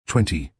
20.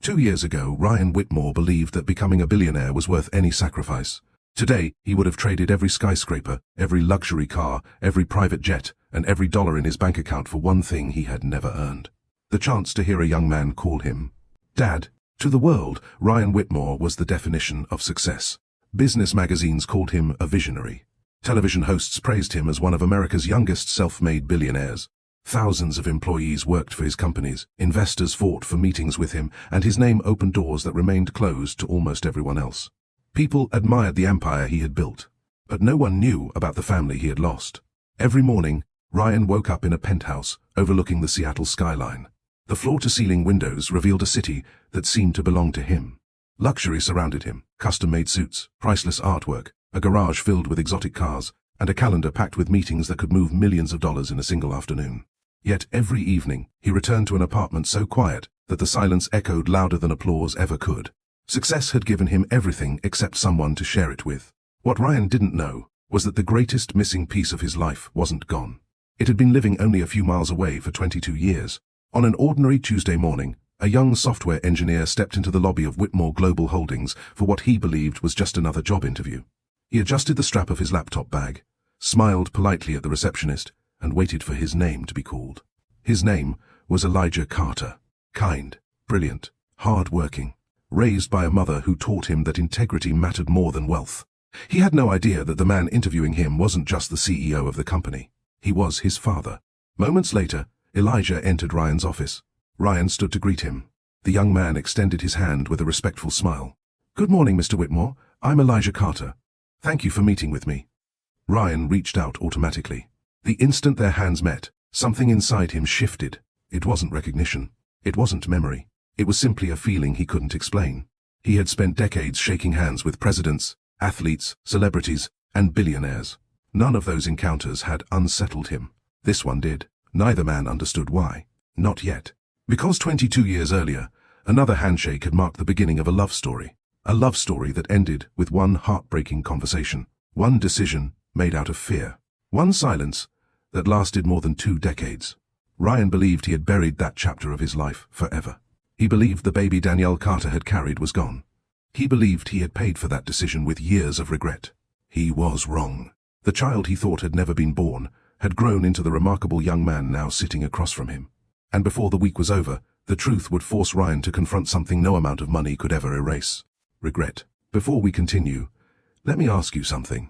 2 years ago, Ryan Whitmore believed that becoming a billionaire was worth any sacrifice. Today, he would have traded every skyscraper, every luxury car, every private jet, and every dollar in his bank account for one thing he had never earned: the chance to hear a young man call him Dad. To the world, Ryan Whitmore was the definition of success. Business magazines called him a visionary. Television hosts praised him as one of America's youngest self-made billionaires. Thousands of employees worked for his companies, investors fought for meetings with him, and his name opened doors that remained closed to almost everyone else. People admired the empire he had built, but no one knew about the family he had lost. Every morning, Ryan woke up in a penthouse overlooking the Seattle skyline. The floor-to-ceiling windows revealed a city that seemed to belong to him. Luxury surrounded him: custom-made suits, priceless artwork, a garage filled with exotic cars, and a calendar packed with meetings that could move millions of dollars in a single afternoon. Yet every evening, he returned to an apartment so quiet that the silence echoed louder than applause ever could. Success had given him everything except someone to share it with. What Ryan didn't know was that the greatest missing piece of his life wasn't gone. It had been living only a few miles away for 22 years. On an ordinary Tuesday morning, a young software engineer stepped into the lobby of Whitmore Global Holdings for what he believed was just another job interview. He adjusted the strap of his laptop bag, smiled politely at the receptionist, and waited for his name to be called. His name was Elijah Carter. Kind, brilliant, hard-working, raised by a mother who taught him that integrity mattered more than wealth. He had no idea that the man interviewing him wasn't just the CEO of the company. He was his father. Moments later, Elijah entered Ryan's office. Ryan stood to greet him. The young man extended his hand with a respectful smile. "Good morning, Mr. Whitmore. I'm Elijah Carter. Thank you for meeting with me." Ryan reached out automatically. The instant their hands met, something inside him shifted. It wasn't recognition. It wasn't memory. It was simply a feeling he couldn't explain. He had spent decades shaking hands with presidents, athletes, celebrities, and billionaires. None of those encounters had unsettled him. This one did. Neither man understood why. Not yet. Because 22 years earlier, another handshake had marked the beginning of a love story. A love story that ended with one heartbreaking conversation, one decision made out of fear, one silence that lasted more than 2 decades. Ryan believed he had buried that chapter of his life forever. He believed the baby Danielle Carter had carried was gone. He believed he had paid for that decision with years of regret. He was wrong. The child he thought had never been born had grown into the remarkable young man now sitting across from him. And before the week was over, the truth would force Ryan to confront something no amount of money could ever erase: regret. Before we continue, let me ask you something.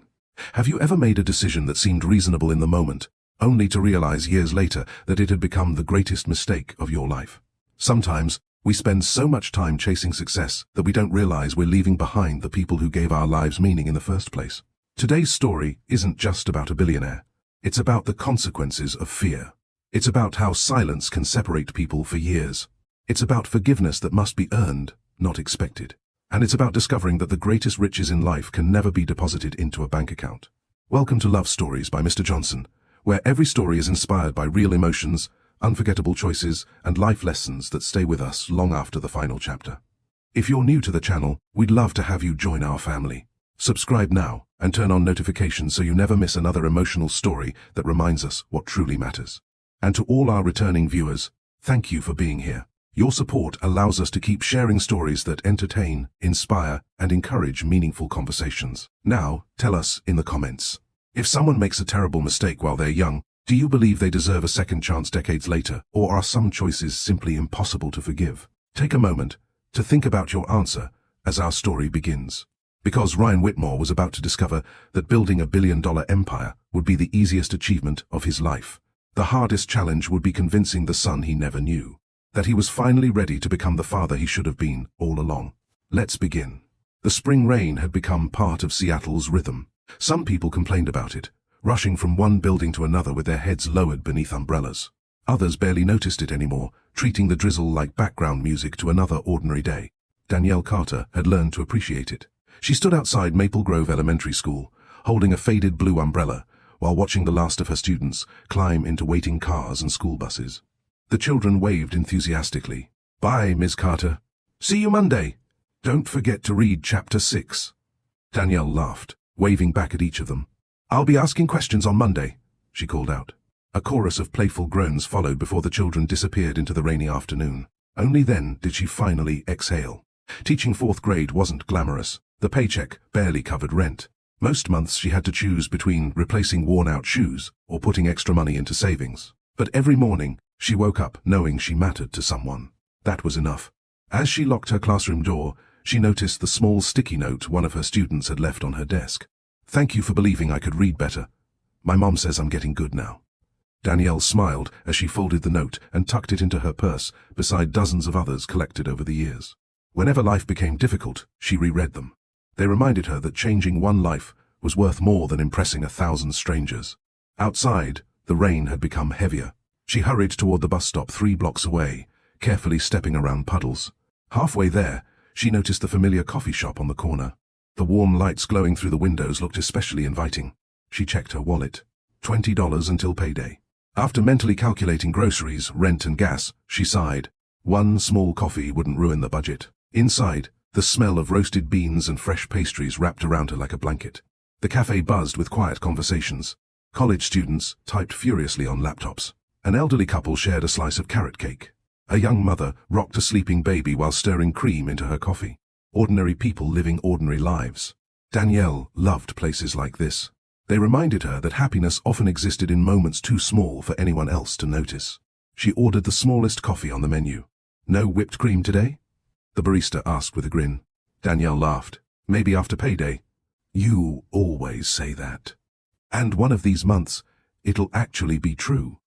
Have you ever made a decision that seemed reasonable in the moment, only to realize years later that it had become the greatest mistake of your life? Sometimes, we spend so much time chasing success that we don't realize we're leaving behind the people who gave our lives meaning in the first place. Today's story isn't just about a billionaire. It's about the consequences of fear. It's about how silence can separate people for years. It's about forgiveness that must be earned, not expected. And it's about discovering that the greatest riches in life can never be deposited into a bank account. Welcome to Love Stories by Mr. Johnson, where every story is inspired by real emotions, unforgettable choices, and life lessons that stay with us long after the final chapter. If you're new to the channel, we'd love to have you join our family. Subscribe now and turn on notifications so you never miss another emotional story that reminds us what truly matters. And to all our returning viewers, thank you for being here. Your support allows us to keep sharing stories that entertain, inspire, and encourage meaningful conversations. Now, tell us in the comments. If someone makes a terrible mistake while they're young, do you believe they deserve a second chance decades later, or are some choices simply impossible to forgive? Take a moment to think about your answer as our story begins. Because Ryan Whitmore was about to discover that building a billion-dollar empire would be the easiest achievement of his life. The hardest challenge would be convincing the son he never knew that he was finally ready to become the father he should have been all along. Let's begin. The spring rain had become part of Seattle's rhythm. Some people complained about it, rushing from one building to another with their heads lowered beneath umbrellas. Others barely noticed it anymore, treating the drizzle like background music to another ordinary day. Danielle Carter had learned to appreciate it. She stood outside Maple Grove Elementary School, holding a faded blue umbrella, while watching the last of her students climb into waiting cars and school buses. The children waved enthusiastically. "Bye, Ms. Carter. See you Monday. Don't forget to read Chapter 6. Danielle laughed, waving back at each of them. "I'll be asking questions on Monday," she called out. A chorus of playful groans followed before the children disappeared into the rainy afternoon. Only then did she finally exhale. Teaching 4th grade wasn't glamorous. The paycheck barely covered rent. Most months she had to choose between replacing worn-out shoes or putting extra money into savings. But every morning, she woke up knowing she mattered to someone. That was enough. As she locked her classroom door, she noticed the small sticky note one of her students had left on her desk. "Thank you for believing I could read better. My mom says I'm getting good now." Danielle smiled as she folded the note and tucked it into her purse beside dozens of others collected over the years. Whenever life became difficult, she reread them. They reminded her that changing one life was worth more than impressing 1,000 strangers. Outside, the rain had become heavier. She hurried toward the bus stop 3 blocks away, carefully stepping around puddles. Halfway there, she noticed the familiar coffee shop on the corner. The warm lights glowing through the windows looked especially inviting. She checked her wallet. $20 until payday. After mentally calculating groceries, rent and gas, she sighed. One small coffee wouldn't ruin the budget. Inside, the smell of roasted beans and fresh pastries wrapped around her like a blanket. The cafe buzzed with quiet conversations. College students typed furiously on laptops. An elderly couple shared a slice of carrot cake. A young mother rocked a sleeping baby while stirring cream into her coffee. Ordinary people living ordinary lives. Danielle loved places like this. They reminded her that happiness often existed in moments too small for anyone else to notice. She ordered the smallest coffee on the menu. "No whipped cream today?" the barista asked with a grin. Danielle laughed. "Maybe after payday." "You always say that. And one of these months, it'll actually be true."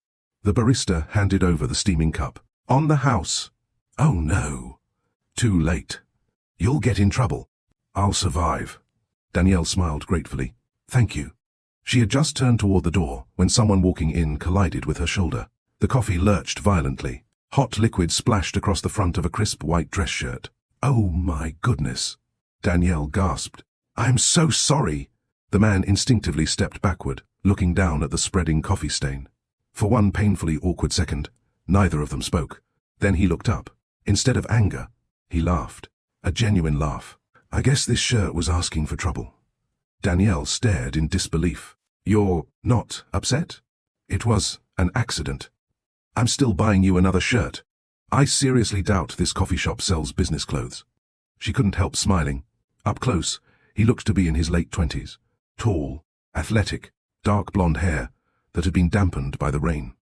The barista handed over the steaming cup. "On the house." "Oh no. Too late. You'll get in trouble." "I'll survive." Danielle smiled gratefully. "Thank you." She had just turned toward the door when someone walking in collided with her shoulder. The coffee lurched violently. Hot liquid splashed across the front of a crisp white dress shirt. "Oh my goodness." Danielle gasped. "I'm so sorry." The man instinctively stepped backward, looking down at the spreading coffee stain. For one painfully awkward second, neither of them spoke. Then he looked up. Instead of anger, he laughed. A genuine laugh. "I guess this shirt was asking for trouble." Danielle stared in disbelief. "You're not upset? It was an accident. I'm still buying you another shirt. I seriously doubt this coffee shop sells business clothes." She couldn't help smiling. Up close, he looked to be in his late 20s. Tall, athletic, dark blonde hair that had been dampened by the rain.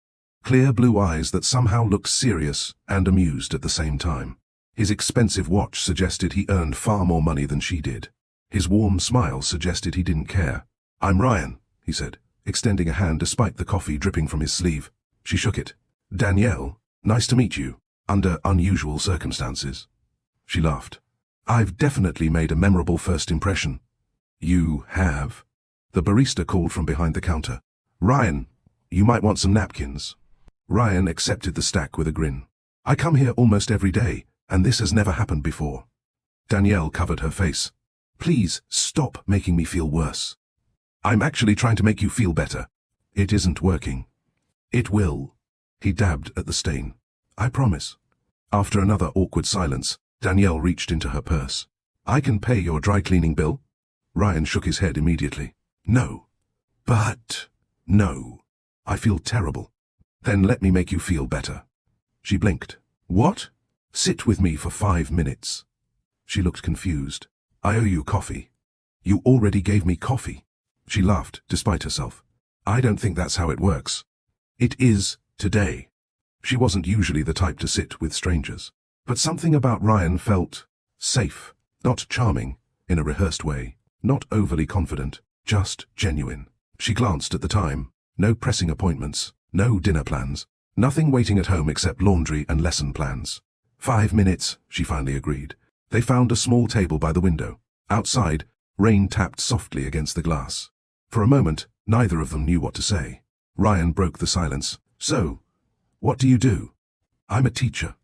Clear blue eyes that somehow looked serious and amused at the same time. His expensive watch suggested he earned far more money than she did. His warm smile suggested he didn't care. "I'm Ryan," he said, extending a hand despite the coffee dripping from his sleeve. She shook it. "Danielle, nice to meet you, under unusual circumstances." She laughed. "I've definitely made a memorable first impression." "You have?" The barista called from behind the counter. "Ryan, you might want some napkins." Ryan accepted the stack with a grin. "I come here almost every day, and this has never happened before." Danielle covered her face. "Please stop making me feel worse." "I'm actually trying to make you feel better." "It isn't working." "It will." He dabbed at the stain. "I promise." After another awkward silence, Danielle reached into her purse. "I can pay your dry cleaning bill." Ryan shook his head immediately. "No." "But..." "No. I feel terrible." "Then let me make you feel better." She blinked. "What?" "Sit with me for 5 minutes." She looked confused. "I owe you coffee." "You already gave me coffee." She laughed, despite herself. "I don't think that's how it works." "It is, today." She wasn't usually the type to sit with strangers. But something about Ryan felt safe, not charming, in a rehearsed way, not overly confident, just genuine. She glanced at the time. No pressing appointments, no dinner plans, nothing waiting at home except laundry and lesson plans. 5 minutes, she finally agreed. They found a small table by the window. Outside, rain tapped softly against the glass. For a moment, neither of them knew what to say. Ryan broke the silence. "So, what do you do?" "I'm a teacher."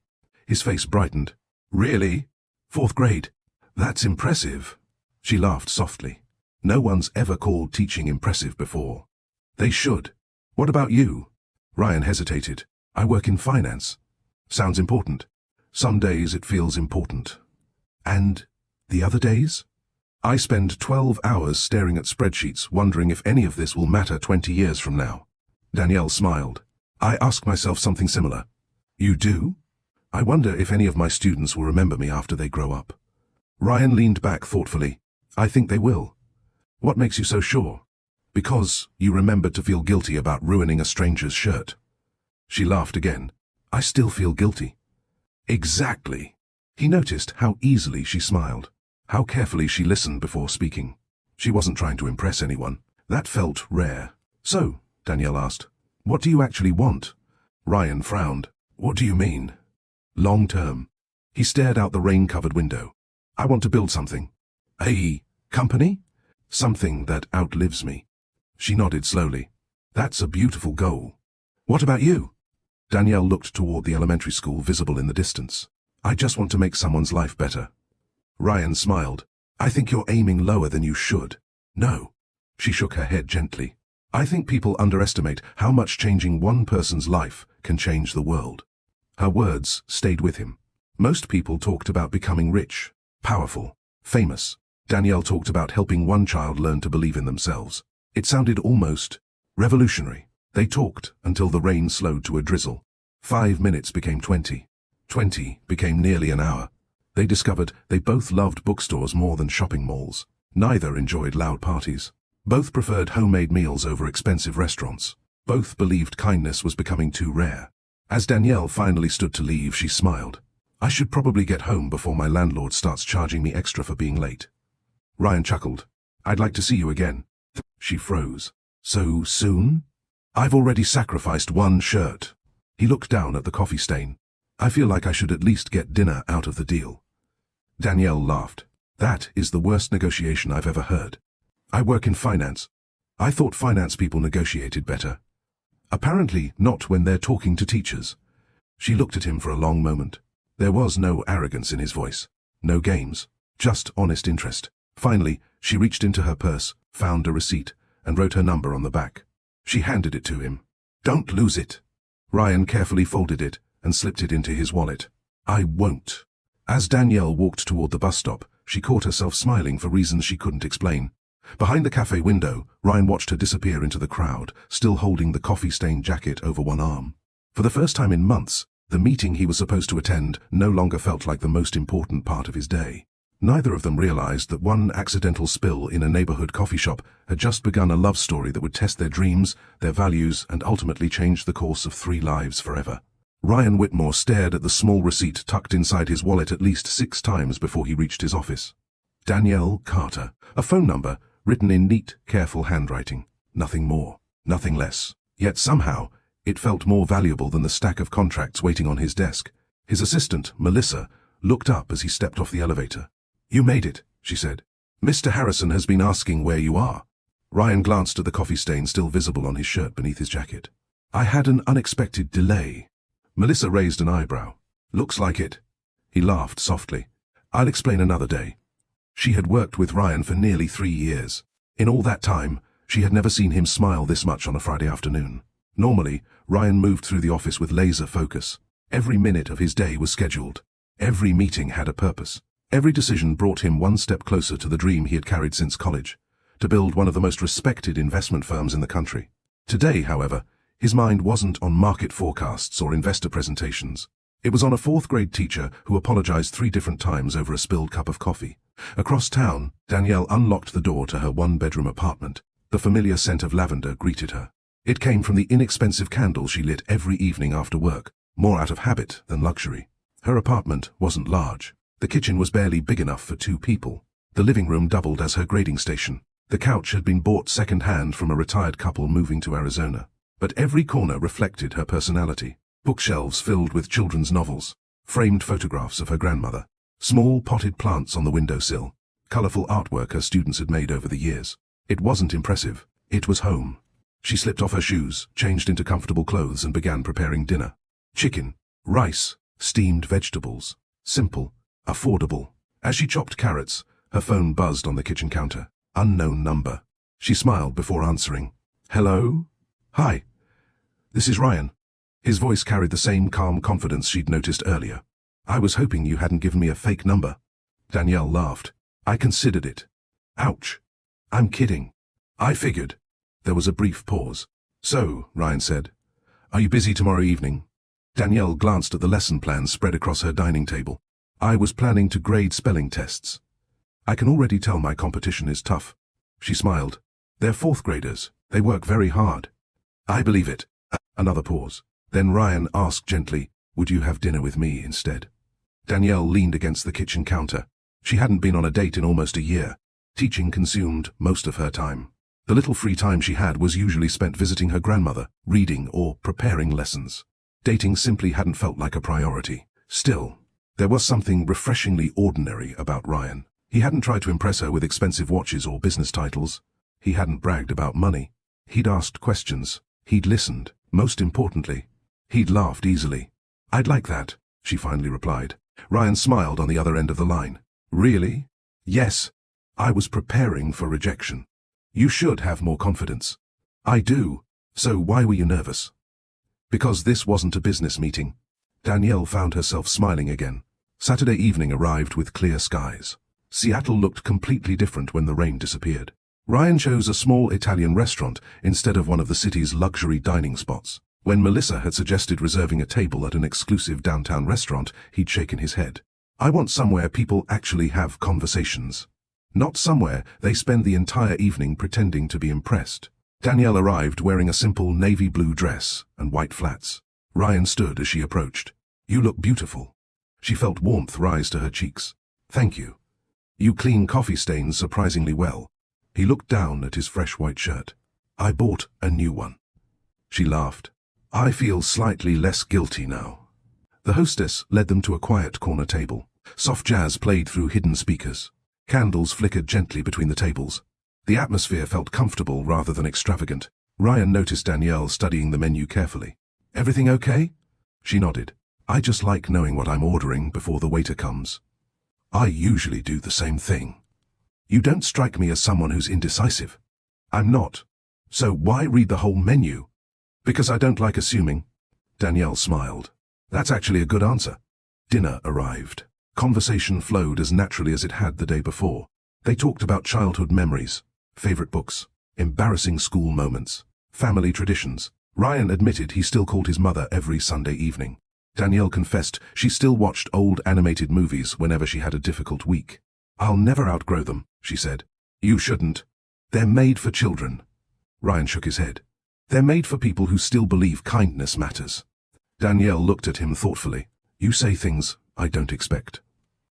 His face brightened. "Really? 4th grade? That's impressive." She laughed softly. No one's ever called teaching impressive before. "They should." "What about you?" Ryan hesitated. "I work in finance." "Sounds important." "Some days it feels important." "And the other days?" "I spend 12 hours staring at spreadsheets wondering if any of this will matter 20 years from now." Danielle smiled. I ask myself something similar. You do? I wonder if any of my students will remember me after they grow up. Ryan leaned back thoughtfully. I think they will. What makes you so sure? Because you remembered to feel guilty about ruining a stranger's shirt. She laughed again. I still feel guilty. Exactly. He noticed how easily she smiled, how carefully she listened before speaking. She wasn't trying to impress anyone. That felt rare. So, Danielle asked, what do you actually want? Ryan frowned. What do you mean? Long term. He stared out the rain-covered window. I want to build something. A company? Something that outlives me. She nodded slowly. That's a beautiful goal. What about you? Danielle looked toward the elementary school visible in the distance. I just want to make someone's life better. Ryan smiled. I think you're aiming lower than you should. No. She shook her head gently. I think people underestimate how much changing one person's life can change the world. Her words stayed with him. Most people talked about becoming rich, powerful, famous. Danielle talked about helping one child learn to believe in themselves. It sounded almost revolutionary. They talked until the rain slowed to a drizzle. 5 minutes became 20. 20 became nearly an hour. They discovered they both loved bookstores more than shopping malls. Neither enjoyed loud parties. Both preferred homemade meals over expensive restaurants. Both believed kindness was becoming too rare. As Danielle finally stood to leave, she smiled. I should probably get home before my landlord starts charging me extra for being late. Ryan chuckled. I'd like to see you again. She froze. So soon? I've already sacrificed one shirt. He looked down at the coffee stain. I feel like I should at least get dinner out of the deal. Danielle laughed. That is the worst negotiation I've ever heard. I work in finance. I thought finance people negotiated better. Apparently not when they're talking to teachers. She looked at him for a long moment. There was no arrogance in his voice. No games. Just honest interest. Finally, she reached into her purse, found a receipt, and wrote her number on the back. She handed it to him. Don't lose it. Ryan carefully folded it and slipped it into his wallet. I won't. As Danielle walked toward the bus stop, she caught herself smiling for reasons she couldn't explain. Behind the cafe window, Ryan watched her disappear into the crowd, still holding the coffee-stained jacket over one arm. For the first time in months, the meeting he was supposed to attend no longer felt like the most important part of his day. Neither of them realized that one accidental spill in a neighborhood coffee shop had just begun a love story that would test their dreams, their values, and ultimately change the course of 3 lives forever. Ryan Whitmore stared at the small receipt tucked inside his wallet at least 6 times before he reached his office. Danielle Carter. A phone number, written in neat, careful handwriting. Nothing more, nothing less. Yet somehow, it felt more valuable than the stack of contracts waiting on his desk. His assistant, Melissa, looked up as he stepped off the elevator. You made it, she said. Mr. Harrison has been asking where you are. Ryan glanced at the coffee stain still visible on his shirt beneath his jacket. I had an unexpected delay. Melissa raised an eyebrow. Looks like it. He laughed softly. I'll explain another day. She had worked with Ryan for nearly 3 years. In all that time, she had never seen him smile this much on a Friday afternoon. Normally, Ryan moved through the office with laser focus. Every minute of his day was scheduled. Every meeting had a purpose. Every decision brought him one step closer to the dream he had carried since college, to build one of the most respected investment firms in the country. Today, however, his mind wasn't on market forecasts or investor presentations. It was on a 4th-grade teacher who apologized 3 different times over a spilled cup of coffee. Across town, Danielle unlocked the door to her 1-bedroom apartment. The familiar scent of lavender greeted her. It came from the inexpensive candle she lit every evening after work, more out of habit than luxury. Her apartment wasn't large. The kitchen was barely big enough for 2 people. The living room doubled as her grading station. The couch had been bought second-hand from a retired couple moving to Arizona. But every corner reflected her personality. Bookshelves filled with children's novels, framed photographs of her grandmother, small potted plants on the windowsill, colorful artwork her students had made over the years. It wasn't impressive. It was home. She slipped off her shoes, changed into comfortable clothes, and began preparing dinner. Chicken, rice, steamed vegetables. Simple. Affordable. As she chopped carrots, her phone buzzed on the kitchen counter. Unknown number. She smiled before answering. Hello? Hi. This is Ryan. His voice carried the same calm confidence she'd noticed earlier. I was hoping you hadn't given me a fake number. Danielle laughed. I considered it. Ouch. I'm kidding. I figured. There was a brief pause. So, Ryan said, are you busy tomorrow evening? Danielle glanced at the lesson plan spread across her dining table. I was planning to grade spelling tests. I can already tell my competition is tough. She smiled. They're fourth graders. They work very hard. I believe it. Another pause. Then Ryan asked gently, would you have dinner with me instead? Danielle leaned against the kitchen counter. She hadn't been on a date in almost a year. Teaching consumed most of her time. The little free time she had was usually spent visiting her grandmother, reading, or preparing lessons. Dating simply hadn't felt like a priority. Still, there was something refreshingly ordinary about Ryan. He hadn't tried to impress her with expensive watches or business titles. He hadn't bragged about money. He'd asked questions. He'd listened. Most importantly, he'd laughed easily. I'd like that, she finally replied. Ryan smiled on the other end of the line. Really? Yes. I was preparing for rejection. You should have more confidence. I do. So why were you nervous? Because this wasn't a business meeting. Danielle found herself smiling again. Saturday evening arrived with clear skies. Seattle looked completely different when the rain disappeared. Ryan chose a small Italian restaurant instead of one of the city's luxury dining spots. When Melissa had suggested reserving a table at an exclusive downtown restaurant, he'd shaken his head. I want somewhere people actually have conversations. Not somewhere they spend the entire evening pretending to be impressed. Danielle arrived wearing a simple navy blue dress and white flats. Ryan stood as she approached. You look beautiful. She felt warmth rise to her cheeks. Thank you. You clean coffee stains surprisingly well. He looked down at his fresh white shirt. I bought a new one. She laughed. I feel slightly less guilty now. The hostess led them to a quiet corner table. Soft jazz played through hidden speakers. Candles flickered gently between the tables. The atmosphere felt comfortable rather than extravagant. Ryan noticed Danielle studying the menu carefully. Everything okay? She nodded. I just like knowing what I'm ordering before the waiter comes. I usually do the same thing. You don't strike me as someone who's indecisive. I'm not. So why read the whole menu? Because I don't like assuming. Danielle smiled. That's actually a good answer. Dinner arrived. Conversation flowed as naturally as it had the day before. They talked about childhood memories, favorite books, embarrassing school moments, family traditions. Ryan admitted he still called his mother every Sunday evening. Danielle confessed she still watched old animated movies whenever she had a difficult week. I'll never outgrow them, she said. You shouldn't. They're made for children. Ryan shook his head. They're made for people who still believe kindness matters. Danielle looked at him thoughtfully. You say things I don't expect.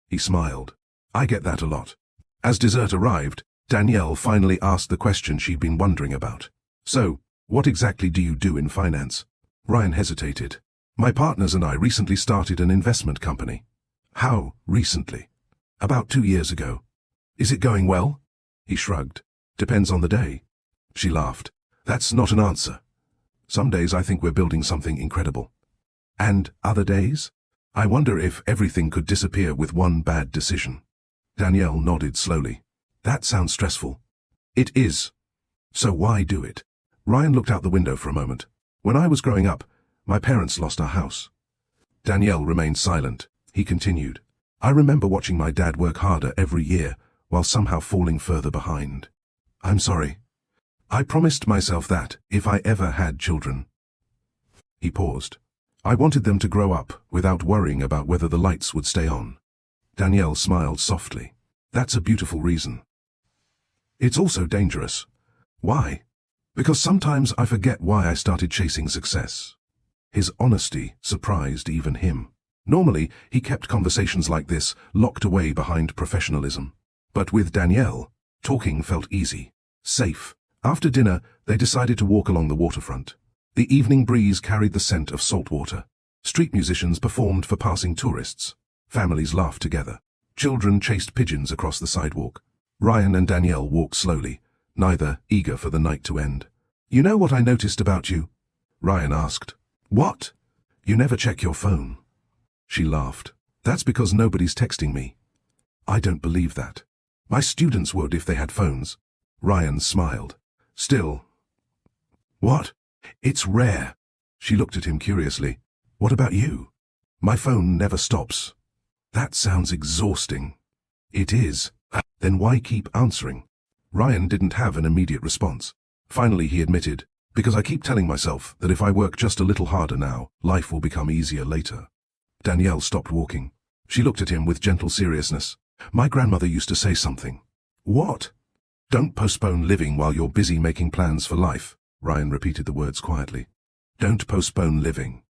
He smiled. I get that a lot. As dessert arrived, Danielle finally asked the question she'd been wondering about. So, what exactly do you do in finance? Ryan hesitated. My partners and I recently started an investment company. How recently? About 2 years ago. Is it going well? He shrugged. Depends on the day. She laughed. That's not an answer. Some days I think we're building something incredible. And other days? I wonder if everything could disappear with one bad decision. Danielle nodded slowly. That sounds stressful. It is. So why do it? Ryan looked out the window for a moment. When I was growing up, my parents lost our house. Danielle remained silent. He continued. I remember watching my dad work harder every year, while somehow falling further behind. I'm sorry. I promised myself that, if I ever had children. He paused. I wanted them to grow up without worrying about whether the lights would stay on. Danielle smiled softly. That's a beautiful reason. It's also dangerous. Why? Because sometimes I forget why I started chasing success. His honesty surprised even him. Normally, he kept conversations like this locked away behind professionalism. But with Danielle, talking felt easy, safe. After dinner, they decided to walk along the waterfront. The evening breeze carried the scent of salt water. Street musicians performed for passing tourists. Families laughed together. Children chased pigeons across the sidewalk. Ryan and Danielle walked slowly, neither eager for the night to end. You know what I noticed about you? Ryan asked. What? You never check your phone. She laughed. That's because nobody's texting me. I don't believe that. My students would if they had phones. Ryan smiled. Still. What? It's rare. She looked at him curiously. What about you? My phone never stops. That sounds exhausting. It is. Then why keep answering? Ryan didn't have an immediate response. Finally he admitted, Because I keep telling myself that if I work just a little harder now, life will become easier later. Danielle stopped walking. She looked at him with gentle seriousness. My grandmother used to say something. What? Don't postpone living while you're busy making plans for life. Ryan repeated the words quietly. Don't postpone living.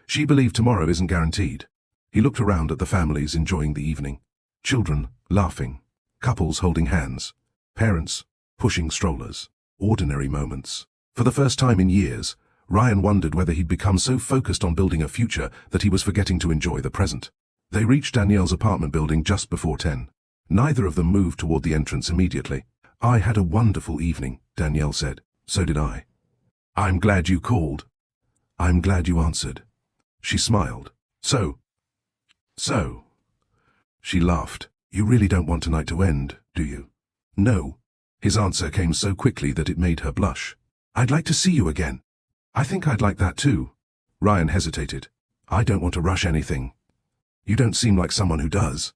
She believed tomorrow isn't guaranteed. He looked around at the families enjoying the evening. Children laughing. Couples holding hands. Parents pushing strollers. Ordinary moments. For the first time in years, Ryan wondered whether he'd become so focused on building a future that he was forgetting to enjoy the present. They reached Danielle's apartment building just before 10. Neither of them moved toward the entrance immediately. I had a wonderful evening, Danielle said. So did I. I'm glad you called. I'm glad you answered. She smiled. So. She laughed. You really don't want tonight to end, do you? No. His answer came so quickly that it made her blush. I'd like to see you again. I think I'd like that too. Ryan hesitated. I don't want to rush anything. You don't seem like someone who does.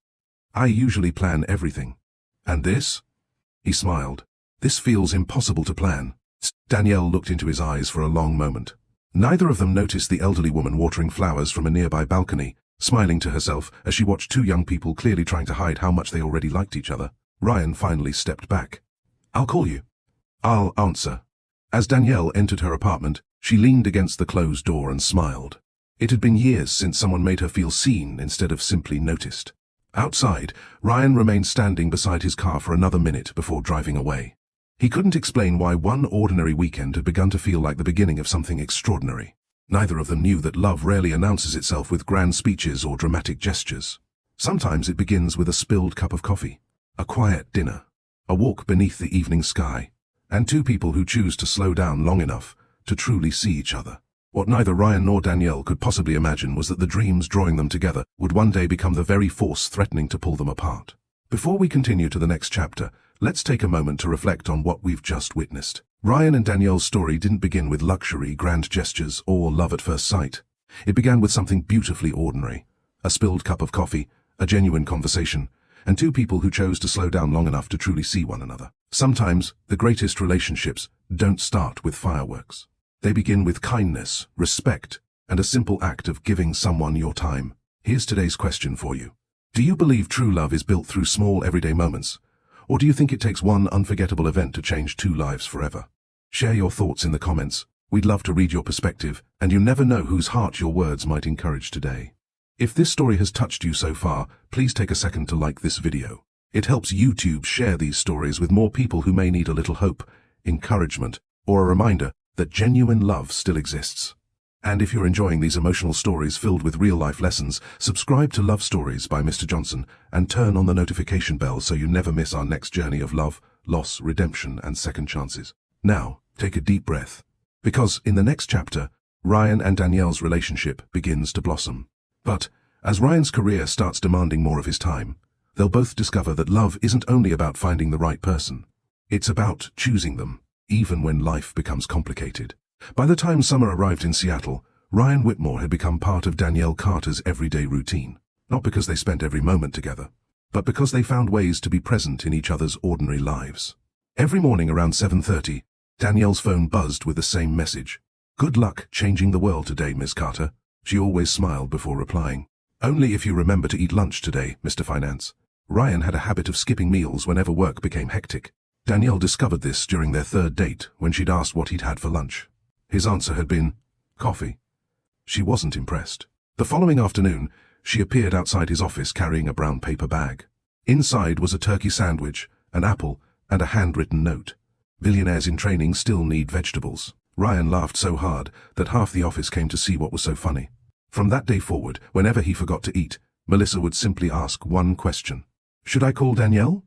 I usually plan everything. And this? He smiled. This feels impossible to plan. Danielle looked into his eyes for a long moment. Neither of them noticed the elderly woman watering flowers from a nearby balcony, smiling to herself as she watched two young people clearly trying to hide how much they already liked each other. Ryan finally stepped back. I'll call you. I'll answer. As Danielle entered her apartment, she leaned against the closed door and smiled. It had been years since someone made her feel seen instead of simply noticed. Outside, Ryan remained standing beside his car for another minute before driving away. He couldn't explain why one ordinary weekend had begun to feel like the beginning of something extraordinary. Neither of them knew that love rarely announces itself with grand speeches or dramatic gestures. Sometimes it begins with a spilled cup of coffee, a quiet dinner, a walk beneath the evening sky, and two people who choose to slow down long enough to truly see each other. What neither Ryan nor Danielle could possibly imagine was that the dreams drawing them together would one day become the very force threatening to pull them apart. Before we continue to the next chapter, let's take a moment to reflect on what we've just witnessed. Ryan and Danielle's story didn't begin with luxury, grand gestures, or love at first sight. It began with something beautifully ordinary. A spilled cup of coffee, a genuine conversation, and two people who chose to slow down long enough to truly see one another. Sometimes, the greatest relationships don't start with fireworks. They begin with kindness, respect, and a simple act of giving someone your time. Here's today's question for you. Do you believe true love is built through small everyday moments? Or do you think it takes one unforgettable event to change two lives forever? Share your thoughts in the comments. We'd love to read your perspective, and you never know whose heart your words might encourage today. If this story has touched you so far, please take a second to like this video. It helps YouTube share these stories with more people who may need a little hope, encouragement, or a reminder that genuine love still exists. And if you're enjoying these emotional stories filled with real-life lessons, subscribe to Love Stories by Mr. Johnson and turn on the notification bell so you never miss our next journey of love, loss, redemption, and second chances. Now, take a deep breath, because in the next chapter, Ryan and Danielle's relationship begins to blossom. But as Ryan's career starts demanding more of his time, they'll both discover that love isn't only about finding the right person. It's about choosing them, even when life becomes complicated. By the time summer arrived in Seattle, Ryan Whitmore had become part of Danielle Carter's everyday routine. Not because they spent every moment together, but because they found ways to be present in each other's ordinary lives. Every morning around 7:30, Danielle's phone buzzed with the same message. Good luck changing the world today, Miss Carter. She always smiled before replying. Only if you remember to eat lunch today, Mr. Finance. Ryan had a habit of skipping meals whenever work became hectic. Danielle discovered this during their third date when she'd asked what he'd had for lunch. His answer had been, coffee. She wasn't impressed. The following afternoon, she appeared outside his office carrying a brown paper bag. Inside was a turkey sandwich, an apple, and a handwritten note. Billionaires in training still need vegetables. Ryan laughed so hard that half the office came to see what was so funny. From that day forward, whenever he forgot to eat, Melissa would simply ask one question. Should I call Danielle?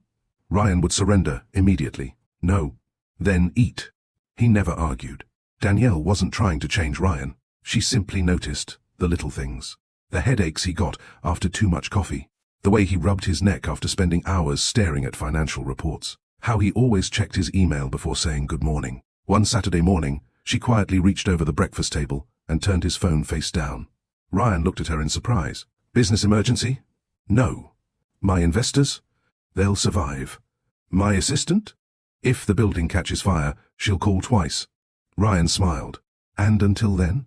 Ryan would surrender immediately. No. Then eat. He never argued. Danielle wasn't trying to change Ryan. She simply noticed the little things. The headaches he got after too much coffee. The way he rubbed his neck after spending hours staring at financial reports. How he always checked his email before saying good morning. One Saturday morning, she quietly reached over the breakfast table and turned his phone face down. Ryan looked at her in surprise. Business emergency? No. My investors? They'll survive. My assistant? If the building catches fire, she'll call twice. Ryan smiled. And until then?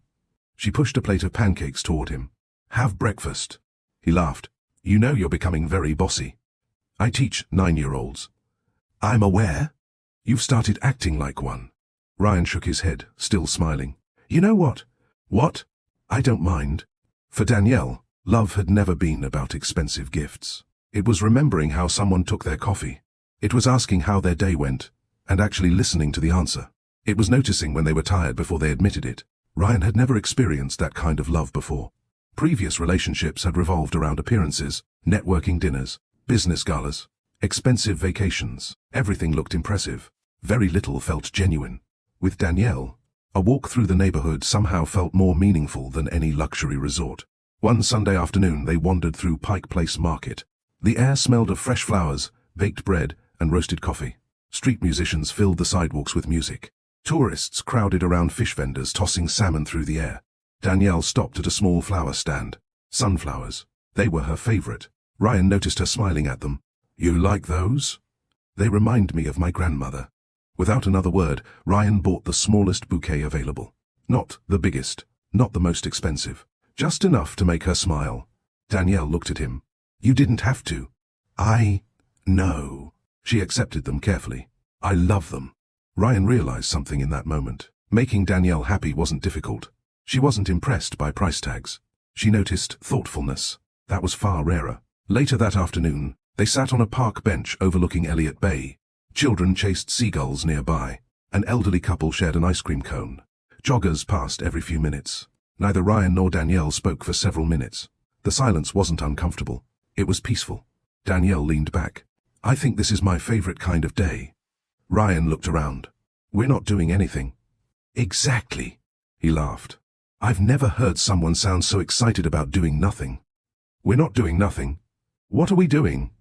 She pushed a plate of pancakes toward him. Have breakfast. He laughed. You know you're becoming very bossy. I teach 9-year-olds. I'm aware. You've started acting like one. Ryan shook his head, still smiling. You know what? What? I don't mind. For Danielle, love had never been about expensive gifts. It was remembering how someone took their coffee. It was asking how their day went, and actually listening to the answer. It was noticing when they were tired before they admitted it. Ryan had never experienced that kind of love before. Previous relationships had revolved around appearances, networking dinners, business galas, expensive vacations. Everything looked impressive. Very little felt genuine. With Danielle, a walk through the neighborhood somehow felt more meaningful than any luxury resort. One Sunday afternoon they wandered through Pike Place Market. The air smelled of fresh flowers, baked bread, and roasted coffee. Street musicians filled the sidewalks with music. Tourists crowded around fish vendors tossing salmon through the air. Danielle stopped at a small flower stand. Sunflowers. They were her favorite. Ryan noticed her smiling at them. You like those? They remind me of my grandmother. Without another word, Ryan bought the smallest bouquet available. Not the biggest, not the most expensive. Just enough to make her smile. Danielle looked at him. You didn't have to. I know. She accepted them carefully. I love them. Ryan realized something in that moment. Making Danielle happy wasn't difficult. She wasn't impressed by price tags. She noticed thoughtfulness. That was far rarer. Later that afternoon, they sat on a park bench overlooking Elliott Bay. Children chased seagulls nearby. An elderly couple shared an ice cream cone. Joggers passed every few minutes. Neither Ryan nor Danielle spoke for several minutes. The silence wasn't uncomfortable. It was peaceful. Danielle leaned back. I think this is my favorite kind of day. Ryan looked around. We're not doing anything. Exactly. He laughed. I've never heard someone sound so excited about doing nothing. We're not doing nothing. What are we doing?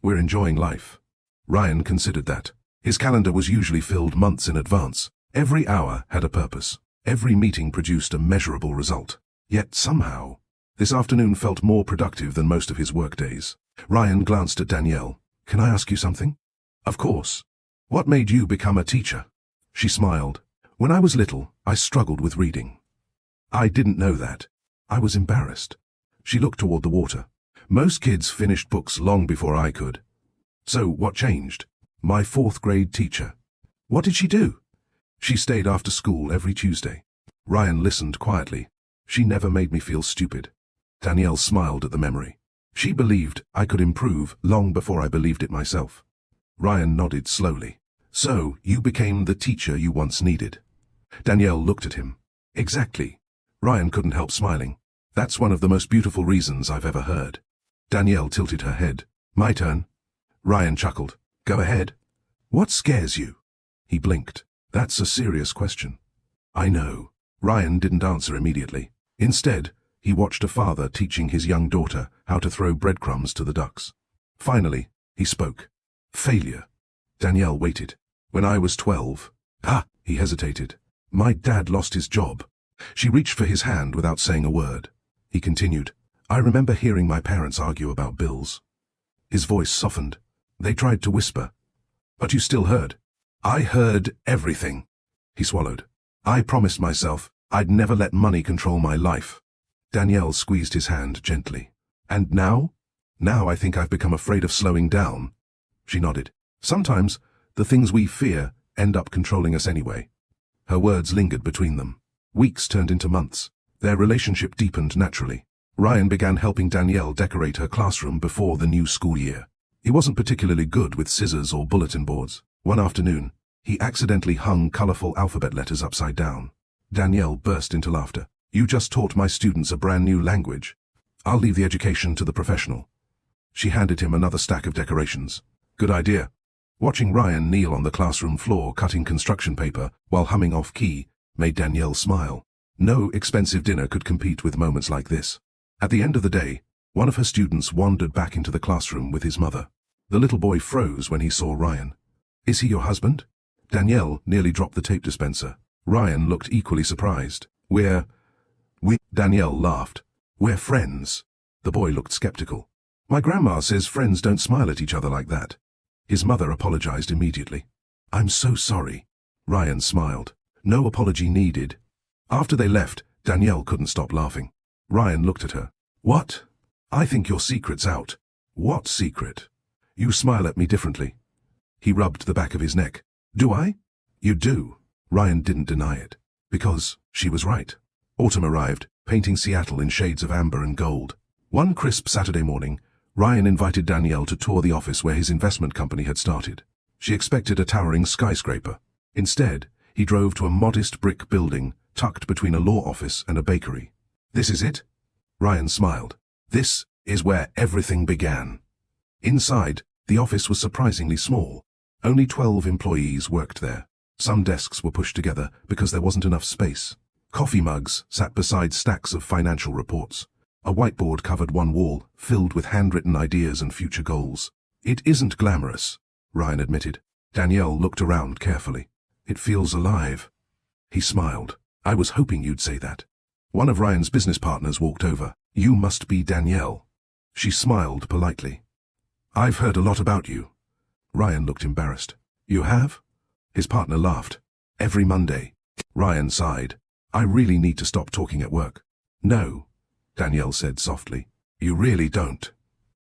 We're enjoying life. Ryan considered that. His calendar was usually filled months in advance. Every hour had a purpose. Every meeting produced a measurable result. Yet somehow, this afternoon felt more productive than most of his workdays. Ryan glanced at Danielle. Can I ask you something? Of course. What made you become a teacher? She smiled. When I was little, I struggled with reading. I didn't know that. I was embarrassed. She looked toward the water. Most kids finished books long before I could. So what changed? My 4th grade teacher. What did she do? She stayed after school every Tuesday. Ryan listened quietly. She never made me feel stupid. Danielle smiled at the memory. She believed I could improve long before I believed it myself. Ryan nodded slowly. So, you became the teacher you once needed. Danielle looked at him. Exactly. Ryan couldn't help smiling. That's one of the most beautiful reasons I've ever heard. Danielle tilted her head. My turn. Ryan chuckled. Go ahead. What scares you? He blinked. That's a serious question. I know. Ryan didn't answer immediately. Instead, he watched a father teaching his young daughter how to throw breadcrumbs to the ducks. Finally, he spoke. Failure. Danielle waited. When I was 12. He hesitated. My dad lost his job. She reached for his hand without saying a word. He continued. I remember hearing my parents argue about bills. His voice softened. They tried to whisper. But you still heard. I heard everything. He swallowed. I promised myself I'd never let money control my life. Danielle squeezed his hand gently. And now? Now I think I've become afraid of slowing down. She nodded. Sometimes, the things we fear end up controlling us anyway. Her words lingered between them. Weeks turned into months. Their relationship deepened naturally. Ryan began helping Danielle decorate her classroom before the new school year. He wasn't particularly good with scissors or bulletin boards. One afternoon, he accidentally hung colorful alphabet letters upside down. Danielle burst into laughter. You just taught my students a brand new language. I'll leave the education to the professional. She handed him another stack of decorations. Good idea. Watching Ryan kneel on the classroom floor cutting construction paper while humming off-key made Danielle smile. No expensive dinner could compete with moments like this. At the end of the day, one of her students wandered back into the classroom with his mother. The little boy froze when he saw Ryan. Is he your husband? Danielle nearly dropped the tape dispenser. Ryan looked equally surprised. Danielle laughed. We're friends. The boy looked skeptical. My grandma says friends don't smile at each other like that. His mother apologized immediately. I'm so sorry. Ryan smiled. No apology needed. After they left, Danielle couldn't stop laughing. Ryan looked at her. What? I think your secret's out. What secret? You smile at me differently. He rubbed the back of his neck. Do I? You do. Ryan didn't deny it. Because she was right. Autumn arrived, painting Seattle in shades of amber and gold. One crisp Saturday morning, Ryan invited Danielle to tour the office where his investment company had started. She expected a towering skyscraper. Instead, he drove to a modest brick building tucked between a law office and a bakery. This is it? Ryan smiled. This is where everything began. Inside, the office was surprisingly small. Only 12 employees worked there. Some desks were pushed together because there wasn't enough space. Coffee mugs sat beside stacks of financial reports. A whiteboard covered one wall, filled with handwritten ideas and future goals. It isn't glamorous, Ryan admitted. Danielle looked around carefully. It feels alive. He smiled. I was hoping you'd say that. One of Ryan's business partners walked over. You must be Danielle. She smiled politely. I've heard a lot about you. Ryan looked embarrassed. You have? His partner laughed. Every Monday. Ryan sighed. I really need to stop talking at work. No, Danielle said softly. You really don't.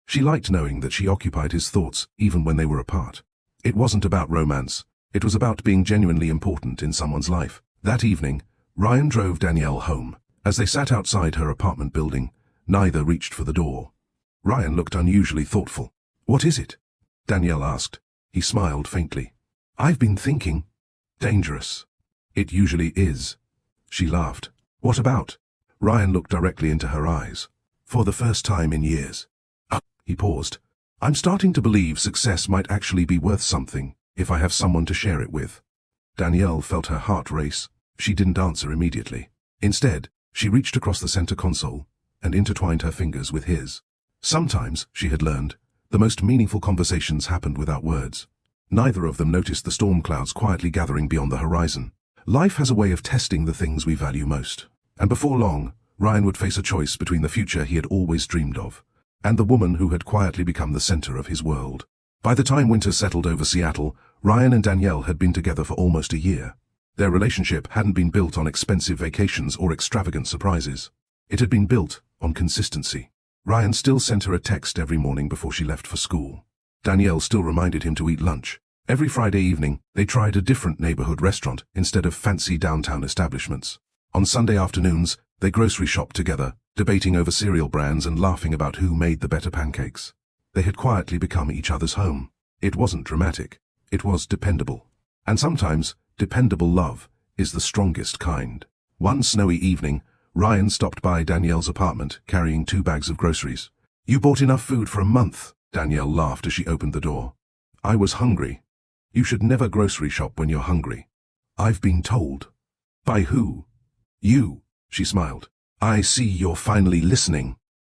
She liked knowing that she occupied his thoughts even when they were apart. It wasn't about romance. It was about being genuinely important in someone's life. That evening, Ryan drove Danielle home. As they sat outside her apartment building, neither reached for the door. Ryan looked unusually thoughtful. What is it? Danielle asked. He smiled faintly. I've been thinking. Dangerous. It usually is. She laughed. What about? Ryan looked directly into her eyes. For the first time in years. He paused. I'm starting to believe success might actually be worth something if I have someone to share it with. Danielle felt her heart race. She didn't answer immediately. Instead, she reached across the center console and intertwined her fingers with his. Sometimes, she had learned, the most meaningful conversations happened without words. Neither of them noticed the storm clouds quietly gathering beyond the horizon. Life has a way of testing the things we value most. And before long, Ryan would face a choice between the future he had always dreamed of and the woman who had quietly become the center of his world. By the time winter settled over Seattle, Ryan and Danielle had been together for almost a year. Their relationship hadn't been built on expensive vacations or extravagant surprises. It had been built on consistency. Ryan still sent her a text every morning before she left for school. Danielle still reminded him to eat lunch. Every Friday evening, they tried a different neighborhood restaurant instead of fancy downtown establishments. On Sunday afternoons, they grocery shopped together, debating over cereal brands and laughing about who made the better pancakes. They had quietly become each other's home. It wasn't dramatic. It was dependable. And sometimes, dependable love is the strongest kind. One snowy evening, Ryan stopped by Danielle's apartment, carrying 2 bags of groceries. You bought enough food for a month, Danielle laughed as she opened the door. I was hungry. You should never grocery shop when you're hungry. I've been told. By who? You, she smiled. I see you're finally listening.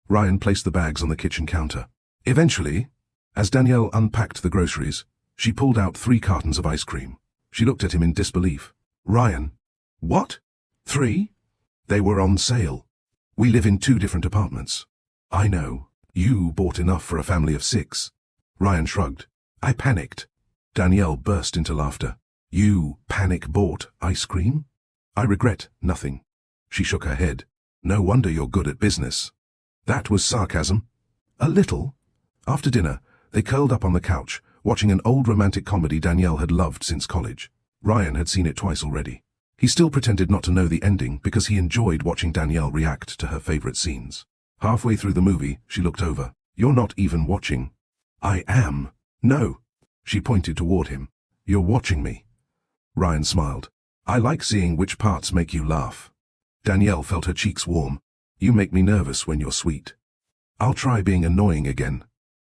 Ryan placed the bags on the kitchen counter. Eventually, as Danielle unpacked the groceries, she pulled out 3 cartons of ice cream. She looked at him in disbelief. Ryan. What? 3? They were on sale. We live in 2 different apartments. I know. You bought enough for a family of 6. Ryan shrugged. I panicked. Danielle burst into laughter. You panic-bought ice cream? I regret nothing. She shook her head. No wonder you're good at business. That was sarcasm. A little. After dinner, they curled up on the couch, watching an old romantic comedy Danielle had loved since college. Ryan had seen it twice already. He still pretended not to know the ending because he enjoyed watching Danielle react to her favorite scenes. Halfway through the movie, she looked over. You're not even watching. I am. No. She pointed toward him. You're watching me. Ryan smiled. I like seeing which parts make you laugh. Danielle felt her cheeks warm. You make me nervous when you're sweet. I'll try being annoying again.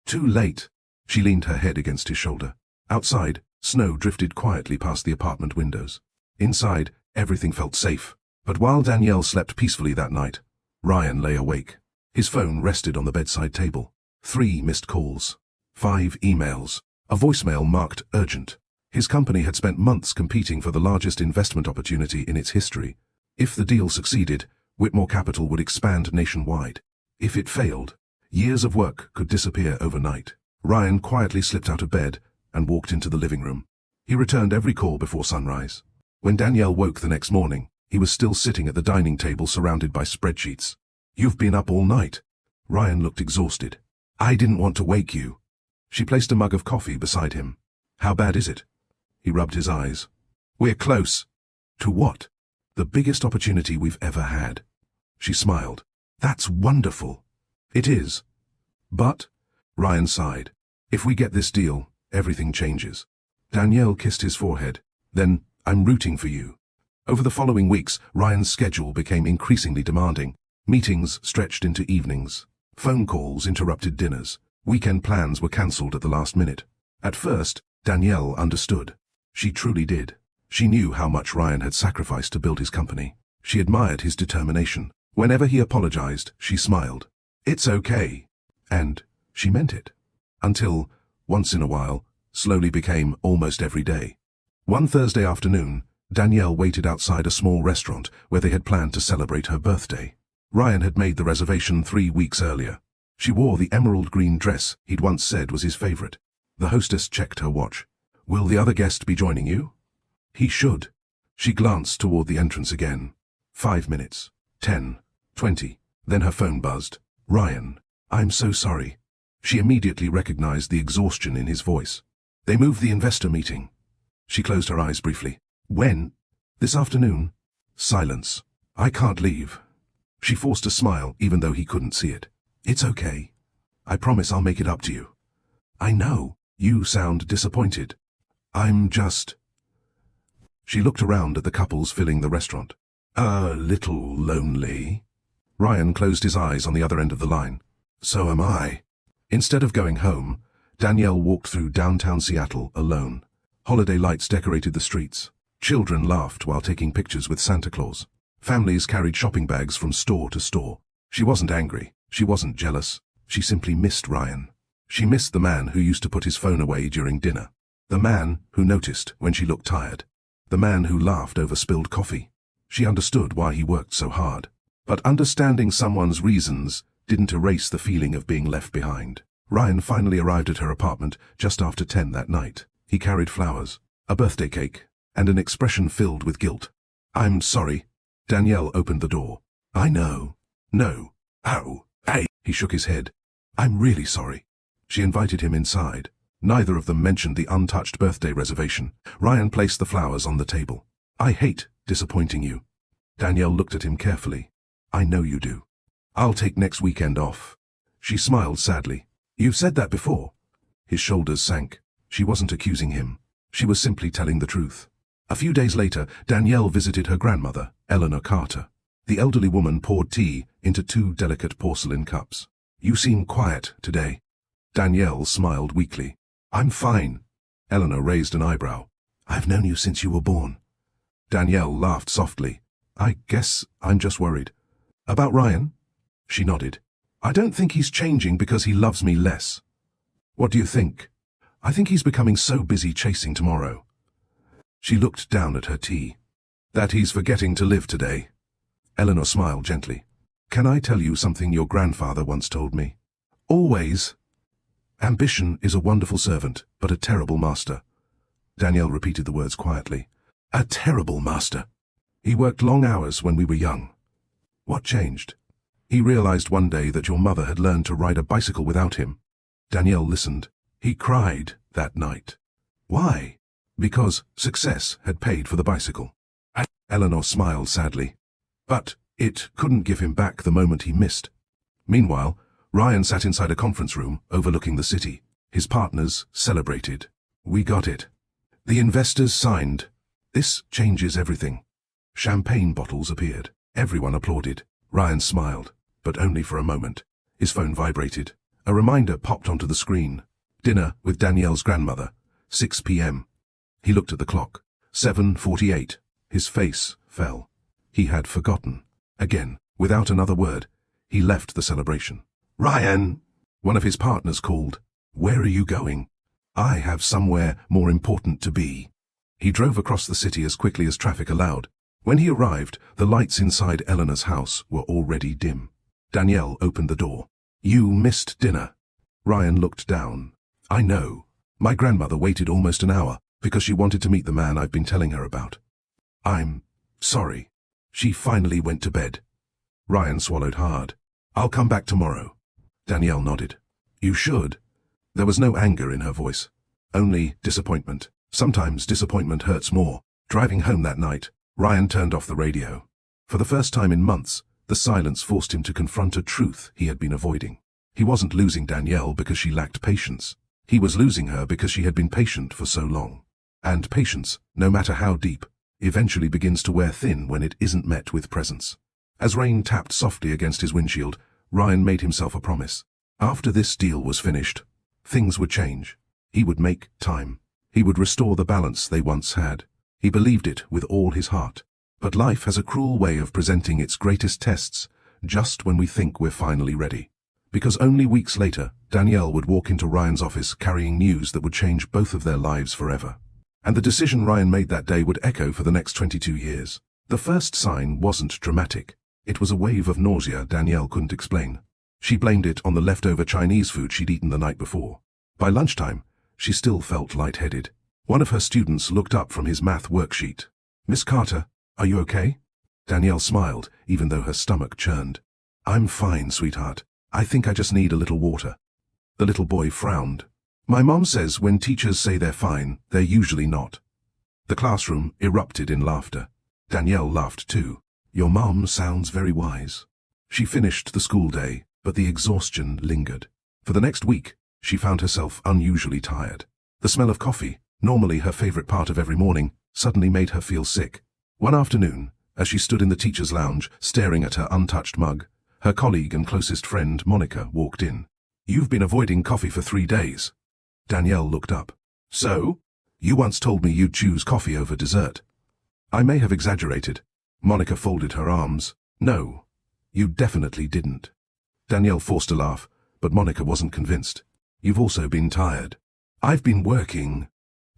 Too late. She leaned her head against his shoulder. Outside, snow drifted quietly past the apartment windows. Inside, everything felt safe. But while Danielle slept peacefully that night, Ryan lay awake. His phone rested on the bedside table. 3 missed calls. 5 emails. A voicemail marked urgent. His company had spent months competing for the largest investment opportunity in its history. If the deal succeeded, Whitmore Capital would expand nationwide. If it failed, years of work could disappear overnight. Ryan quietly slipped out of bed and walked into the living room. He returned every call before sunrise. When Danielle woke the next morning, he was still sitting at the dining table surrounded by spreadsheets. "You've been up all night." Ryan looked exhausted. "I didn't want to wake you." She placed a mug of coffee beside him. "How bad is it?" He rubbed his eyes. "We're close." "To what?" "The biggest opportunity we've ever had." She smiled. "That's wonderful." "It is. But," Ryan sighed, "if we get this deal, everything changes." Danielle kissed his forehead. "Then, I'm rooting for you." Over the following weeks, Ryan's schedule became increasingly demanding. Meetings stretched into evenings. Phone calls interrupted dinners. Weekend plans were cancelled at the last minute. At first, Danielle understood. She truly did. She knew how much Ryan had sacrificed to build his company. She admired his determination. Whenever he apologized, she smiled. "It's okay." And she meant it. Until, once in a while, slowly became almost every day. One Thursday afternoon, Danielle waited outside a small restaurant where they had planned to celebrate her birthday. Ryan had made the reservation 3 weeks earlier. She wore the emerald green dress he'd once said was his favorite. The hostess checked her watch. "Will the other guest be joining you?" "He should." She glanced toward the entrance again. 5 minutes. 10. 20. Then her phone buzzed. "Ryan, I'm so sorry." She immediately recognized the exhaustion in his voice. "They moved the investor meeting." She closed her eyes briefly. "When?" "This afternoon." Silence. "I can't leave." She forced a smile, even though he couldn't see it. "It's okay. I promise I'll make it up to you." "I know. You sound disappointed." "I'm just—" She looked around at the couples filling the restaurant. "A little lonely." Ryan closed his eyes on the other end of the line. "So am I." Instead of going home, Danielle walked through downtown Seattle alone. Holiday lights decorated the streets. Children laughed while taking pictures with Santa Claus. Families carried shopping bags from store to store. She wasn't angry. She wasn't jealous. She simply missed Ryan. She missed the man who used to put his phone away during dinner. The man who noticed when she looked tired. The man who laughed over spilled coffee. She understood why he worked so hard. But understanding someone's reasons didn't erase the feeling of being left behind. Ryan finally arrived at her apartment just after 10 that night. He carried flowers, a birthday cake, and an expression filled with guilt. "I'm sorry." Danielle opened the door. "I know." "No." "Oh, hey." He shook his head. "I'm really sorry." She invited him inside. Neither of them mentioned the untouched birthday reservation. Ryan placed the flowers on the table. "I hate disappointing you." Danielle looked at him carefully. "I know you do." "I'll take next weekend off." She smiled sadly. "You've said that before." His shoulders sank. She wasn't accusing him. She was simply telling the truth. A few days later, Danielle visited her grandmother, Eleanor Carter. The elderly woman poured tea into 2 delicate porcelain cups. "You seem quiet today." Danielle smiled weakly. "I'm fine." Eleanor raised an eyebrow. "I've known you since you were born." Danielle laughed softly. "I guess I'm just worried." "About Ryan?" She nodded. "I don't think he's changing because he loves me less." "What do you think?" "I think he's becoming so busy chasing tomorrow." She looked down at her tea. "That he's forgetting to live today." Eleanor smiled gently. "Can I tell you something your grandfather once told me?" "Always." "Ambition is a wonderful servant, but a terrible master." Danielle repeated the words quietly. "A terrible master." "He worked long hours when we were young." "What changed?" "He realized one day that your mother had learned to ride a bicycle without him." Danielle listened. "He cried that night." "Why?" "Because success had paid for the bicycle." Eleanor smiled sadly. "But it couldn't give him back the moment he missed." Meanwhile, Ryan sat inside a conference room overlooking the city. His partners celebrated. "We got it. The investors signed. This changes everything." Champagne bottles appeared. Everyone applauded. Ryan smiled, but only for a moment. His phone vibrated. A reminder popped onto the screen. Dinner with Danielle's grandmother. 6 p.m. He looked at the clock. 7:48. His face fell. He had forgotten. Again, without another word, he left the celebration. "Ryan!" One of his partners called. "Where are you going?" "I have somewhere more important to be." He drove across the city as quickly as traffic allowed. When he arrived, the lights inside Eleanor's house were already dim. Danielle opened the door. "You missed dinner." Ryan looked down. "I know. My grandmother waited almost an hour because she wanted to meet the man I've been telling her about." I'm sorry. She finally went to bed. Ryan swallowed hard. I'll come back tomorrow. Danielle nodded. You should. There was no anger in her voice. Only disappointment. Sometimes disappointment hurts more. Driving home that night, Ryan turned off the radio. For the first time in months, the silence forced him to confront a truth he had been avoiding. He wasn't losing Danielle because she lacked patience. He was losing her because she had been patient for so long. And patience, no matter how deep, eventually begins to wear thin when it isn't met with presence. As rain tapped softly against his windshield, Ryan made himself a promise. After this deal was finished, things would change. He would make time. He would restore the balance they once had. He believed it with all his heart. But life has a cruel way of presenting its greatest tests just when we think we're finally ready. Because only weeks later, Danielle would walk into Ryan's office carrying news that would change both of their lives forever. And the decision Ryan made that day would echo for the next 22 years. The first sign wasn't dramatic. It was a wave of nausea Danielle couldn't explain. She blamed it on the leftover Chinese food she'd eaten the night before. By lunchtime, she still felt lightheaded. One of her students looked up from his math worksheet. "Miss Carter, are you okay?" Danielle smiled, even though her stomach churned. "I'm fine, sweetheart. I think I just need a little water." The little boy frowned. "My mom says when teachers say they're fine, they're usually not." The classroom erupted in laughter. Danielle laughed too. "Your mom sounds very wise." She finished the school day, but the exhaustion lingered. For the next week, she found herself unusually tired. The smell of coffee, normally her favorite part of every morning, suddenly made her feel sick. One afternoon, as she stood in the teacher's lounge, staring at her untouched mug, her colleague and closest friend, Monica, walked in. "You've been avoiding coffee for 3 days." Danielle looked up. "So? You once told me you'd choose coffee over dessert." "I may have exaggerated." Monica folded her arms. "No, you definitely didn't." Danielle forced a laugh, but Monica wasn't convinced. "You've also been tired." "I've been working."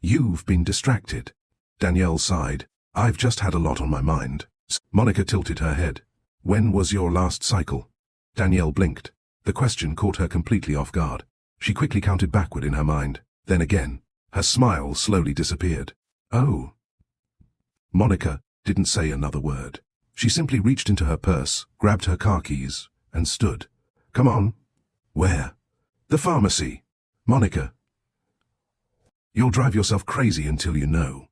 "You've been distracted." Danielle sighed. "I've just had a lot on my mind." Monica tilted her head. "When was your last cycle?" Danielle blinked. The question caught her completely off guard. She quickly counted backward in her mind. Then again, her smile slowly disappeared. "Oh." Monica didn't say another word. She simply reached into her purse, grabbed her car keys, and stood. "Come on." "Where?" "The pharmacy." "Monica, you'll drive yourself crazy until you know."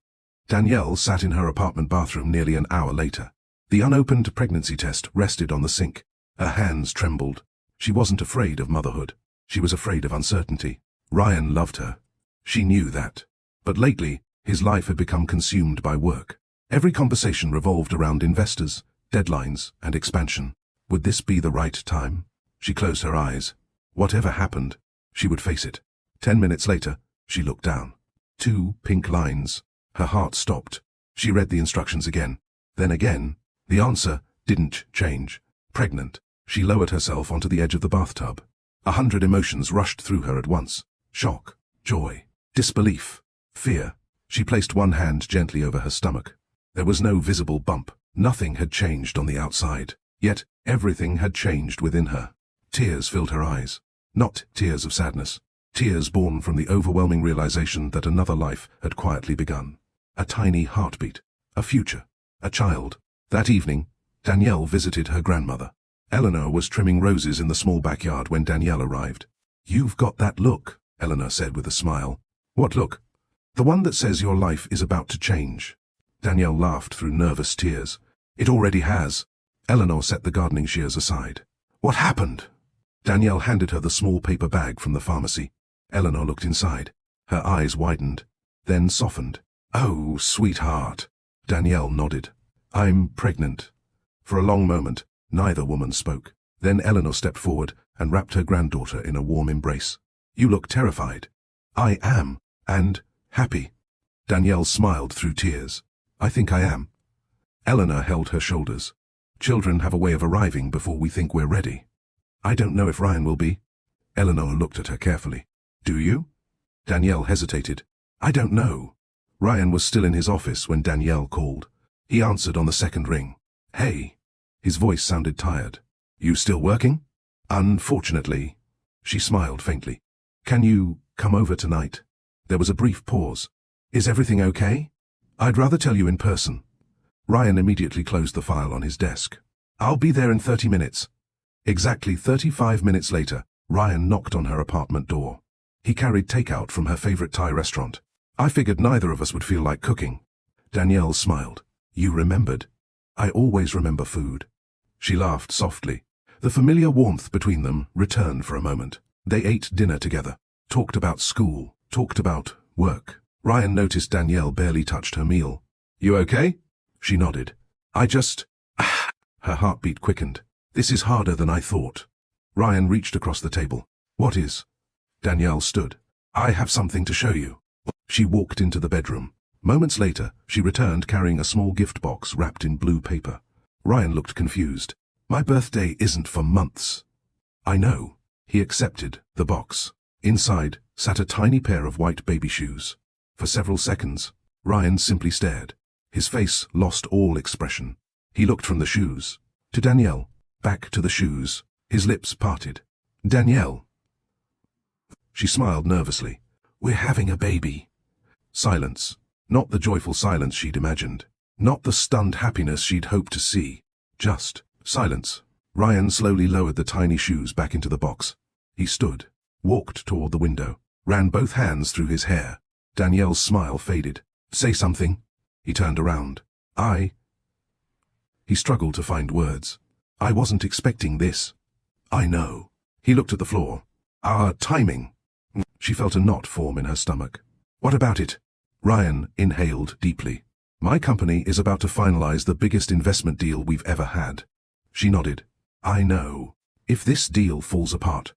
Danielle sat in her apartment bathroom nearly an hour later. The unopened pregnancy test rested on the sink. Her hands trembled. She wasn't afraid of motherhood. She was afraid of uncertainty. Ryan loved her. She knew that. But lately, his life had become consumed by work. Every conversation revolved around investors, deadlines, and expansion. Would this be the right time? She closed her eyes. Whatever happened, she would face it. 10 minutes later, she looked down. 2 pink lines. Her heart stopped. She read the instructions again. Then again. The answer didn't change. Pregnant. She lowered herself onto the edge of the bathtub. 100 emotions rushed through her at once. Shock, joy, disbelief, fear. She placed one hand gently over her stomach. There was no visible bump. Nothing had changed on the outside. Yet everything had changed within her. Tears filled her eyes. Not tears of sadness. Tears born from the overwhelming realization that another life had quietly begun. A tiny heartbeat. A future. A child. That evening, Danielle visited her grandmother. Eleanor was trimming roses in the small backyard when Danielle arrived. "You've got that look," Eleanor said with a smile. "What look?" "The one that says your life is about to change." Danielle laughed through nervous tears. "It already has." Eleanor set the gardening shears aside. "What happened?" Danielle handed her the small paper bag from the pharmacy. Eleanor looked inside. Her eyes widened, then softened. "Oh, sweetheart." Danielle nodded. "I'm pregnant." For a long moment, neither woman spoke. Then Eleanor stepped forward and wrapped her granddaughter in a warm embrace. "You look terrified." "I am, and happy." Danielle smiled through tears. "I think I am." Eleanor held her shoulders. "Children have a way of arriving before we think we're ready." "I don't know if Ryan will be." Eleanor looked at her carefully. "Do you?" Danielle hesitated. "I don't know." Ryan was still in his office when Danielle called. He answered on the second ring. "Hey." His voice sounded tired. "You still working?" "Unfortunately." She smiled faintly. "Can you come over tonight?" There was a brief pause. "Is everything okay?" "I'd rather tell you in person." Ryan immediately closed the file on his desk. I'll be there in 30 minutes. Exactly 35 minutes later, Ryan knocked on her apartment door. He carried takeout from her favorite Thai restaurant. I figured neither of us would feel like cooking. Danielle smiled. You remembered. I always remember food. She laughed softly. The familiar warmth between them returned for a moment. They ate dinner together, talked about school, talked about work. Ryan noticed Danielle barely touched her meal. You okay? She nodded. I just... Her heartbeat quickened. This is harder than I thought. Ryan reached across the table. What is? Danielle stood. I have something to show you. She walked into the bedroom. Moments later, she returned carrying a small gift box wrapped in blue paper. Ryan looked confused. My birthday isn't for months. I know. He accepted the box. Inside sat a tiny pair of white baby shoes. For several seconds, Ryan simply stared. His face lost all expression. He looked from the shoes to Danielle, back to the shoes. His lips parted. Danielle. She smiled nervously. We're having a baby. Silence. Not the joyful silence she'd imagined. Not the stunned happiness she'd hoped to see. Just silence. Ryan slowly lowered the tiny shoes back into the box. He stood, walked toward the window, ran both hands through his hair. Danielle's smile faded. Say something. He turned around. He struggled to find words. I wasn't expecting this. I know. He looked at the floor. Our timing. She felt a knot form in her stomach. What about it? Ryan inhaled deeply. My company is about to finalize the biggest investment deal we've ever had. She nodded. I know. If this deal falls apart.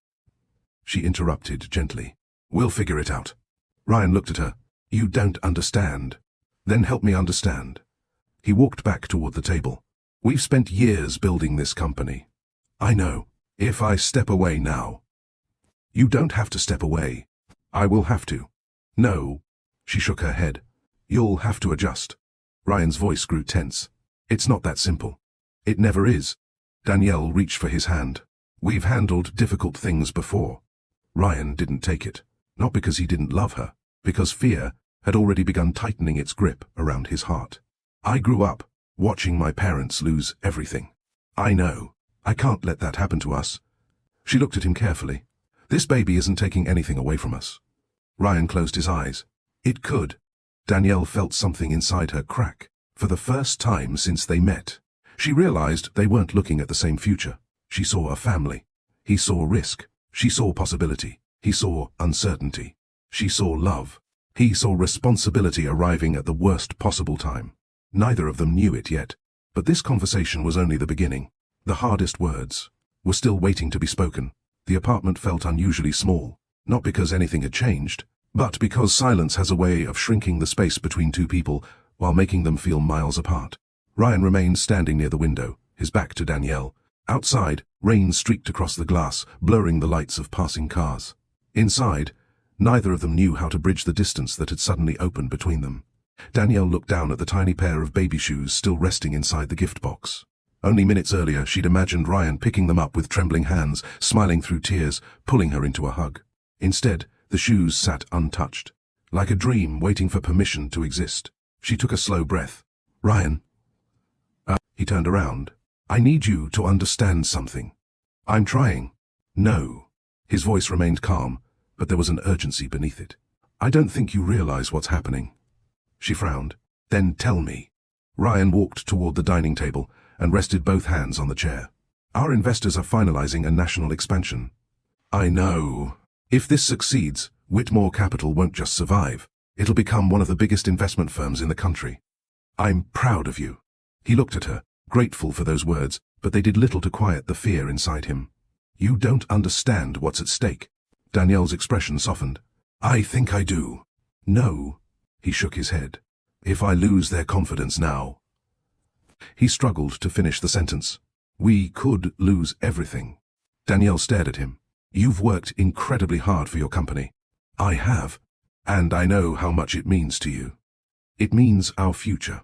She interrupted gently. We'll figure it out. Ryan looked at her. You don't understand. Then help me understand. He walked back toward the table. We've spent years building this company. I know. If I step away now. You don't have to step away. I will have to. No. She shook her head. You'll have to adjust. Ryan's voice grew tense. It's not that simple. It never is. Danielle reached for his hand. We've handled difficult things before. Ryan didn't take it. Not because he didn't love her. Because fear had already begun tightening its grip around his heart. I grew up watching my parents lose everything. I know. I can't let that happen to us. She looked at him carefully. This baby isn't taking anything away from us. Ryan closed his eyes. It could. Danielle felt something inside her crack. For the first time since they met, she realized they weren't looking at the same future. She saw a family. He saw risk. She saw possibility. He saw uncertainty. She saw love. He saw responsibility arriving at the worst possible time. Neither of them knew it yet, but this conversation was only the beginning. The hardest words were still waiting to be spoken. The apartment felt unusually small, not because anything had changed, but because silence has a way of shrinking the space between two people while making them feel miles apart. Ryan remained standing near the window, his back to Danielle. Outside, rain streaked across the glass, blurring the lights of passing cars. Inside, neither of them knew how to bridge the distance that had suddenly opened between them. Danielle looked down at the tiny pair of baby shoes still resting inside the gift box. Only minutes earlier, she'd imagined Ryan picking them up with trembling hands, smiling through tears, pulling her into a hug. Instead, the shoes sat untouched, like a dream waiting for permission to exist. She took a slow breath. Ryan. He turned around. I need you to understand something. I'm trying. No. His voice remained calm, but there was an urgency beneath it. I don't think you realize what's happening. She frowned. Then tell me. Ryan walked toward the dining table and rested both hands on the chair. Our investors are finalizing a national expansion. I know. If this succeeds, Whitmore Capital won't just survive. It'll become one of the biggest investment firms in the country. I'm proud of you. He looked at her, grateful for those words, but they did little to quiet the fear inside him. You don't understand what's at stake. Danielle's expression softened. I think I do. No. He shook his head. If I lose their confidence now. He struggled to finish the sentence. We could lose everything. Danielle stared at him. You've worked incredibly hard for your company. I have. And I know how much it means to you. It means our future.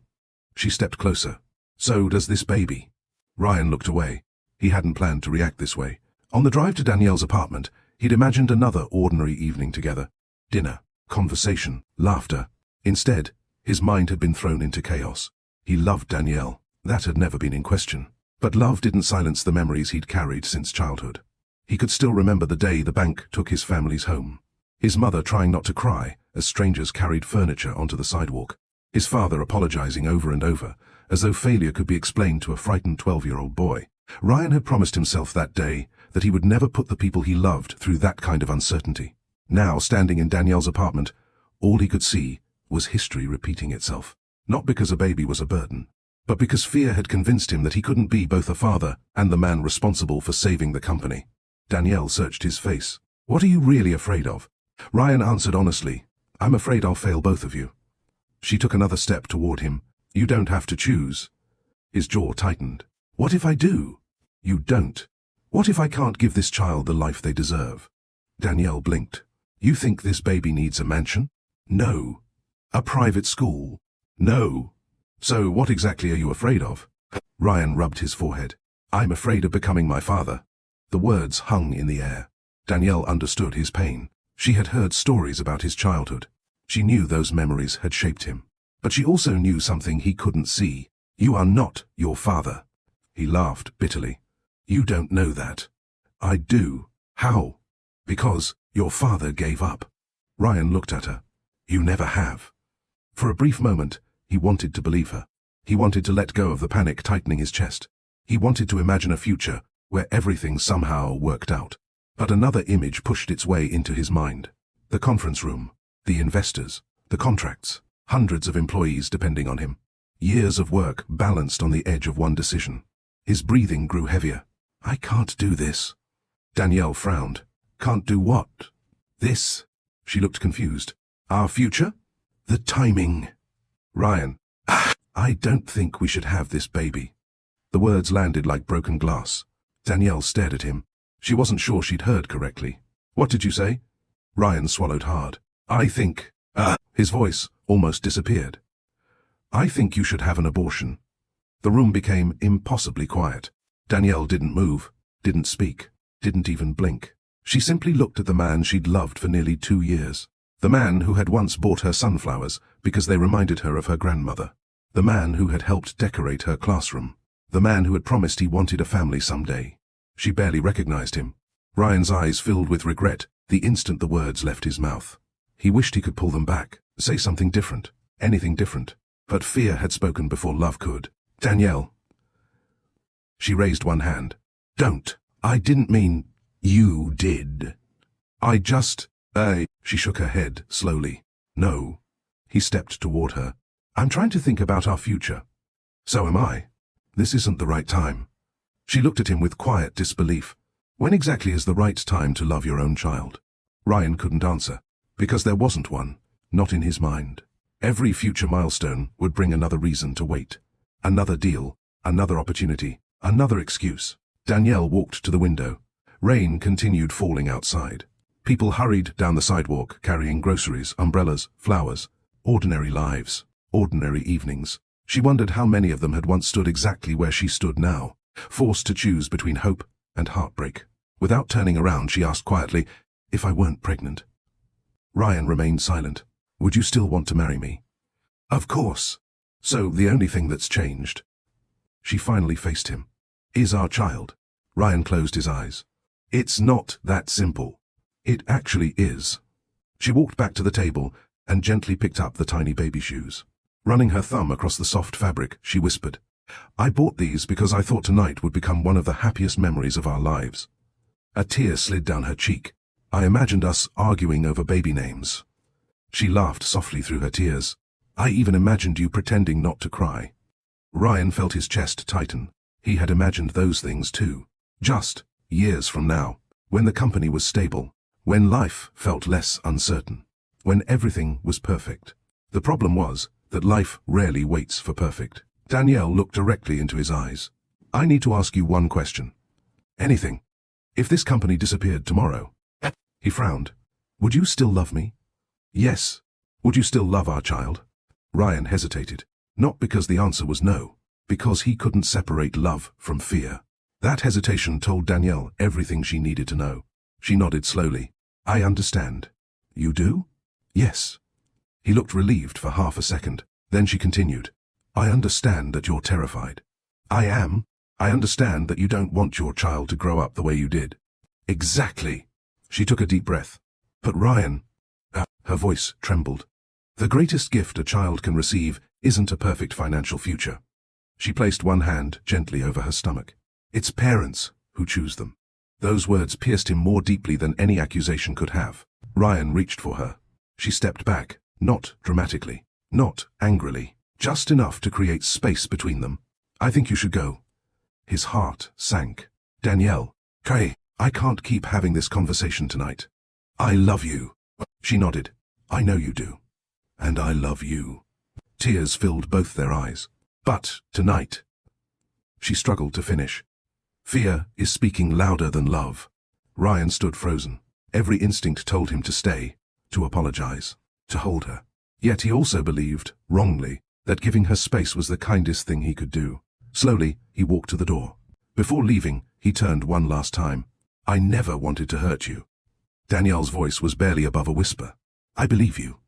She stepped closer. So does this baby. Ryan looked away. He hadn't planned to react this way. On the drive to Danielle's apartment, he'd imagined another ordinary evening together. Dinner, conversation, laughter. Instead, his mind had been thrown into chaos. He loved Danielle. That had never been in question. But love didn't silence the memories he'd carried since childhood. He could still remember the day the bank took his family's home. His mother trying not to cry as strangers carried furniture onto the sidewalk. His father apologizing over and over, as though failure could be explained to a frightened 12-year-old boy. Ryan had promised himself that day that he would never put the people he loved through that kind of uncertainty. Now, standing in Danielle's apartment, all he could see was history repeating itself. Not because a baby was a burden, but because fear had convinced him that he couldn't be both a father and the man responsible for saving the company. Danielle searched his face. "What are you really afraid of?" Ryan answered honestly, "I'm afraid I'll fail both of you." She took another step toward him. "You don't have to choose." His jaw tightened. "What if I do?" "You don't. What if I can't give this child the life they deserve?" Danielle blinked. "You think this baby needs a mansion?" "No." "A private school?" "No." "So what exactly are you afraid of?" Ryan rubbed his forehead. "I'm afraid of becoming my father." The words hung in the air. Danielle understood his pain. She had heard stories about his childhood. She knew those memories had shaped him. But she also knew something he couldn't see. "You are not your father." He laughed bitterly. "You don't know that." "I do." "How?" "Because your father gave up." Ryan looked at her. "You never have." For a brief moment, he wanted to believe her. He wanted to let go of the panic tightening his chest. He wanted to imagine a future where everything somehow worked out. But another image pushed its way into his mind. The conference room, the investors, the contracts, hundreds of employees depending on him. Years of work balanced on the edge of one decision. His breathing grew heavier. "I can't do this." Danielle frowned. "Can't do what?" "This." She looked confused. "Our future?" "The timing." Ryan. "I don't think we should have this baby." The words landed like broken glass. Danielle stared at him. She wasn't sure she'd heard correctly. "What did you say?" Ryan swallowed hard. "I think..." His voice almost disappeared. "I think you should have an abortion." The room became impossibly quiet. Danielle didn't move, didn't speak, didn't even blink. She simply looked at the man she'd loved for nearly 2 years. The man who had once bought her sunflowers because they reminded her of her grandmother. The man who had helped decorate her classroom. The man who had promised he wanted a family someday. She barely recognized him. Ryan's eyes filled with regret the instant the words left his mouth. He wished he could pull them back, say something different, anything different. But fear had spoken before love could. "Danielle." She raised one hand. "Don't. I didn't mean..." "You did." "I just..." She shook her head slowly. "No." He stepped toward her. "I'm trying to think about our future." "So am I. This isn't the right time." She looked at him with quiet disbelief. "When exactly is the right time to love your own child?" Ryan couldn't answer, because there wasn't one, not in his mind. Every future milestone would bring another reason to wait. Another deal, another opportunity, another excuse. Danielle walked to the window. Rain continued falling outside. People hurried down the sidewalk carrying groceries, umbrellas, flowers. Ordinary lives, ordinary evenings. She wondered how many of them had once stood exactly where she stood now, forced to choose between hope and heartbreak. Without turning around, she asked quietly, "If I weren't pregnant?" Ryan remained silent. "Would you still want to marry me?" "Of course." "So the only thing that's changed?" She finally faced him. "Is our child." Ryan closed his eyes. "It's not that simple." "It actually is." She walked back to the table and gently picked up the tiny baby shoes. Running her thumb across the soft fabric, she whispered, "I bought these because I thought tonight would become one of the happiest memories of our lives." A tear slid down her cheek. "I imagined us arguing over baby names." She laughed softly through her tears. "I even imagined you pretending not to cry." Ryan felt his chest tighten. He had imagined those things too. Just years from now, when the company was stable, when life felt less uncertain, when everything was perfect. The problem was that life rarely waits for perfect. Danielle looked directly into his eyes. "I need to ask you one question." "Anything. If this company disappeared tomorrow..." He frowned. "Would you still love me?" "Yes." "Would you still love our child?" Ryan hesitated. Not because the answer was no, because he couldn't separate love from fear. That hesitation told Danielle everything she needed to know. She nodded slowly. "I understand." "You do?" "Yes." He looked relieved for half a second. Then she continued, I understand that you're terrified. I am. I understand that you don't want your child to grow up the way you did. Exactly. She took a deep breath. But Ryan, her voice trembled. The greatest gift a child can receive isn't a perfect financial future. She placed one hand gently over her stomach. It's parents who choose them. Those words pierced him more deeply than any accusation could have. Ryan reached for her. She stepped back, not dramatically, not angrily, just enough to create space between them. I think you should go. His heart sank. Danielle, Kay, I can't keep having this conversation tonight. I love you. She nodded. I know you do. And I love you. Tears filled both their eyes. But tonight. She struggled to finish. Fear is speaking louder than love. Ryan stood frozen. Every instinct told him to stay, to apologize, to hold her. Yet he also believed, wrongly, that giving her space was the kindest thing he could do. Slowly, he walked to the door. Before leaving, he turned one last time. I never wanted to hurt you. Danielle's voice was barely above a whisper. I believe you.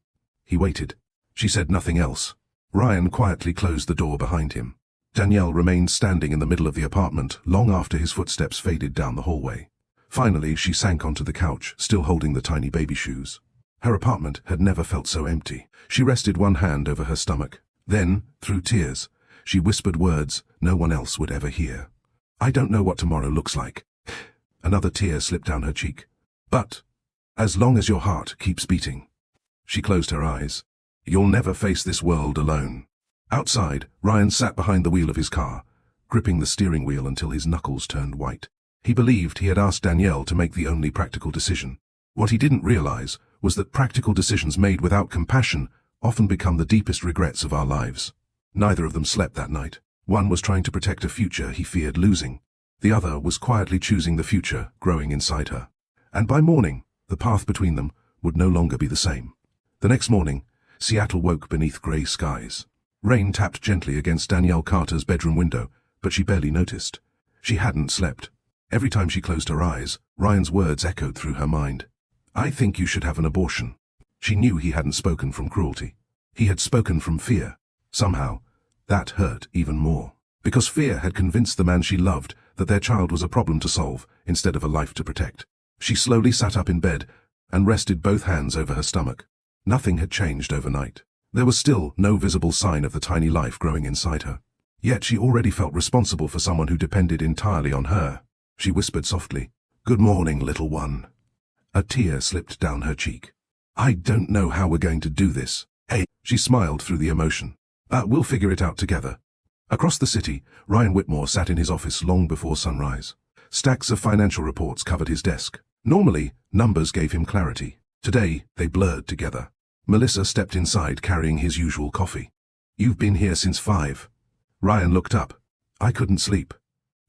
He waited. She said nothing else. Ryan quietly closed the door behind him. Danielle remained standing in the middle of the apartment long after his footsteps faded down the hallway. Finally, she sank onto the couch, still holding the tiny baby shoes. Her apartment had never felt so empty. She rested one hand over her stomach. Then, through tears, she whispered words no one else would ever hear. I don't know what tomorrow looks like. Another tear slipped down her cheek. But, as long as your heart keeps beating. She closed her eyes. You'll never face this world alone. Outside, Ryan sat behind the wheel of his car, gripping the steering wheel until his knuckles turned white. He believed he had asked Danielle to make the only practical decision. What he didn't realize was that practical decisions made without compassion often become the deepest regrets of our lives. Neither of them slept that night. One was trying to protect a future he feared losing. The other was quietly choosing the future growing inside her. And by morning, the path between them would no longer be the same. The next morning, Seattle woke beneath grey skies. Rain tapped gently against Danielle Carter's bedroom window, but she barely noticed. She hadn't slept. Every time she closed her eyes, Ryan's words echoed through her mind. I think you should have an abortion. She knew he hadn't spoken from cruelty. He had spoken from fear. Somehow, that hurt even more. Because fear had convinced the man she loved that their child was a problem to solve instead of a life to protect. She slowly sat up in bed and rested both hands over her stomach. Nothing had changed overnight. There was still no visible sign of the tiny life growing inside her. Yet she already felt responsible for someone who depended entirely on her. She whispered softly, Good morning, little one. A tear slipped down her cheek. I don't know how we're going to do this. Hey, she smiled through the emotion. We'll figure it out together. Across the city, Ryan Whitmore sat in his office long before sunrise. Stacks of financial reports covered his desk. Normally, numbers gave him clarity. Today, they blurred together. Melissa stepped inside carrying his usual coffee. You've been here since 5. Ryan looked up. I couldn't sleep.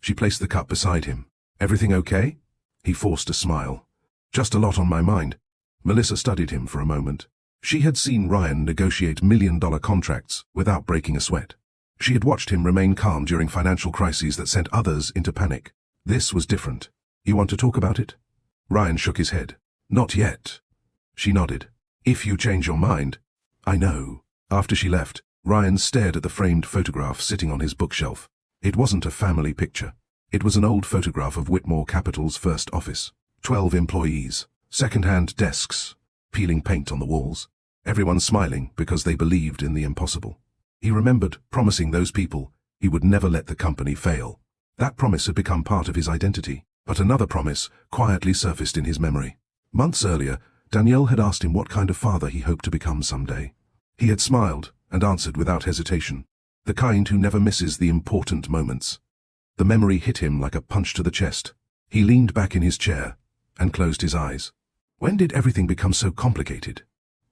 She placed the cup beside him. Everything okay? He forced a smile. Just a lot on my mind. Melissa studied him for a moment. She had seen Ryan negotiate million-dollar contracts without breaking a sweat. She had watched him remain calm during financial crises that sent others into panic. This was different. You want to talk about it? Ryan shook his head. Not yet. She nodded. If you change your mind. I know. After she left, Ryan stared at the framed photograph sitting on his bookshelf. It wasn't a family picture. It was an old photograph of Whitmore Capital's first office. 12 employees, second-hand desks, peeling paint on the walls. Everyone smiling because they believed in the impossible. He remembered promising those people he would never let the company fail. That promise had become part of his identity, but another promise quietly surfaced in his memory. Months earlier, Danielle had asked him what kind of father he hoped to become someday. He had smiled and answered without hesitation, the kind who never misses the important moments. The memory hit him like a punch to the chest. He leaned back in his chair and closed his eyes. When did everything become so complicated?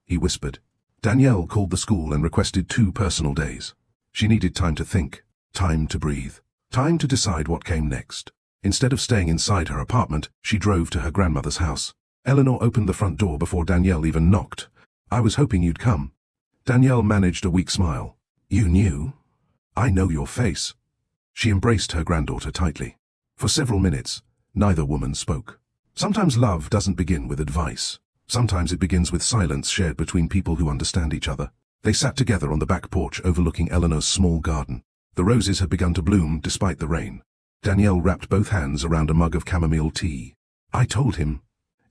He whispered. Danielle called the school and requested 2 personal days. She needed time to think, time to breathe, time to decide what came next. Instead of staying inside her apartment, she drove to her grandmother's house. Eleanor opened the front door before Danielle even knocked. I was hoping you'd come. Danielle managed a weak smile. You knew? I know your face. She embraced her granddaughter tightly. For several minutes, neither woman spoke. Sometimes love doesn't begin with advice. Sometimes it begins with silence shared between people who understand each other. They sat together on the back porch overlooking Eleanor's small garden. The roses had begun to bloom despite the rain. Danielle wrapped both hands around a mug of chamomile tea. "I told him."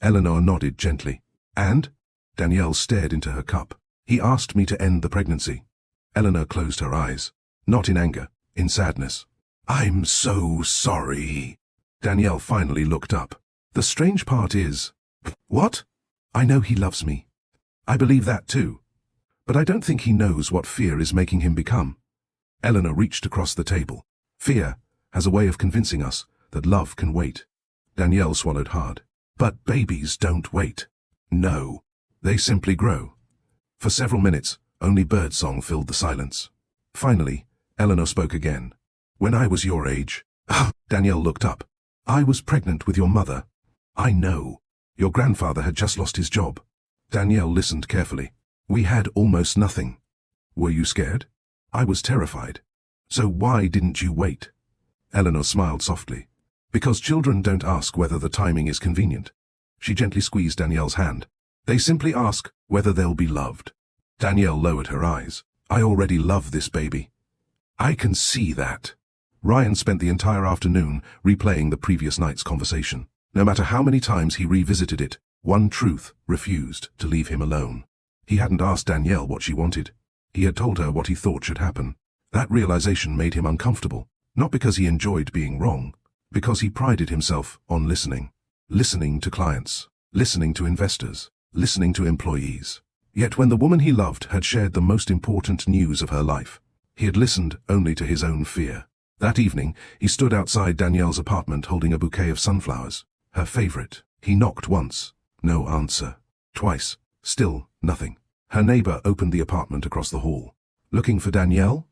Eleanor nodded gently. "And?" Danielle stared into her cup. "He asked me to end the pregnancy." Eleanor closed her eyes. Not in anger, in sadness. "I'm so sorry." Danielle finally looked up. "The strange part is..." "What?" "I know he loves me. I believe that too. But I don't think he knows what fear is making him become." Eleanor reached across the table. "Fear has a way of convincing us that love can wait." Danielle swallowed hard. "But babies don't wait." "No. They simply grow." For several minutes, only birdsong filled the silence. Finally, Eleanor spoke again. "When I was your age..." Danielle looked up. "I was pregnant with your mother." "I know. Your grandfather had just lost his job." Danielle listened carefully. "We had almost nothing." "Were you scared?" "I was terrified." "So why didn't you wait?" Eleanor smiled softly. "Because children don't ask whether the timing is convenient." She gently squeezed Danielle's hand. "They simply ask whether they'll be loved." Danielle lowered her eyes. "I already love this baby." "I can see that." Ryan spent the entire afternoon replaying the previous night's conversation. No matter how many times he revisited it, one truth refused to leave him alone. He hadn't asked Danielle what she wanted. He had told her what he thought should happen. That realization made him uncomfortable, not because he enjoyed being wrong, because he prided himself on listening. Listening to clients, listening to investors, listening to employees. Yet when the woman he loved had shared the most important news of her life, he had listened only to his own fear. That evening, he stood outside Danielle's apartment holding a bouquet of sunflowers, her favorite. He knocked once. No answer. Twice. Still nothing. Her neighbor opened the apartment across the hall. "Looking for Danielle?"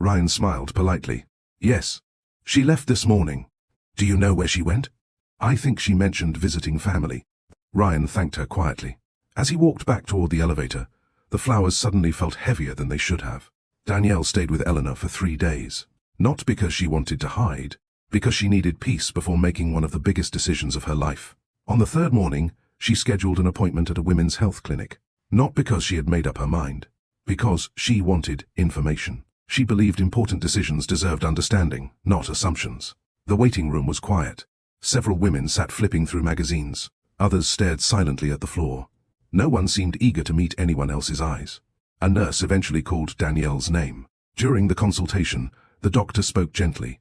Ryan smiled politely. "Yes. She left this morning." "Do you know where she went?" "I think she mentioned visiting family." Ryan thanked her quietly. As he walked back toward the elevator, the flowers suddenly felt heavier than they should have. Danielle stayed with Eleanor for 3 days. Not because she wanted to hide, because she needed peace before making one of the biggest decisions of her life. On the third morning, she scheduled an appointment at a women's health clinic. Not because she had made up her mind. Because she wanted information. She believed important decisions deserved understanding, not assumptions. The waiting room was quiet. Several women sat flipping through magazines. Others stared silently at the floor. No one seemed eager to meet anyone else's eyes. A nurse eventually called Danielle's name. During the consultation, the doctor spoke gently,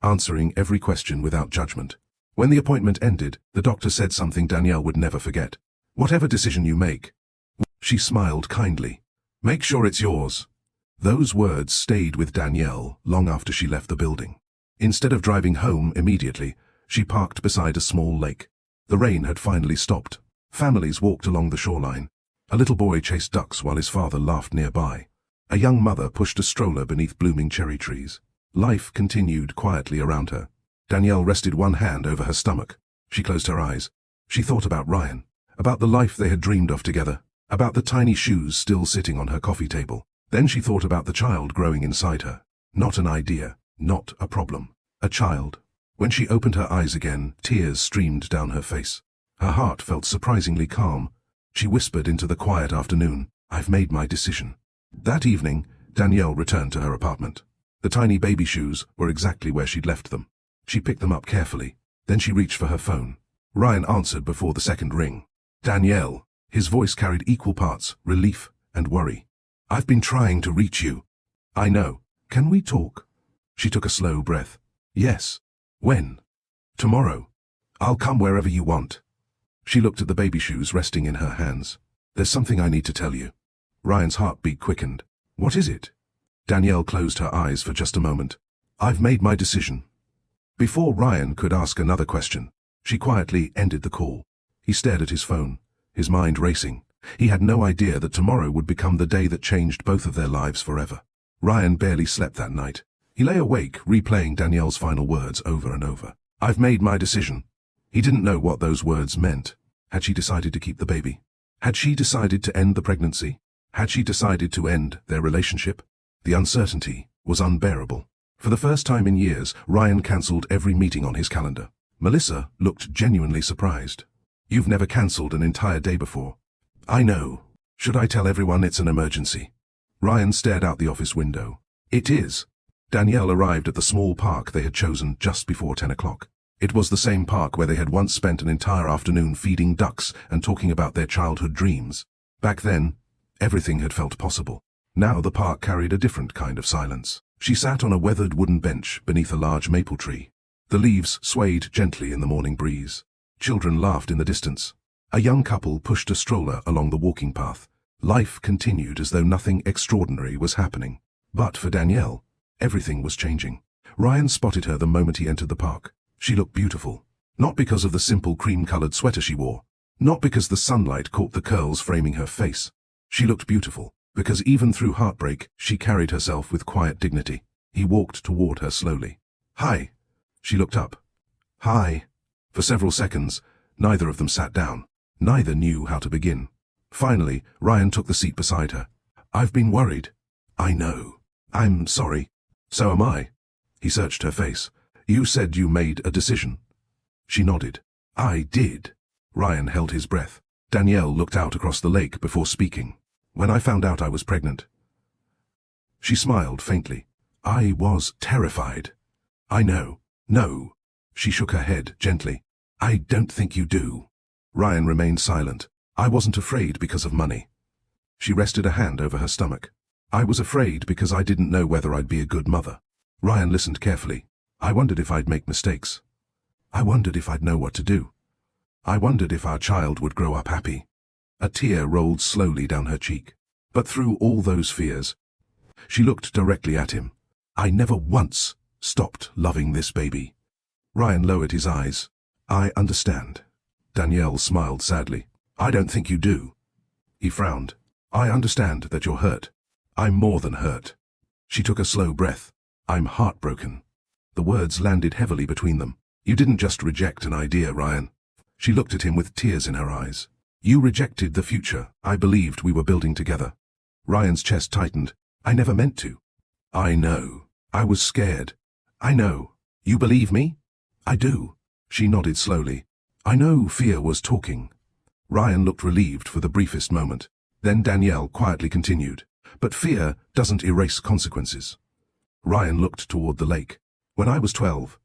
answering every question without judgment. When the appointment ended, the doctor said something Danielle would never forget. "Whatever decision you make," she smiled kindly, "make sure it's yours." Those words stayed with Danielle long after she left the building. Instead of driving home immediately, she parked beside a small lake. The rain had finally stopped. Families walked along the shoreline. A little boy chased ducks while his father laughed nearby. A young mother pushed a stroller beneath blooming cherry trees. Life continued quietly around her. Danielle rested one hand over her stomach. She closed her eyes. She thought about Ryan, about the life they had dreamed of together, about the tiny shoes still sitting on her coffee table. Then she thought about the child growing inside her. Not an idea, not a problem. A child. When she opened her eyes again, tears streamed down her face. Her heart felt surprisingly calm. She whispered into the quiet afternoon, "I've made my decision." That evening, Danielle returned to her apartment. The tiny baby shoes were exactly where she'd left them. She picked them up carefully. Then she reached for her phone. Ryan answered before the second ring. "Danielle." His voice carried equal parts relief and worry. "I've been trying to reach you." "I know. Can we talk?" She took a slow breath. "Yes." "When?" "Tomorrow. I'll come wherever you want." She looked at the baby shoes resting in her hands. "There's something I need to tell you." Ryan's heartbeat quickened. "What is it?" Danielle closed her eyes for just a moment. "I've made my decision." Before Ryan could ask another question, she quietly ended the call. He stared at his phone, his mind racing. He had no idea that tomorrow would become the day that changed both of their lives forever. Ryan barely slept that night. He lay awake, replaying Danielle's final words over and over. "I've made my decision." He didn't know what those words meant. Had she decided to keep the baby? Had she decided to end the pregnancy? Had she decided to end their relationship? The uncertainty was unbearable. For the first time in years, Ryan cancelled every meeting on his calendar. Melissa looked genuinely surprised. "You've never cancelled an entire day before." "I know. Should I tell everyone it's an emergency?" Ryan stared out the office window. It is. Danielle arrived at the small park they had chosen just before 10 o'clock. It was the same park where they had once spent an entire afternoon feeding ducks and talking about their childhood dreams. Back then, everything had felt possible. Now the park carried a different kind of silence. She sat on a weathered wooden bench beneath a large maple tree. The leaves swayed gently in the morning breeze. Children laughed in the distance. A young couple pushed a stroller along the walking path. Life continued as though nothing extraordinary was happening. But for Danielle, everything was changing. Ryan spotted her the moment he entered the park. She looked beautiful. Not because of the simple cream-colored sweater she wore. Not because the sunlight caught the curls framing her face. She looked beautiful because even through heartbreak, she carried herself with quiet dignity. He walked toward her slowly. "Hi." She looked up. "Hi." For several seconds, neither of them sat down. Neither knew how to begin. Finally, Ryan took the seat beside her. "I've been worried." "I know. I'm sorry." "So am I." He searched her face. "You said you made a decision." She nodded. "I did." Ryan held his breath. Danielle looked out across the lake before speaking. "When I found out I was pregnant." She smiled faintly. "I was terrified." "I know." "No." She shook her head gently. "I don't think you do." Ryan remained silent. "I wasn't afraid because of money." She rested a hand over her stomach. "I was afraid because I didn't know whether I'd be a good mother." Ryan listened carefully. "I wondered if I'd make mistakes. I wondered if I'd know what to do. I wondered if our child would grow up happy." A tear rolled slowly down her cheek. But through all those fears, she looked directly at him. "I never once stopped loving this baby." Ryan lowered his eyes. "I understand." Danielle smiled sadly. "I don't think you do." He frowned. "I understand that you're hurt. I'm more than hurt." She took a slow breath. "I'm heartbroken." The words landed heavily between them. "You didn't just reject an idea, Ryan." She looked at him with tears in her eyes. "You rejected the future I believed we were building together." Ryan's chest tightened. "I never meant to." "I know. I was scared." "I know. You believe me?" "I do." She nodded slowly. "I know fear was talking." Ryan looked relieved for the briefest moment. Then Danielle quietly continued. "But fear doesn't erase consequences." Ryan looked toward the lake. "When I was 12.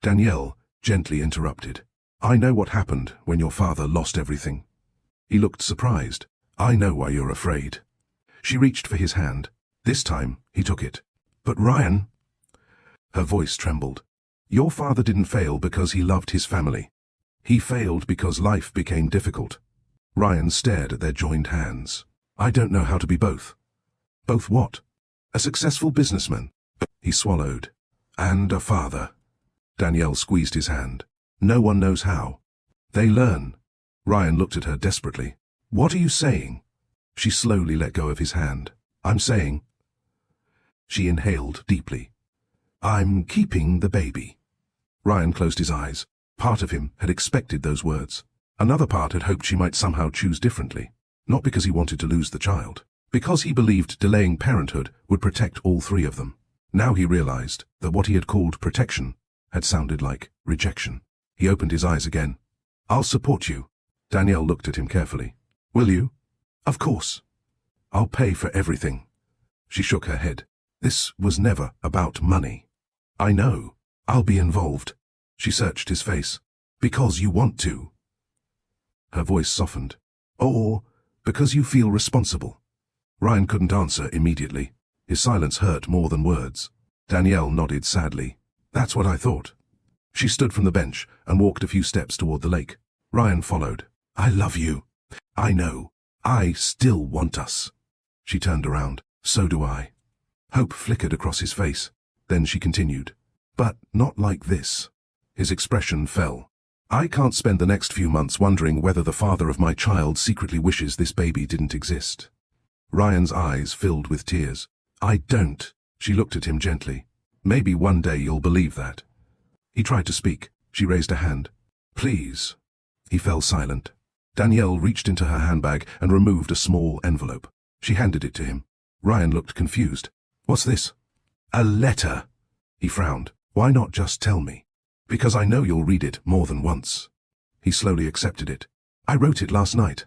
Danielle gently interrupted. "I know what happened when your father lost everything." He looked surprised. "I know why you're afraid." She reached for his hand. This time, he took it. "But Ryan..." Her voice trembled. "Your father didn't fail because he loved his family. He failed because life became difficult." Ryan stared at their joined hands. "I don't know how to be both." "Both what?" "A successful businessman." He swallowed. "And a father." Danielle squeezed his hand. "No one knows how. They learn." Ryan looked at her desperately. "What are you saying?" She slowly let go of his hand. "I'm saying..." She inhaled deeply. "I'm keeping the baby." Ryan closed his eyes. Part of him had expected those words. Another part had hoped she might somehow choose differently. Not because he wanted to lose the child. Because he believed delaying parenthood would protect all three of them. Now he realized that what he had called protection had sounded like rejection. He opened his eyes again. "I'll support you." Danielle looked at him carefully. "Will you?" "Of course. I'll pay for everything." She shook her head. "This was never about money." "I know. I'll be involved." She searched his face. "Because you want to." Her voice softened. "Or because you feel responsible." Ryan couldn't answer immediately. His silence hurt more than words. Danielle nodded sadly. "That's what I thought." She stood from the bench and walked a few steps toward the lake. Ryan followed. "I love you. I know. I still want us." She turned around. "So do I." Hope flickered across his face. Then she continued. "But not like this." His expression fell. "I can't spend the next few months wondering whether the father of my child secretly wishes this baby didn't exist." Ryan's eyes filled with tears. "I don't." She looked at him gently. "Maybe one day you'll believe that." He tried to speak. She raised a hand. "Please." He fell silent. Danielle reached into her handbag and removed a small envelope. She handed it to him. Ryan looked confused. "What's this?" "A letter." He frowned. "Why not just tell me?" "Because I know you'll read it more than once." He slowly accepted it. "I wrote it last night."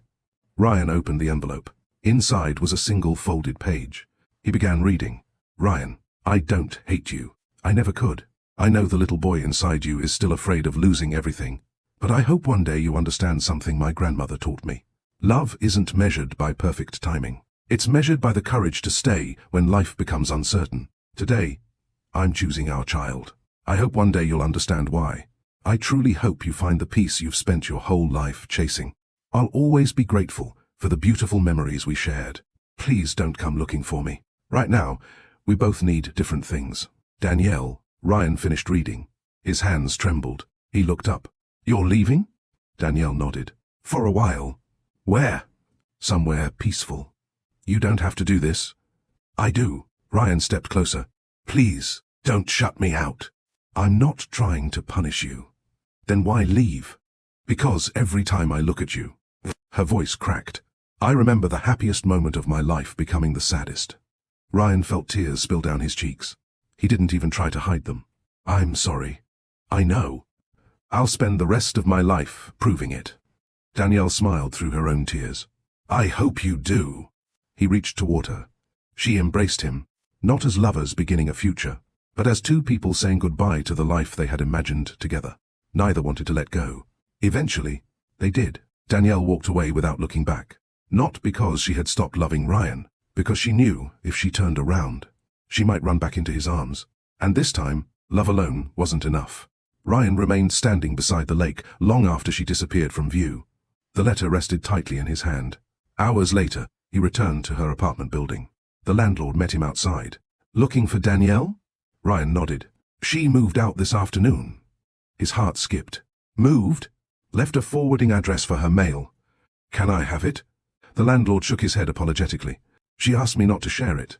Ryan opened the envelope. Inside was a single folded page. He began reading. Ryan, I don't hate you. I never could. I know the little boy inside you is still afraid of losing everything. But I hope one day you understand something my grandmother taught me. Love isn't measured by perfect timing. It's measured by the courage to stay when life becomes uncertain. Today, I'm choosing our child. I hope one day you'll understand why. I truly hope you find the peace you've spent your whole life chasing. I'll always be grateful for the beautiful memories we shared. Please don't come looking for me. Right now, we both need different things. Danielle, Ryan finished reading. His hands trembled. He looked up. You're leaving? Danielle nodded. For a while. Where? Somewhere peaceful. You don't have to do this. I do. Ryan stepped closer. Please, don't shut me out. I'm not trying to punish you. Then why leave? Because every time I look at you. Her voice cracked. I remember the happiest moment of my life becoming the saddest. Ryan felt tears spill down his cheeks. He didn't even try to hide them. I'm sorry. I know. I'll spend the rest of my life proving it. Danielle smiled through her own tears. I hope you do. He reached toward her. She embraced him, not as lovers beginning a future, but as two people saying goodbye to the life they had imagined together. Neither wanted to let go. Eventually, they did. Danielle walked away without looking back. Not because she had stopped loving Ryan, because she knew if she turned around, she might run back into his arms. And this time, love alone wasn't enough. Ryan remained standing beside the lake long after she disappeared from view. The letter rested tightly in his hand. Hours later, he returned to her apartment building. The landlord met him outside. Looking for Danielle? Ryan nodded. She moved out this afternoon. His heart skipped. Moved? Left a forwarding address for her mail. Can I have it? The landlord shook his head apologetically. She asked me not to share it.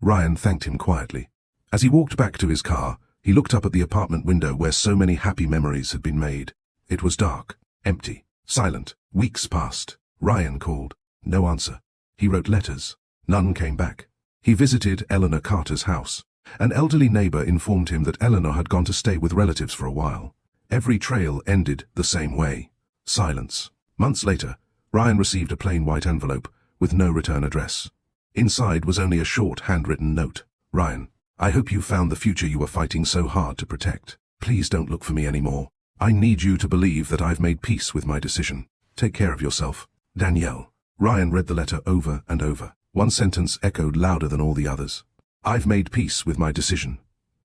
Ryan thanked him quietly. As he walked back to his car, he looked up at the apartment window where so many happy memories had been made. It was dark, empty, silent. Weeks passed. Ryan called. No answer. He wrote letters. None came back. He visited Eleanor Carter's house. An elderly neighbor informed him that Eleanor had gone to stay with relatives for a while. Every trail ended the same way. Silence. Months later, Ryan received a plain white envelope with no return address. Inside was only a short handwritten note. Ryan, I hope you found the future you were fighting so hard to protect. Please don't look for me anymore. I need you to believe that I've made peace with my decision. Take care of yourself. Danielle. Ryan read the letter over and over. One sentence echoed louder than all the others. I've made peace with my decision.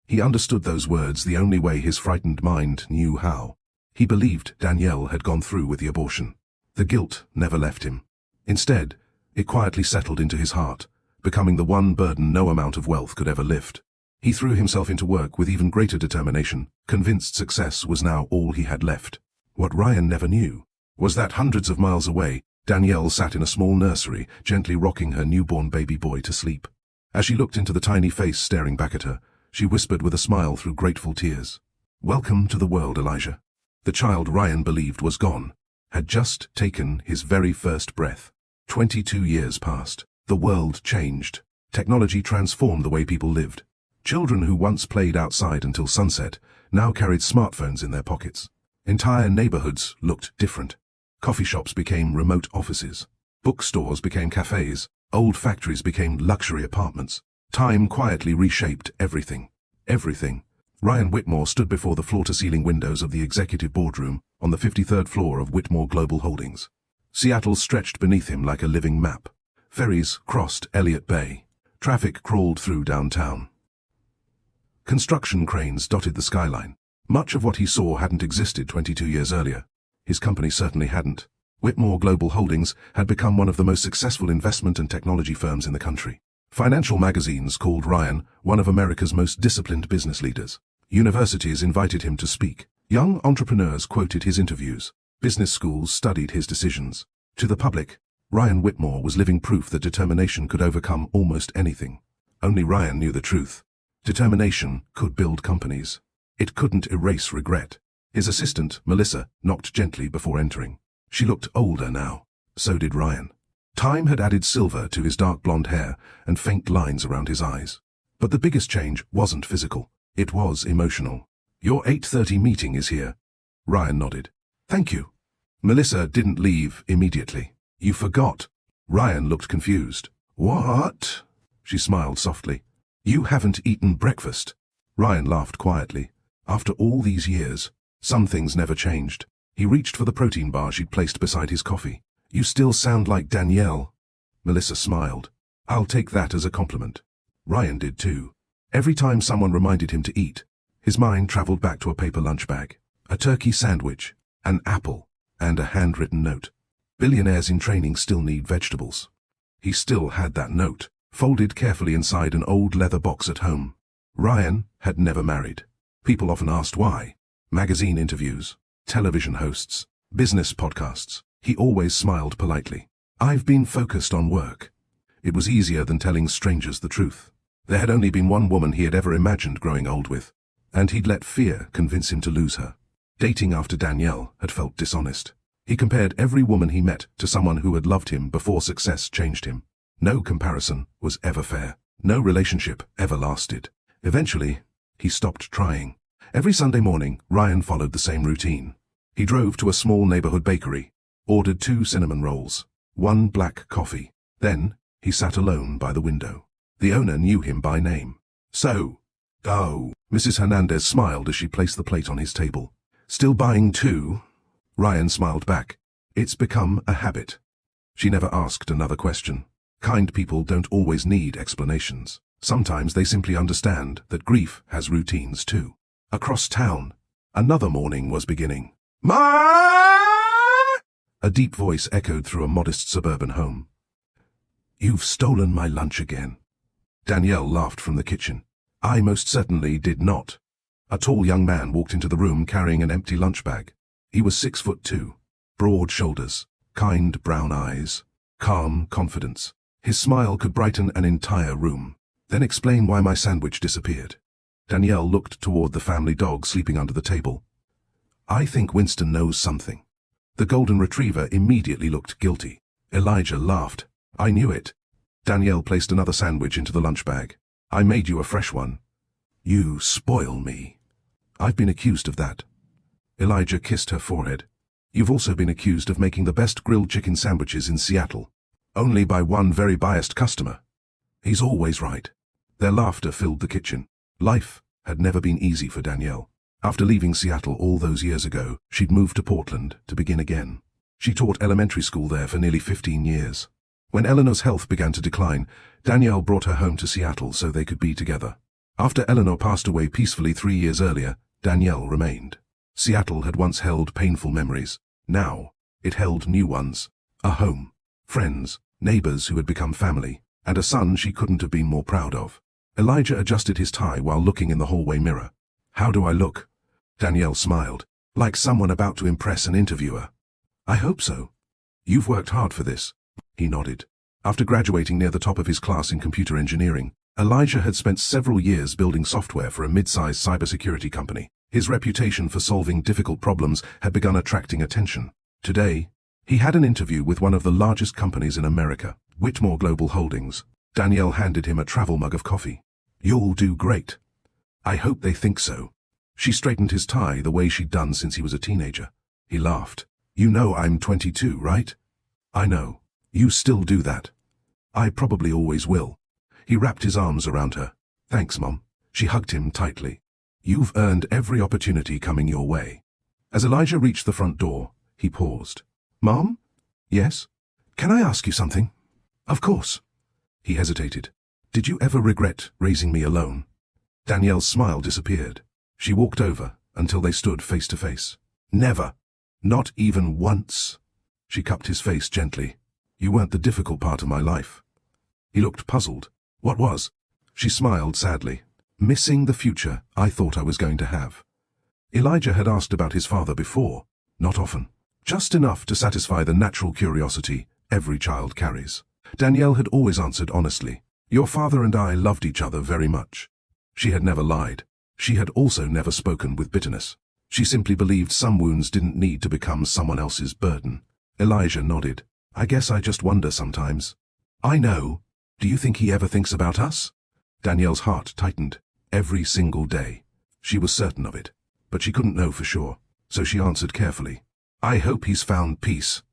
He understood those words the only way his frightened mind knew how. He believed Danielle had gone through with the abortion. The guilt never left him. Instead, it quietly settled into his heart, becoming the one burden no amount of wealth could ever lift. He threw himself into work with even greater determination, convinced success was now all he had left. What Ryan never knew was that hundreds of miles away, Danielle sat in a small nursery, gently rocking her newborn baby boy to sleep. As she looked into the tiny face staring back at her, she whispered with a smile through grateful tears. Welcome to the world, Elijah. The child Ryan believed was gone, had just taken his very first breath. 22 years passed. The world changed. Technology transformed the way people lived. Children who once played outside until sunset now carried smartphones in their pockets. Entire neighborhoods looked different. Coffee shops became remote offices. Bookstores became cafes. Old factories became luxury apartments. Time quietly reshaped everything. Everything. Ryan Whitmore stood before the floor-to-ceiling windows of the executive boardroom on the 53rd floor of Whitmore Global Holdings. Seattle stretched beneath him like a living map. Ferries crossed Elliott Bay. Traffic crawled through downtown. Construction cranes dotted the skyline. Much of what he saw hadn't existed 22 years earlier. His company certainly hadn't. Whitmore Global Holdings had become one of the most successful investment and technology firms in the country. Financial magazines called Ryan one of America's most disciplined business leaders. Universities invited him to speak. Young entrepreneurs quoted his interviews. Business schools studied his decisions. To the public, Ryan Whitmore was living proof that determination could overcome almost anything. Only Ryan knew the truth. Determination could build companies. It couldn't erase regret. His assistant, Melissa, knocked gently before entering. She looked older now. So did Ryan. Time had added silver to his dark blonde hair and faint lines around his eyes. But the biggest change wasn't physical. It was emotional. Your 8:30 meeting is here. Ryan nodded. Thank you. Melissa didn't leave immediately. You forgot. Ryan looked confused. What? She smiled softly. You haven't eaten breakfast. Ryan laughed quietly. After all these years, some things never changed. He reached for the protein bar she'd placed beside his coffee. You still sound like Danielle. Melissa smiled. I'll take that as a compliment. Ryan did too. Every time someone reminded him to eat, his mind traveled back to a paper lunch bag, a turkey sandwich, an apple, and a handwritten note. Billionaires in training still need vegetables. He still had that note, folded carefully inside an old leather box at home. Ryan had never married. People often asked why. Magazine interviews, television hosts, business podcasts. He always smiled politely. I've been focused on work. It was easier than telling strangers the truth. There had only been one woman he had ever imagined growing old with, and he'd let fear convince him to lose her. Dating after Danielle had felt dishonest. He compared every woman he met to someone who had loved him before success changed him. No comparison was ever fair. No relationship ever lasted. Eventually, he stopped trying. Every Sunday morning, Ryan followed the same routine. He drove to a small neighborhood bakery, ordered 2 cinnamon rolls, 1 black coffee. Then, he sat alone by the window. The owner knew him by name. So, oh, Mrs. Hernandez smiled as she placed the plate on his table. Still buying too? Ryan smiled back. It's become a habit. She never asked another question. Kind people don't always need explanations. Sometimes they simply understand that grief has routines too. Across town, another morning was beginning. Mom! A deep voice echoed through a modest suburban home. You've stolen my lunch again. Danielle laughed from the kitchen. I most certainly did not. A tall young man walked into the room carrying an empty lunch bag. He was 6'2", broad shoulders, kind brown eyes, calm confidence. His smile could brighten an entire room. Then explain why my sandwich disappeared. Danielle looked toward the family dog sleeping under the table. I think Winston knows something. The golden retriever immediately looked guilty. Elijah laughed. I knew it. Danielle placed another sandwich into the lunch bag. I made you a fresh one. You spoil me. I've been accused of that. Elijah kissed her forehead. You've also been accused of making the best grilled chicken sandwiches in Seattle. Only by one very biased customer. He's always right. Their laughter filled the kitchen. Life had never been easy for Danielle. After leaving Seattle all those years ago, she'd moved to Portland to begin again. She taught elementary school there for nearly 15 years. When Eleanor's health began to decline, Danielle brought her home to Seattle so they could be together. After Eleanor passed away peacefully 3 years earlier, Danielle remained. Seattle had once held painful memories. Now, it held new ones. A home, friends, neighbors who had become family, and a son she couldn't have been more proud of. Elijah adjusted his tie while looking in the hallway mirror. How do I look? Danielle smiled. Like someone about to impress an interviewer. I hope so. You've worked hard for this. He nodded. After graduating near the top of his class in computer engineering, Elijah had spent several years building software for a mid-sized cybersecurity company. His reputation for solving difficult problems had begun attracting attention. Today, he had an interview with one of the largest companies in America, Whitmore Global Holdings. Danielle handed him a travel mug of coffee. You'll do great. I hope they think so. She straightened his tie the way she'd done since he was a teenager. He laughed. You know I'm 22, right? I know. You still do that. I probably always will. He wrapped his arms around her. Thanks, Mom. She hugged him tightly. You've earned every opportunity coming your way. As Elijah reached the front door, he paused. Mom? Yes? Can I ask you something? Of course. He hesitated. Did you ever regret raising me alone? Danielle's smile disappeared. She walked over until they stood face to face. Never. Not even once. She cupped his face gently. You weren't the difficult part of my life. He looked puzzled. What was? She smiled sadly. Missing the future I thought I was going to have. Elijah had asked about his father before. Not often. Just enough to satisfy the natural curiosity every child carries. Danielle had always answered honestly. Your father and I loved each other very much. She had never lied. She had also never spoken with bitterness. She simply believed some wounds didn't need to become someone else's burden. Elijah nodded. I guess I just wonder sometimes. I know. Do you think he ever thinks about us? Danielle's heart tightened. Every single day. She was certain of it. But she couldn't know for sure. So she answered carefully. I hope he's found peace.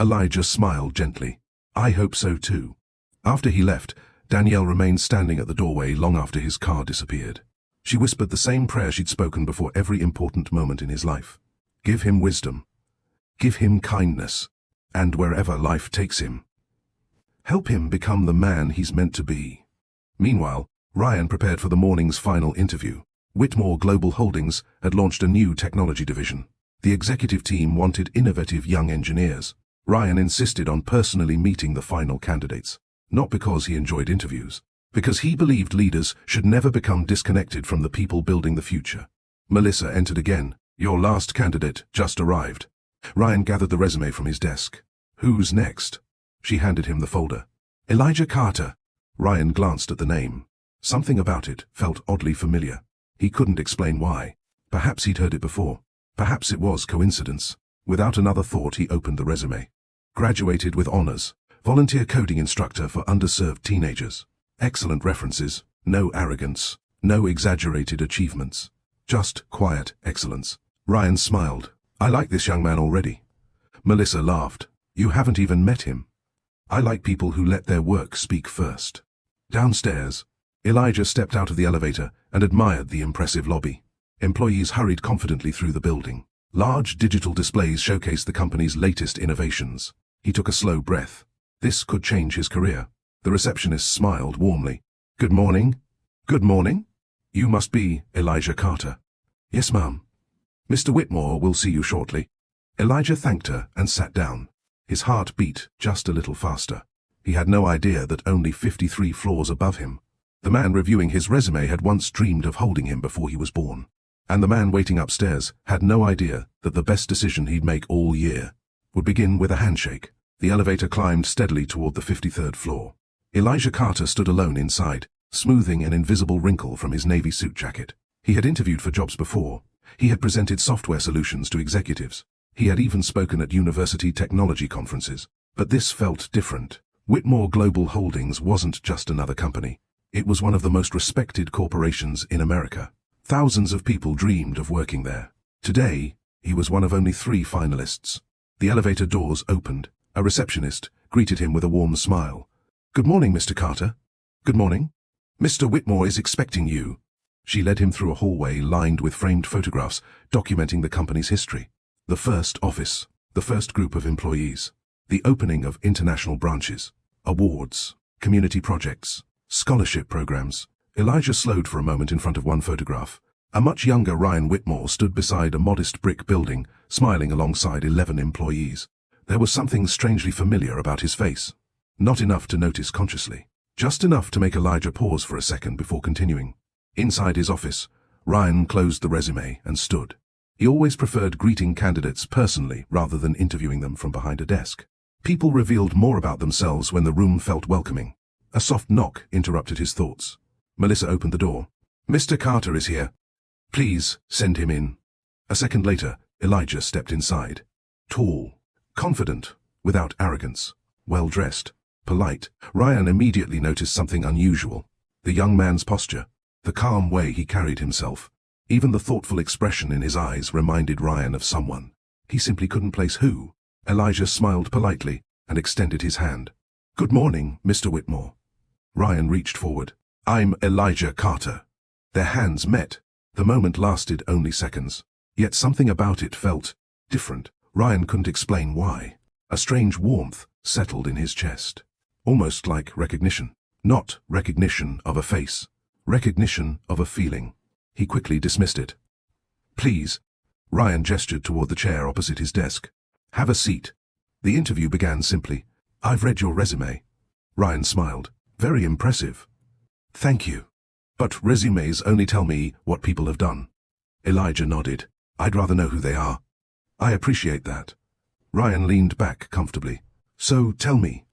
Elijah smiled gently. I hope so too. After he left, Danielle remained standing at the doorway long after his car disappeared. She whispered the same prayer she'd spoken before every important moment in his life. Give him wisdom. Give him kindness. And wherever life takes him, help him become the man he's meant to be. Meanwhile, Ryan prepared for the morning's final interview. Whitmore Global Holdings had launched a new technology division. The executive team wanted innovative young engineers. Ryan insisted on personally meeting the final candidates, not because he enjoyed interviews, because he believed leaders should never become disconnected from the people building the future. Melissa entered again. Your last candidate just arrived. Ryan gathered the resume from his desk. Who's next? She handed him the folder. Elijah Carter. Ryan glanced at the name. Something about it felt oddly familiar. He couldn't explain why. Perhaps he'd heard it before. Perhaps it was coincidence. Without another thought, he opened the resume. Graduated with honors. Volunteer coding instructor for underserved teenagers. Excellent references. No arrogance. No exaggerated achievements. Just quiet excellence. Ryan smiled. I like this young man already. Melissa laughed. You haven't even met him. I like people who let their work speak first. Downstairs, Elijah stepped out of the elevator and admired the impressive lobby. Employees hurried confidently through the building. Large digital displays showcased the company's latest innovations. He took a slow breath. This could change his career. The receptionist smiled warmly. Good morning. Good morning. You must be Elijah Carter. Yes, ma'am. Mr. Whitmore will see you shortly. Elijah thanked her and sat down. His heart beat just a little faster. He had no idea that only 53 floors above him, the man reviewing his resume had once dreamed of holding him before he was born. And the man waiting upstairs had no idea that the best decision he'd make all year would begin with a handshake. The elevator climbed steadily toward the 53rd floor. Elijah Carter stood alone inside, smoothing an invisible wrinkle from his navy suit jacket. He had interviewed for jobs before. He had presented software solutions to executives. He had even spoken at university technology conferences. But this felt different. Whitmore Global Holdings wasn't just another company. It was one of the most respected corporations in America. Thousands of people dreamed of working there. Today, he was one of only 3 finalists. The elevator doors opened. A receptionist greeted him with a warm smile. Good morning, Mr. Carter. Good morning. Mr. Whitmore is expecting you. She led him through a hallway lined with framed photographs documenting the company's history. The first office, the first group of employees, the opening of international branches, awards, community projects, scholarship programs. Elijah slowed for a moment in front of one photograph. A much younger Ryan Whitmore stood beside a modest brick building, smiling alongside 11 employees. There was something strangely familiar about his face. Not enough to notice consciously. Just enough to make Elijah pause for a second before continuing. Inside his office, Ryan closed the resume and stood. He always preferred greeting candidates personally rather than interviewing them from behind a desk. People revealed more about themselves when the room felt welcoming. A soft knock interrupted his thoughts. Melissa opened the door. Mr. Carter is here. Please send him in. A second later, Elijah stepped inside. Tall, confident, without arrogance, well-dressed, polite. Ryan immediately noticed something unusual. The young man's posture. The calm way he carried himself. Even the thoughtful expression in his eyes reminded Ryan of someone. He simply couldn't place who. Elijah smiled politely and extended his hand. Good morning, Mr. Whitmore. Ryan reached forward. I'm Elijah Carter. Their hands met. The moment lasted only seconds. Yet something about it felt different. Ryan couldn't explain why. A strange warmth settled in his chest. Almost like recognition. Not recognition of a face. Recognition of a feeling. He quickly dismissed it. Please. Ryan gestured toward the chair opposite his desk. Have a seat. The interview began simply. I've read your resume. Ryan smiled. Very impressive. Thank you. But resumes only tell me what people have done. Elijah nodded. I'd rather know who they are. I appreciate that. Ryan leaned back comfortably. So tell me.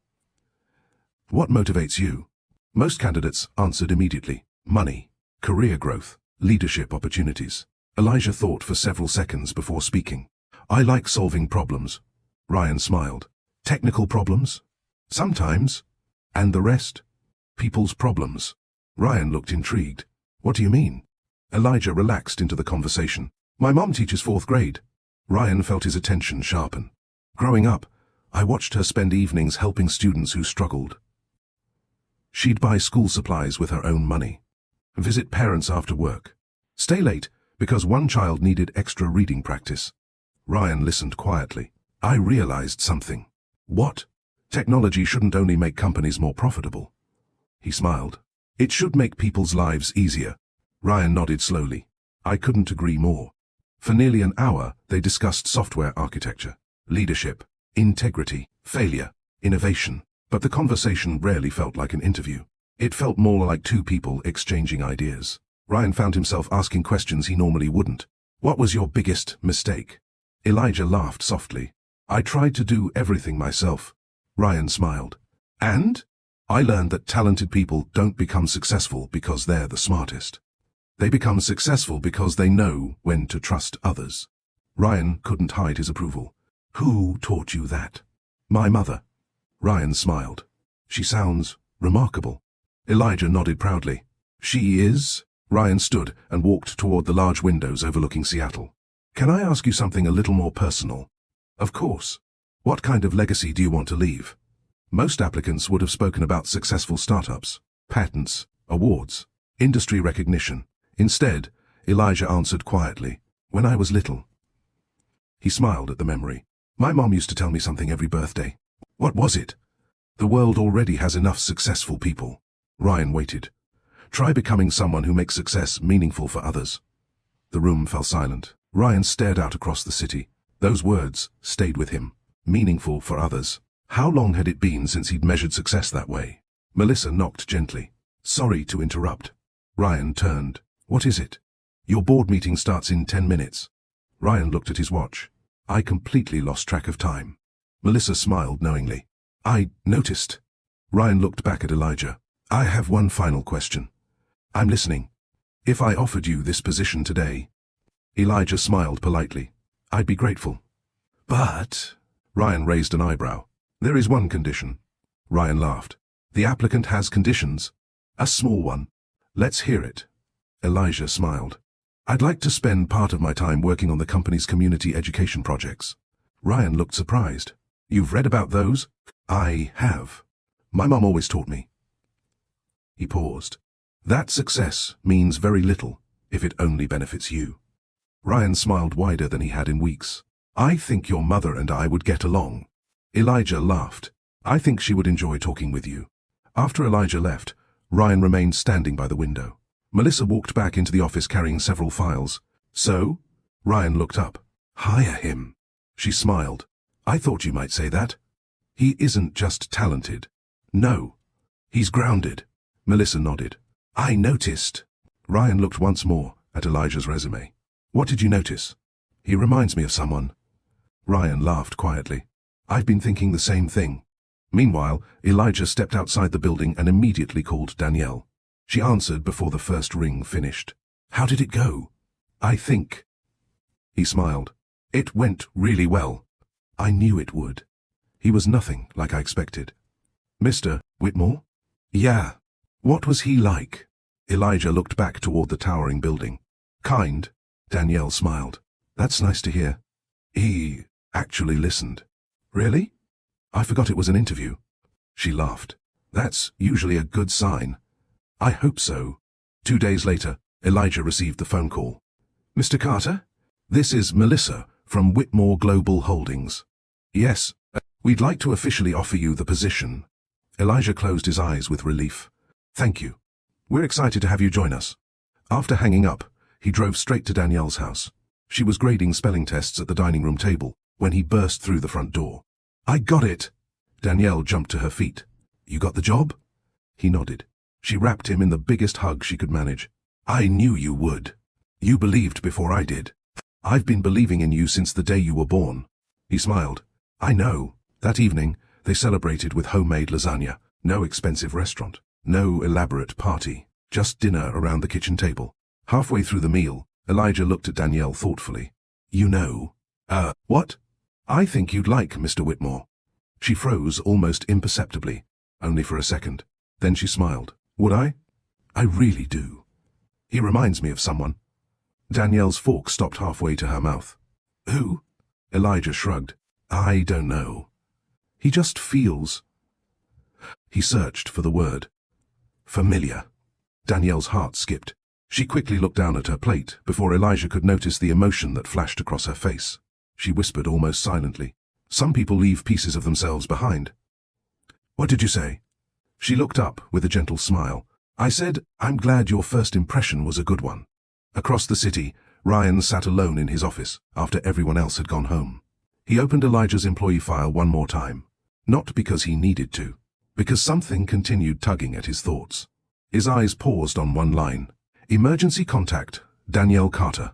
What motivates you? Most candidates answered immediately. Money, career growth, leadership opportunities. Elijah thought for several seconds before speaking. I like solving problems. Ryan smiled. Technical problems? Sometimes. And the rest? People's problems. Ryan looked intrigued. What do you mean? Elijah relaxed into the conversation. My mom teaches 4th grade. Ryan felt his attention sharpen. Growing up, I watched her spend evenings helping students who struggled. She'd buy school supplies with her own money, visit parents after work, stay late because one child needed extra reading practice. Ryan listened quietly. I realized something. What? Technology shouldn't only make companies more profitable. He smiled. It should make people's lives easier. Ryan nodded slowly. I couldn't agree more. For nearly an hour, they discussed software architecture, leadership, integrity, failure, innovation. But the conversation rarely felt like an interview. It felt more like two people exchanging ideas. Ryan found himself asking questions he normally wouldn't. What was your biggest mistake? Elijah laughed softly. I tried to do everything myself. Ryan smiled. And? I learned that talented people don't become successful because they're the smartest. They become successful because they know when to trust others. Ryan couldn't hide his approval. Who taught you that? My mother. Ryan smiled. She sounds remarkable. Elijah nodded proudly. She is? Ryan stood and walked toward the large windows overlooking Seattle. Can I ask you something a little more personal? Of course. What kind of legacy do you want to leave? Most applicants would have spoken about successful startups, patents, awards, industry recognition. Instead, Elijah answered quietly, when I was little. He smiled at the memory. My mom used to tell me something every birthday. What was it? The world already has enough successful people. Ryan waited. Try becoming someone who makes success meaningful for others. The room fell silent. Ryan stared out across the city. Those words stayed with him. Meaningful for others. How long had it been since he'd measured success that way? Melissa knocked gently. Sorry to interrupt. Ryan turned. What is it? Your board meeting starts in 10 minutes. Ryan looked at his watch. I completely lost track of time. Melissa smiled knowingly. I noticed. Ryan looked back at Elijah. I have one final question. I'm listening. If I offered you this position today. Elijah smiled politely. I'd be grateful. But... Ryan raised an eyebrow. There is one condition. Ryan laughed. The applicant has conditions. A small one. Let's hear it. Elijah smiled. I'd like to spend part of my time working on the company's community education projects. Ryan looked surprised. You've read about those? I have. My mom always taught me. He paused. That success means very little if it only benefits you. Ryan smiled wider than he had in weeks. I think your mother and I would get along. Elijah laughed. I think she would enjoy talking with you. After Elijah left, Ryan remained standing by the window. Melissa walked back into the office carrying several files. So? Ryan looked up. Hire him. She smiled. I thought you might say that. He isn't just talented. No. He's grounded. Melissa nodded. I noticed. Ryan looked once more at Elijah's resume. What did you notice? He reminds me of someone. Ryan laughed quietly. I've been thinking the same thing. Meanwhile, Elijah stepped outside the building and immediately called Danielle. She answered before the first ring finished. How did it go? I think. He smiled. It went really well. I knew it would. He was nothing like I expected. Mr. Whitmore? Yeah. What was he like? Elijah looked back toward the towering building. Kind. Danielle smiled. That's nice to hear. He actually listened. Really? I forgot it was an interview. She laughed. That's usually a good sign. I hope so. 2 days later, Elijah received the phone call. Mr. Carter? This is Melissa from Whitmore Global Holdings. Yes, we'd like to officially offer you the position. Elijah closed his eyes with relief. Thank you. We're excited to have you join us. After hanging up, he drove straight to Danielle's house. She was grading spelling tests at the dining room table when he burst through the front door. I got it! Danielle jumped to her feet. You got the job? He nodded. She wrapped him in the biggest hug she could manage. I knew you would. You believed before I did. I've been believing in you since the day you were born. He smiled. I know. That evening, they celebrated with homemade lasagna. No expensive restaurant. No elaborate party. Just dinner around the kitchen table. Halfway through the meal, Elijah looked at Danielle thoughtfully. You know. What? I think you'd like Mr. Whitmore. She froze almost imperceptibly, only for a second. Then she smiled. Would I? I really do. He reminds me of someone. Danielle's fork stopped halfway to her mouth. Who? Elijah shrugged. I don't know. He just feels. He searched for the word. Familiar. Danielle's heart skipped. She quickly looked down at her plate before Elijah could notice the emotion that flashed across her face. She whispered almost silently, "Some people leave pieces of themselves behind." "What did you say?" She looked up with a gentle smile. "I said, I'm glad your first impression was a good one." Across the city, Ryan sat alone in his office after everyone else had gone home. He opened Elijah's employee file one more time. Not because he needed to, because something continued tugging at his thoughts. His eyes paused on one line. Emergency contact, Danielle Carter.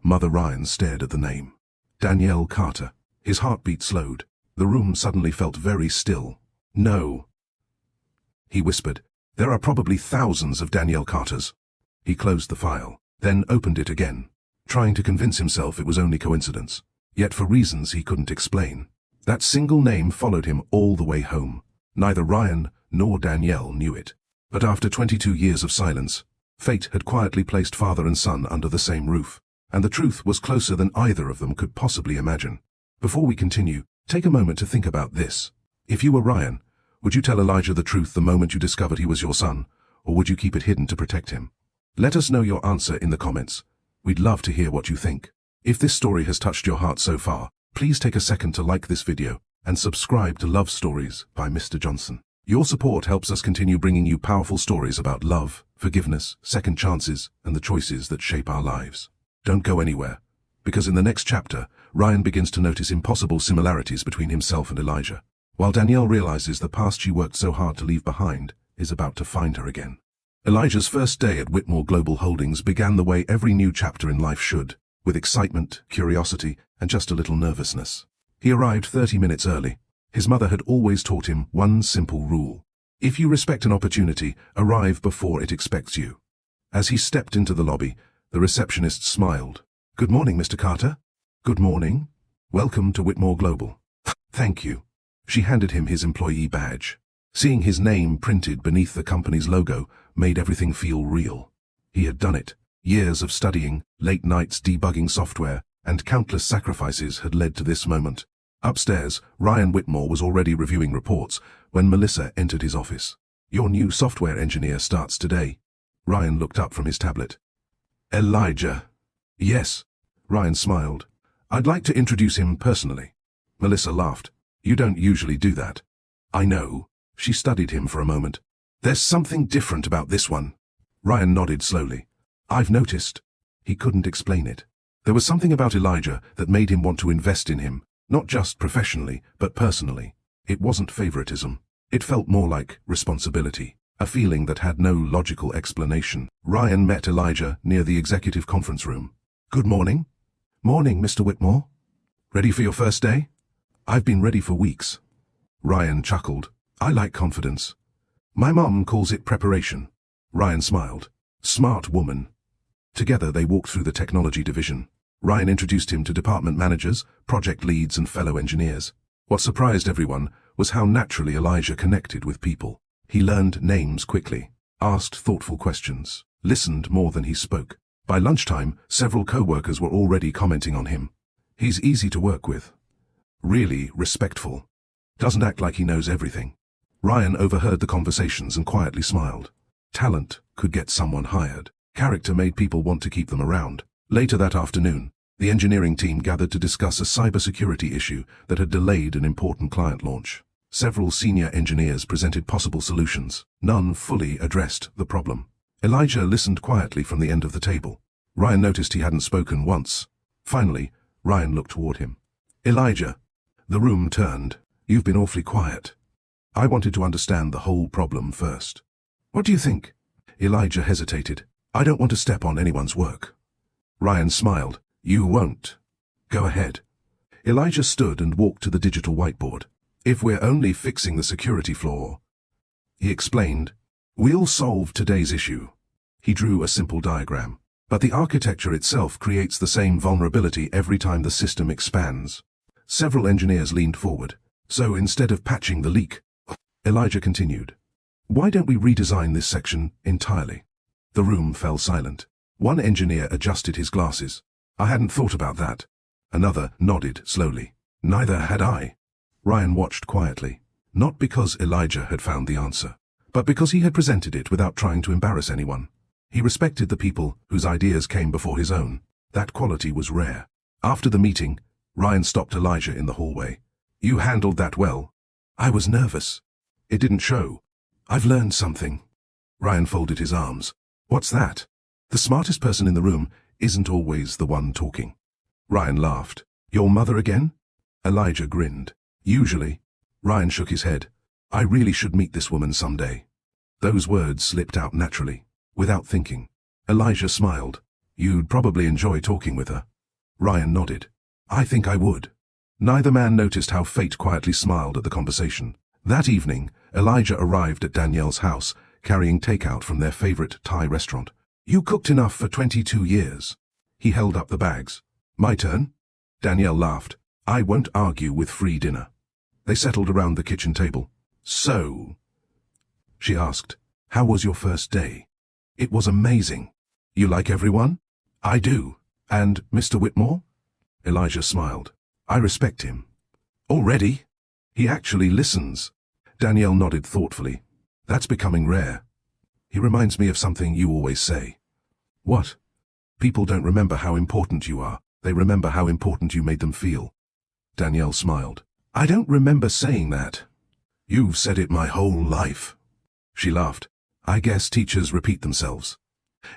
Mother Ryan stared at the name. Danielle Carter. His heartbeat slowed. The room suddenly felt very still. "No," he whispered. "There are probably thousands of Danielle Carters." He closed the file, then opened it again, trying to convince himself it was only coincidence, yet for reasons he couldn't explain. That single name followed him all the way home. Neither Ryan nor Danielle knew it. But after 22 years of silence, fate had quietly placed father and son under the same roof, and the truth was closer than either of them could possibly imagine. Before we continue, take a moment to think about this. If you were Ryan, would you tell Elijah the truth the moment you discovered he was your son, or would you keep it hidden to protect him? Let us know your answer in the comments. We'd love to hear what you think. If this story has touched your heart so far, please take a second to like this video and subscribe to Love Stories by Mr. Johnson. Your support helps us continue bringing you powerful stories about love, forgiveness, second chances, and the choices that shape our lives. Don't go anywhere, because in the next chapter, Ryan begins to notice impossible similarities between himself and Elijah, while Danielle realizes the past she worked so hard to leave behind is about to find her again. Elijah's first day at Whitmore Global Holdings began the way every new chapter in life should, with excitement, curiosity, and just a little nervousness. He arrived 30 minutes early. His mother had always taught him one simple rule. If you respect an opportunity, arrive before it expects you. As he stepped into the lobby, the receptionist smiled. "Good morning, Mr. Carter." "Good morning. Welcome to Whitmore Global." "Thank you." She handed him his employee badge. Seeing his name printed beneath the company's logo made everything feel real. He had done it. Years of studying, late nights debugging software, and countless sacrifices had led to this moment. Upstairs, Ryan Whitmore was already reviewing reports when Melissa entered his office. "Your new software engineer starts today." Ryan looked up from his tablet. "Elijah." "Yes." Ryan smiled. "I'd like to introduce him personally." Melissa laughed. "You don't usually do that." "I know." She studied him for a moment. "There's something different about this one." Ryan nodded slowly. "I've noticed." He couldn't explain it. There was something about Elijah that made him want to invest in him, not just professionally, but personally. It wasn't favoritism. It felt more like responsibility, a feeling that had no logical explanation. Ryan met Elijah near the executive conference room. "Good morning." "Morning, Mr. Whitmore." "Ready for your first day?" "I've been ready for weeks." Ryan chuckled. "I like confidence. My mom calls it preparation." Ryan smiled. "Smart woman." Together they walked through the technology division. Ryan introduced him to department managers, project leads, and fellow engineers. What surprised everyone was how naturally Elijah connected with people. He learned names quickly, asked thoughtful questions, listened more than he spoke. By lunchtime, several co-workers were already commenting on him. "He's easy to work with. Really respectful. Doesn't act like he knows everything." Ryan overheard the conversations and quietly smiled. Talent could get someone hired. Character made people want to keep them around. Later that afternoon, the engineering team gathered to discuss a cybersecurity issue that had delayed an important client launch. Several senior engineers presented possible solutions. None fully addressed the problem. Elijah listened quietly from the end of the table. Ryan noticed he hadn't spoken once. Finally, Ryan looked toward him. "Elijah." The room turned. "You've been awfully quiet." "I wanted to understand the whole problem first." "What do you think?" Elijah hesitated. "I don't want to step on anyone's work." Ryan smiled. "You won't. Go ahead." Elijah stood and walked to the digital whiteboard. "If we're only fixing the security flaw," he explained, "we'll solve today's issue." He drew a simple diagram. "But the architecture itself creates the same vulnerability every time the system expands." Several engineers leaned forward. "So instead of patching the leak," Elijah continued, "why don't we redesign this section entirely?" The room fell silent. One engineer adjusted his glasses. "I hadn't thought about that." Another nodded slowly. "Neither had I." Ryan watched quietly, not because Elijah had found the answer, but because he had presented it without trying to embarrass anyone. He respected the people whose ideas came before his own. That quality was rare. After the meeting, Ryan stopped Elijah in the hallway. "You handled that well." "I was nervous." "It didn't show." "I've learned something." Ryan folded his arms. "What's that?" "The smartest person in the room isn't always the one talking." Ryan laughed. "Your mother again?" Elijah grinned. "Usually." Ryan shook his head. "I really should meet this woman someday." Those words slipped out naturally, without thinking. Elijah smiled. "You'd probably enjoy talking with her." Ryan nodded. "I think I would." Neither man noticed how fate quietly smiled at the conversation. That evening, Elijah arrived at Danielle's house, carrying takeout from their favorite Thai restaurant. "You cooked enough for 22 years. He held up the bags. "My turn?" Danielle laughed. "I won't argue with free dinner." They settled around the kitchen table. "So," she asked, "how was your first day?" "It was amazing." "You like everyone?" "I do." "And Mr. Whitmore?" Elijah smiled. "I respect him." "Already?" "He actually listens." Danielle nodded thoughtfully. "That's becoming rare." "He reminds me of something you always say." "What?" "People don't remember how important you are. They remember how important you made them feel." Danielle smiled. "I don't remember saying that." "You've said it my whole life." She laughed. "I guess teachers repeat themselves."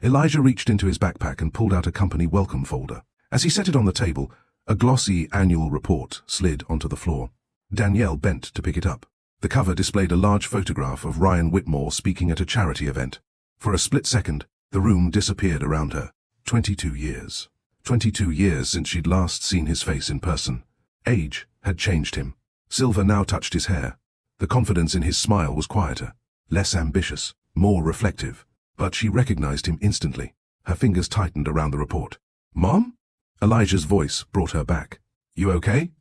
Elijah reached into his backpack and pulled out a company welcome folder. As he set it on the table, a glossy annual report slid onto the floor. Danielle bent to pick it up. The cover displayed a large photograph of Ryan Whitmore speaking at a charity event. For a split second, the room disappeared around her. 22 years. 22 years since she'd last seen his face in person. Age had changed him. Silver now touched his hair. The confidence in his smile was quieter, less ambitious, more reflective. But she recognized him instantly. Her fingers tightened around the report. "Mom?" Elijah's voice brought her back. "You okay?"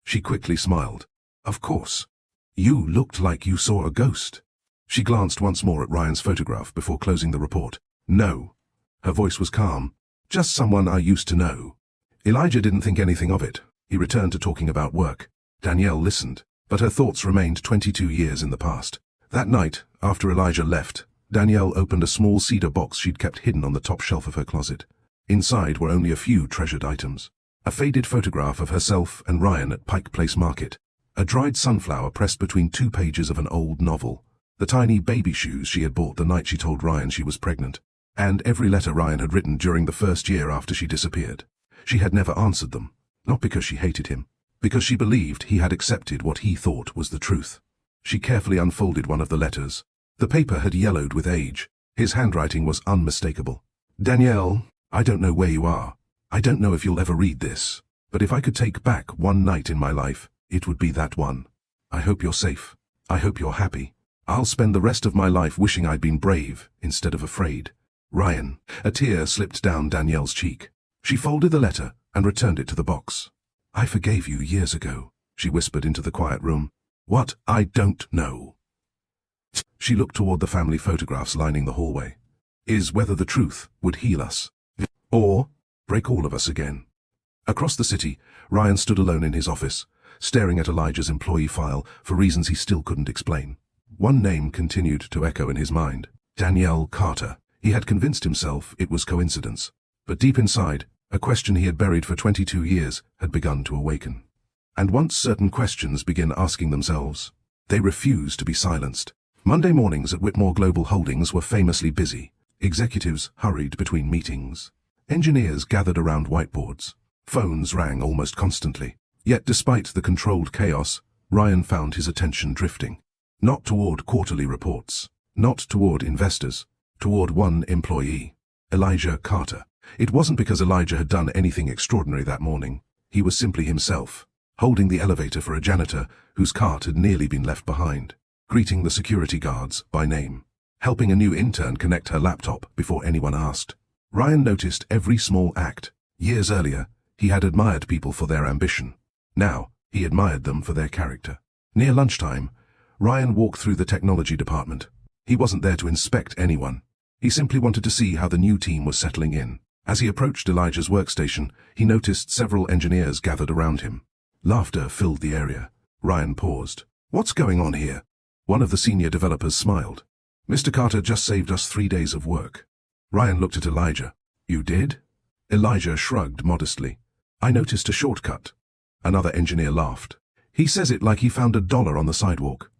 She quickly smiled. "Of course. You looked like you saw a ghost." She glanced once more at Ryan's photograph before closing the report. "No." Her voice was calm. "Just someone I used to know." Elijah didn't think anything of it. He returned to talking about work. Danielle listened, but her thoughts remained 22 years in the past. That night, after Elijah left, Danielle opened a small cedar box she'd kept hidden on the top shelf of her closet. Inside were only a few treasured items. A faded photograph of herself and Ryan at Pike Place Market. A dried sunflower pressed between 2 pages of an old novel. The tiny baby shoes she had bought the night she told Ryan she was pregnant. And every letter Ryan had written during the first year after she disappeared. She had never answered them. Not because she hated him. Because she believed he had accepted what he thought was the truth. She carefully unfolded one of the letters. The paper had yellowed with age. His handwriting was unmistakable. "Danielle, I don't know where you are. I don't know if you'll ever read this. But if I could take back one night in my life, it would be that one. I hope you're safe. I hope you're happy. I'll spend the rest of my life wishing I'd been brave instead of afraid. Ryan." A tear slipped down Danielle's cheek. She folded the letter and returned it to the box. "I forgave you years ago," she whispered into the quiet room. "What I don't know." She looked toward the family photographs lining the hallway. "Is whether the truth would heal us. Or break all of us again." Across the city, Ryan stood alone in his office, staring at Elijah's employee file for reasons he still couldn't explain. One name continued to echo in his mind. Danielle Carter. He had convinced himself it was coincidence. But deep inside, a question he had buried for 22 years had begun to awaken. And once certain questions begin asking themselves, they refuse to be silenced. Monday mornings at Whitmore Global Holdings were famously busy. Executives hurried between meetings. Engineers gathered around whiteboards. Phones rang almost constantly. Yet despite the controlled chaos, Ryan found his attention drifting. Not toward quarterly reports. Not toward investors. Toward one employee. Elijah Carter. It wasn't because Elijah had done anything extraordinary that morning. He was simply himself, holding the elevator for a janitor whose cart had nearly been left behind, greeting the security guards by name, helping a new intern connect her laptop before anyone asked. Ryan noticed every small act. Years earlier, he had admired people for their ambition. Now, he admired them for their character. Near lunchtime, Ryan walked through the technology department. He wasn't there to inspect anyone. He simply wanted to see how the new team was settling in. As he approached Elijah's workstation, he noticed several engineers gathered around him. Laughter filled the area. Ryan paused. What's going on here? One of the senior developers smiled. Mr. Carter just saved us 3 days of work. Ryan looked at Elijah. You did? Elijah shrugged modestly. I noticed a shortcut. Another engineer laughed. He says it like he found $1 on the sidewalk.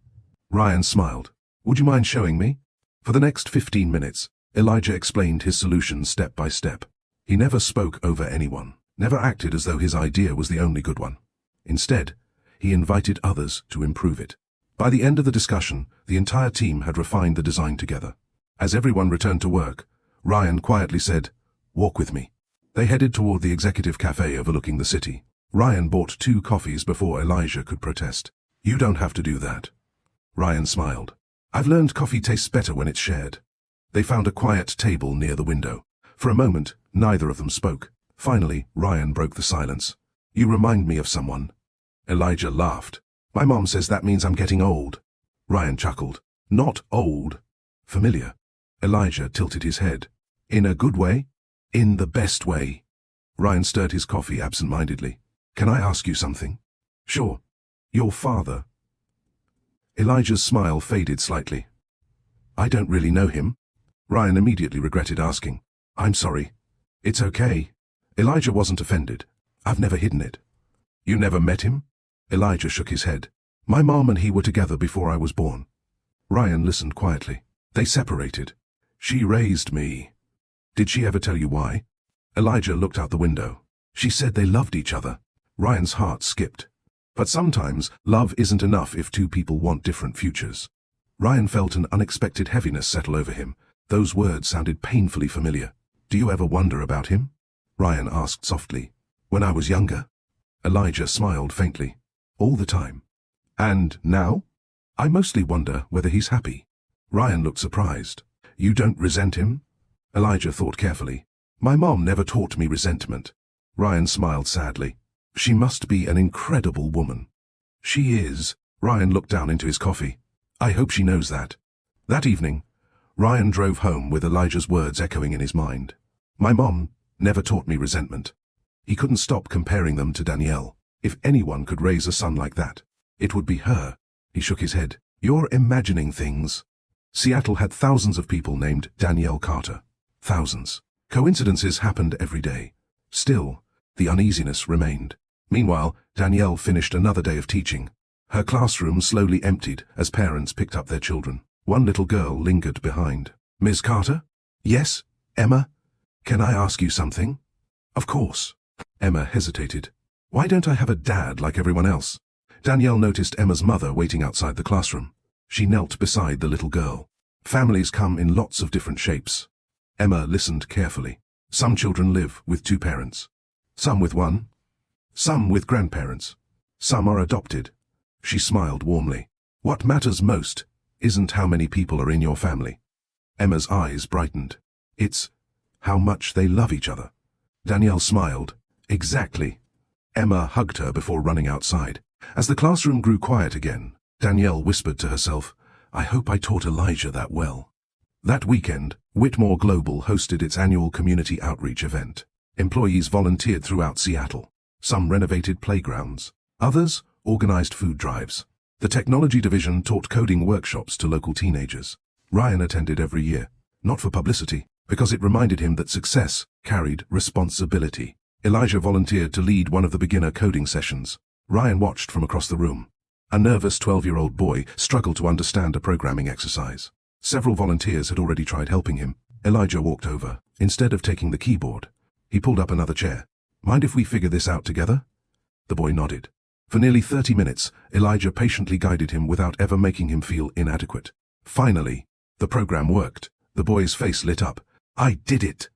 Ryan smiled. Would you mind showing me? For the next 15 minutes, Elijah explained his solution step by step. He never spoke over anyone, never acted as though his idea was the only good one. Instead, he invited others to improve it. By the end of the discussion, the entire team had refined the design together. As everyone returned to work, Ryan quietly said, "Walk with me." They headed toward the executive cafe overlooking the city. Ryan bought 2 coffees before Elijah could protest. You don't have to do that. Ryan smiled. I've learned coffee tastes better when it's shared. They found a quiet table near the window. For a moment, neither of them spoke. Finally, Ryan broke the silence. You remind me of someone. Elijah laughed. My mom says that means I'm getting old. Ryan chuckled. Not old. Familiar. Elijah tilted his head. In a good way? In the best way. Ryan stirred his coffee absent-mindedly. Can I ask you something? Sure. Your father. Elijah's smile faded slightly. I don't really know him. Ryan immediately regretted asking. I'm sorry. It's okay. Elijah wasn't offended. I've never hidden it. You never met him? Elijah shook his head. My mom and he were together before I was born. Ryan listened quietly. They separated. She raised me. Did she ever tell you why? Elijah looked out the window. She said they loved each other. Ryan's heart skipped. But sometimes, love isn't enough if 2 people want different futures. Ryan felt an unexpected heaviness settle over him. Those words sounded painfully familiar. Do you ever wonder about him? Ryan asked softly. When I was younger? Elijah smiled faintly. All the time. And now? I mostly wonder whether he's happy. Ryan looked surprised. You don't resent him? Elijah thought carefully. My mom never taught me resentment. Ryan smiled sadly. She must be an incredible woman. She is. Ryan looked down into his coffee. I hope she knows that. That evening, Ryan drove home with Elijah's words echoing in his mind. My mom never taught me resentment. He couldn't stop comparing them to Danielle. If anyone could raise a son like that, it would be her. He shook his head. You're imagining things. Seattle had thousands of people named Danielle Carter. Thousands. Coincidences happened every day. Still, the uneasiness remained. Meanwhile, Danielle finished another day of teaching. Her classroom slowly emptied as parents picked up their children. One little girl lingered behind. Ms. Carter? Yes, Emma? Can I ask you something? Of course. Emma hesitated. Why don't I have a dad like everyone else? Danielle noticed Emma's mother waiting outside the classroom. She knelt beside the little girl. Families come in lots of different shapes. Emma listened carefully. Some children live with 2 parents. Some with 1. Some with grandparents. Some are adopted. She smiled warmly. What matters most isn't how many people are in your family. Emma's eyes brightened. It's how much they love each other. Danielle smiled. Exactly. Emma hugged her before running outside. As the classroom grew quiet again, Danielle whispered to herself, I hope I taught Elijah that well. That weekend, Whitmore Global hosted its annual community outreach event. Employees volunteered throughout Seattle. Some renovated playgrounds. Others organized food drives. The technology division taught coding workshops to local teenagers. Ryan attended every year, not for publicity, because it reminded him that success carried responsibility. Elijah volunteered to lead one of the beginner coding sessions. Ryan watched from across the room. A nervous 12-year-old boy struggled to understand a programming exercise. Several volunteers had already tried helping him. Elijah walked over. Instead of taking the keyboard, he pulled up another chair. Mind if we figure this out together? The boy nodded. For nearly 30 minutes, Elijah patiently guided him without ever making him feel inadequate. Finally, the program worked. The boy's face lit up. I did it!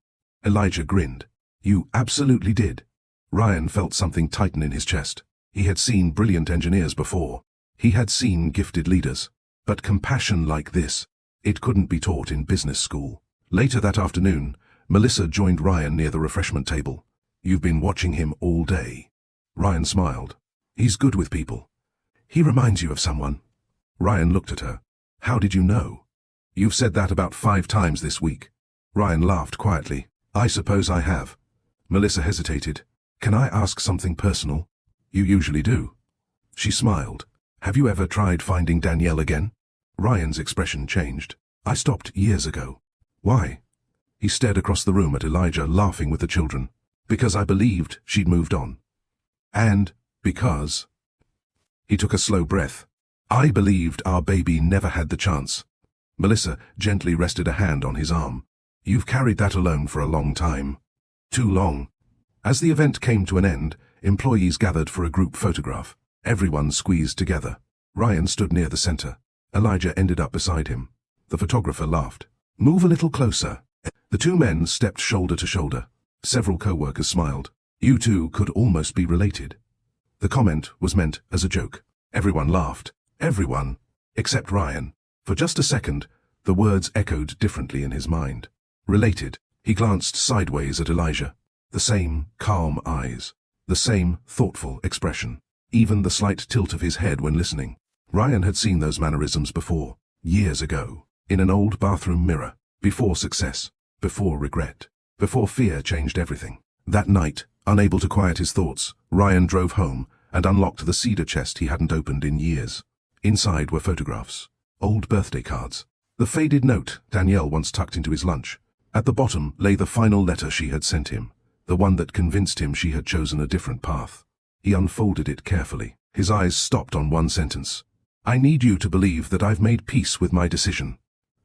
Elijah grinned. You absolutely did. Ryan felt something tighten in his chest. He had seen brilliant engineers before. He had seen gifted leaders. But compassion like this, it couldn't be taught in business school. Later that afternoon, Melissa joined Ryan near the refreshment table. You've been watching him all day. Ryan smiled. He's good with people. He reminds you of someone. Ryan looked at her. How did you know? You've said that about 5 times this week. Ryan laughed quietly. I suppose I have. Melissa hesitated. Can I ask something personal? You usually do. She smiled. Have you ever tried finding Danielle again? Ryan's expression changed. I stopped years ago. Why? He stared across the room at Elijah laughing with the children. Because I believed she'd moved on. And because... He took a slow breath. I believed our baby never had the chance. Melissa gently rested a hand on his arm. You've carried that alone for a long time. Too long. As the event came to an end, employees gathered for a group photograph. Everyone squeezed together. Ryan stood near the center. Elijah ended up beside him. The photographer laughed. Move a little closer. The two men stepped shoulder to shoulder. Several co-workers smiled. You two could almost be related. The comment was meant as a joke. Everyone laughed. Everyone, except Ryan. For just a second, the words echoed differently in his mind. Related. He glanced sideways at Elijah. The same calm eyes. The same thoughtful expression. Even the slight tilt of his head when listening. Ryan had seen those mannerisms before, years ago, in an old bathroom mirror, before success, before regret, before fear changed everything. That night, unable to quiet his thoughts, Ryan drove home and unlocked the cedar chest he hadn't opened in years. Inside were photographs, old birthday cards, the faded note Danielle once tucked into his lunch. At the bottom lay the final letter she had sent him, the one that convinced him she had chosen a different path. He unfolded it carefully. His eyes stopped on one sentence. I need you to believe that I've made peace with my decision.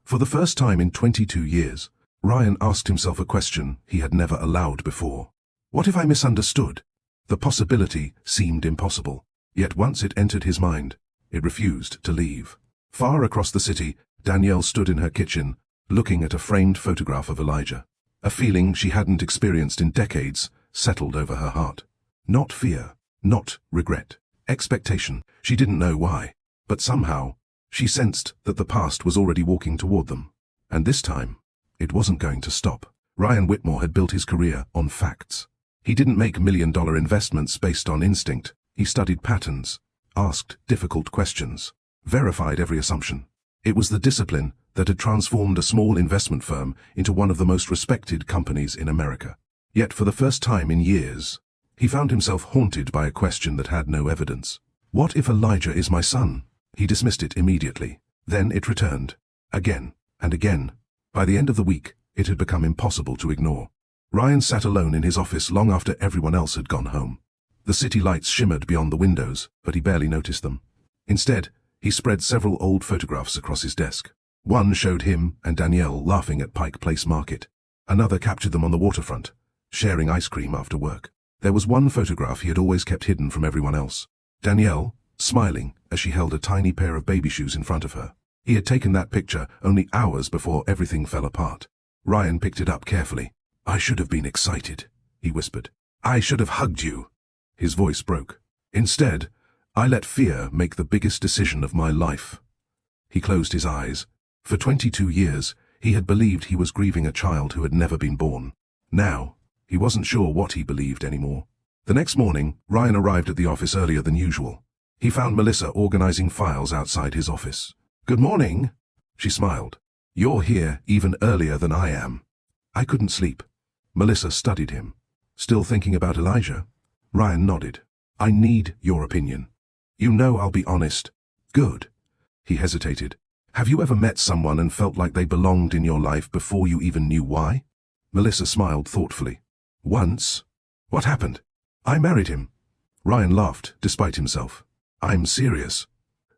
For the first time in 22 years, Ryan asked himself a question he had never allowed before. What if I misunderstood? The possibility seemed impossible. Yet once it entered his mind, it refused to leave. Far across the city, Danielle stood in her kitchen, looking at a framed photograph of Elijah. A feeling she hadn't experienced in decades settled over her heart. Not fear, not regret, expectation. She didn't know why, but somehow, she sensed that the past was already walking toward them. And this time, it wasn't going to stop. Ryan Whitmore had built his career on facts. He didn't make million-dollar investments based on instinct. He studied patterns, asked difficult questions, verified every assumption. It was the discipline that had transformed a small investment firm into one of the most respected companies in America. Yet for the first time in years, he found himself haunted by a question that had no evidence. What if Elijah is my son? He dismissed it immediately. Then it returned. Again and again. By the end of the week, it had become impossible to ignore. Ryan sat alone in his office long after everyone else had gone home. The city lights shimmered beyond the windows, but he barely noticed them. Instead, he spread several old photographs across his desk. One showed him and Danielle laughing at Pike Place Market. Another captured them on the waterfront, sharing ice cream after work. There was one photograph he had always kept hidden from everyone else. Danielle, smiling as she held a tiny pair of baby shoes in front of her. He had taken that picture only hours before everything fell apart. Ryan picked it up carefully. I should have been excited, he whispered. I should have hugged you. His voice broke. Instead, I let fear make the biggest decision of my life. He closed his eyes. For 22 years, he had believed he was grieving a child who had never been born. Now, he wasn't sure what he believed anymore. The next morning, Ryan arrived at the office earlier than usual. He found Melissa organizing files outside his office. Good morning, she smiled. You're here even earlier than I am. I couldn't sleep. Melissa studied him. Still thinking about Elijah? Ryan nodded. I need your opinion. You know I'll be honest. Good. He hesitated. Have you ever met someone and felt like they belonged in your life before you even knew why? Melissa smiled thoughtfully. Once. What happened? I married him. Ryan laughed, despite himself. I'm serious.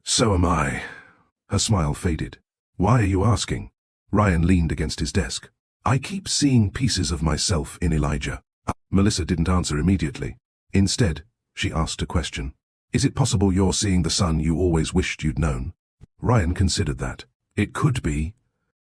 So am I. Her smile faded. Why are you asking? Ryan leaned against his desk. I keep seeing pieces of myself in Elijah. Melissa didn't answer immediately. Instead, she asked a question. Is it possible you're seeing the son you always wished you'd known? Ryan considered that. It could be.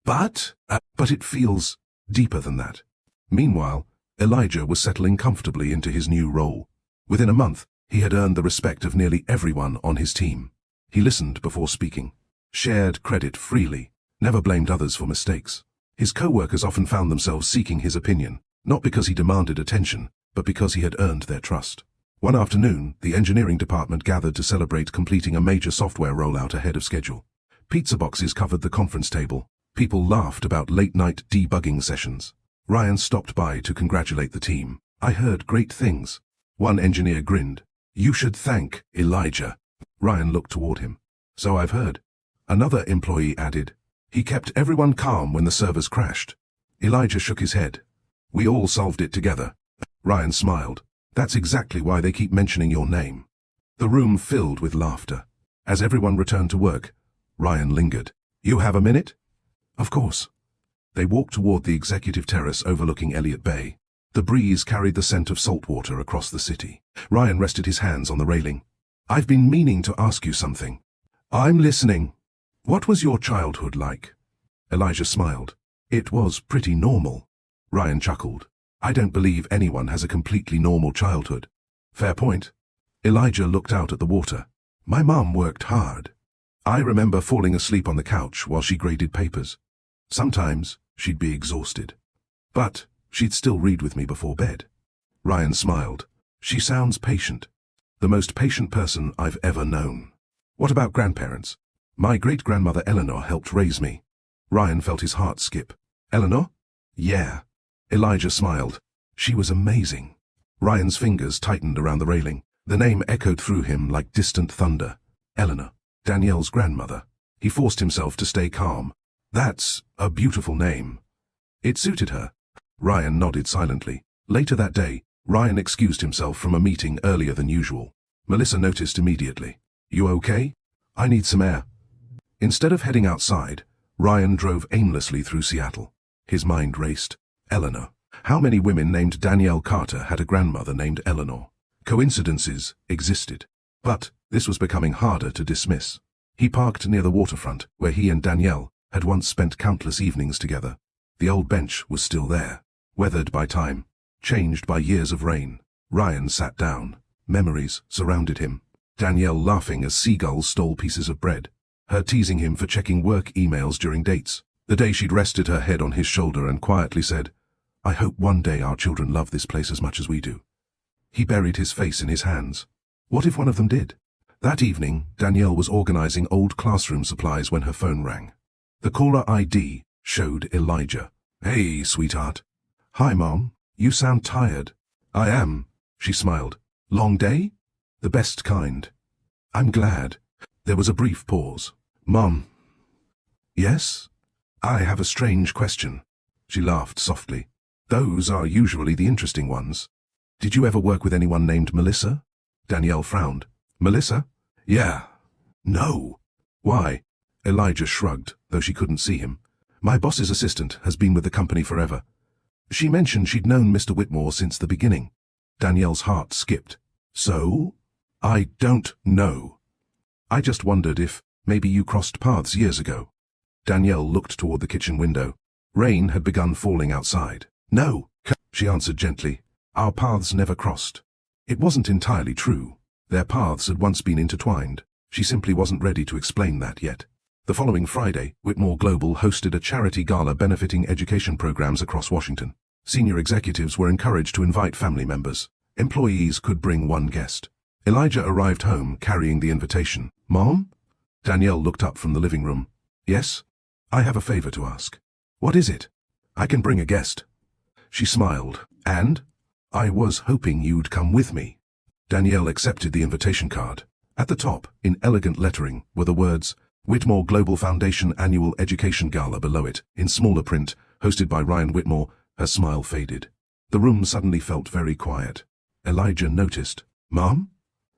But it feels deeper than that. Meanwhile, Elijah was settling comfortably into his new role. Within a month, he had earned the respect of nearly everyone on his team. He listened before speaking, shared credit freely, never blamed others for mistakes. His co-workers often found themselves seeking his opinion, not because he demanded attention, but because he had earned their trust. One afternoon, the engineering department gathered to celebrate completing a major software rollout ahead of schedule. Pizza boxes covered the conference table. People laughed about late-night debugging sessions. Ryan stopped by to congratulate the team. I heard great things. One engineer grinned. You should thank Elijah. Ryan looked toward him. So I've heard. Another employee added. He kept everyone calm when the servers crashed. Elijah shook his head. We all solved it together. Ryan smiled. That's exactly why they keep mentioning your name. The room filled with laughter. As everyone returned to work, Ryan lingered. You have a minute? Of course. They walked toward the executive terrace overlooking Elliott Bay. The breeze carried the scent of salt water across the city. Ryan rested his hands on the railing. I've been meaning to ask you something. I'm listening. What was your childhood like? Elijah smiled. It was pretty normal. Ryan chuckled. I don't believe anyone has a completely normal childhood. Fair point. Elijah looked out at the water. My mum worked hard. I remember falling asleep on the couch while she graded papers. Sometimes she'd be exhausted. But she'd still read with me before bed. Ryan smiled. She sounds patient. The most patient person I've ever known. What about grandparents? My great-grandmother Eleanor helped raise me. Ryan felt his heart skip. Eleanor? Yeah. Elijah smiled. She was amazing. Ryan's fingers tightened around the railing. The name echoed through him like distant thunder. Eleanor. Danielle's grandmother. He forced himself to stay calm. That's a beautiful name. It suited her. Ryan nodded silently. Later that day, Ryan excused himself from a meeting earlier than usual. Melissa noticed immediately. You okay? I need some air. Instead of heading outside, Ryan drove aimlessly through Seattle. His mind raced. Eleanor. How many women named Danielle Carter had a grandmother named Eleanor? Coincidences existed. But this was becoming harder to dismiss. He parked near the waterfront, where he and Danielle had once spent countless evenings together. The old bench was still there, weathered by time, changed by years of rain. Ryan sat down. Memories surrounded him. Danielle laughing as seagulls stole pieces of bread. Her teasing him for checking work emails during dates. The day she'd rested her head on his shoulder and quietly said, I hope one day our children love this place as much as we do. He buried his face in his hands. What if one of them did? That evening, Danielle was organizing old classroom supplies when her phone rang. The caller ID showed Elijah. Hey, sweetheart. Hi, Mom. You sound tired. I am, she smiled. Long day? The best kind. I'm glad. There was a brief pause. Mom. Yes? I have a strange question. She laughed softly. Those are usually the interesting ones. Did you ever work with anyone named Melissa? Danielle frowned. Melissa? Yeah. No. Why? Elijah shrugged, though she couldn't see him. My boss's assistant has been with the company forever. She mentioned she'd known Mr. Whitmore since the beginning. Danielle's heart skipped. So? I don't know. I just wondered if maybe you crossed paths years ago. Danielle looked toward the kitchen window. Rain had begun falling outside. No, she answered gently. Our paths never crossed. It wasn't entirely true. Their paths had once been intertwined. She simply wasn't ready to explain that yet. The following Friday, Whitmore Global hosted a charity gala benefiting education programs across Washington. Senior executives were encouraged to invite family members. Employees could bring one guest. Elijah arrived home carrying the invitation. Mom? Danielle looked up from the living room. Yes? I have a favor to ask. What is it? I can bring a guest. She smiled. And? I was hoping you'd come with me. Danielle accepted the invitation card. At the top, in elegant lettering, were the words, Whitmore Global Foundation Annual Education Gala below it, in smaller print, hosted by Ryan Whitmore. Her smile faded. The room suddenly felt very quiet. Elijah noticed. Mom?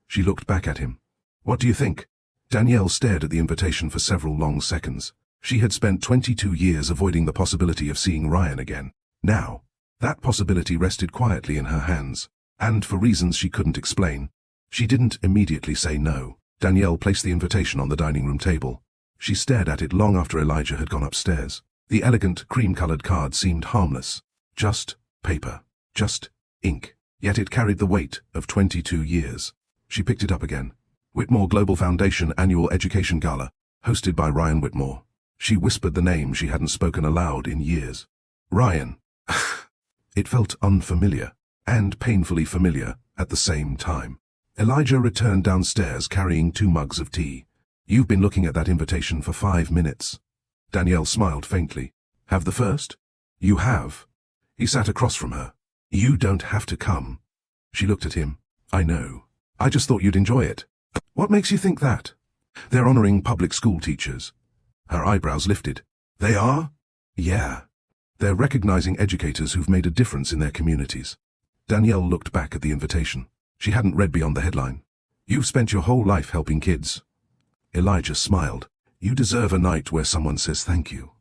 She looked back at him. What do you think? Danielle stared at the invitation for several long seconds. She had spent 22 years avoiding the possibility of seeing Ryan again. Now, that possibility rested quietly in her hands, and for reasons she couldn't explain, she didn't immediately say no. Danielle placed the invitation on the dining room table. She stared at it long after Elijah had gone upstairs. The elegant, cream-colored card seemed harmless. Just paper. Just ink. Yet it carried the weight of 22 years. She picked it up again. Whitmore Global Foundation Annual Education Gala, hosted by Ryan Whitmore. She whispered the name she hadn't spoken aloud in years. Ryan. It felt unfamiliar, and painfully familiar at the same time. Elijah returned downstairs carrying 2 mugs of tea. You've been looking at that invitation for 5 minutes. Danielle smiled faintly. Have the first? You have. He sat across from her. You don't have to come. She looked at him. I know. I just thought you'd enjoy it. What makes you think that? They're honoring public school teachers. Her eyebrows lifted. They are? Yeah. They're recognizing educators who've made a difference in their communities. Danielle looked back at the invitation. She hadn't read beyond the headline. You've spent your whole life helping kids. Elijah smiled. You deserve a night where someone says thank you.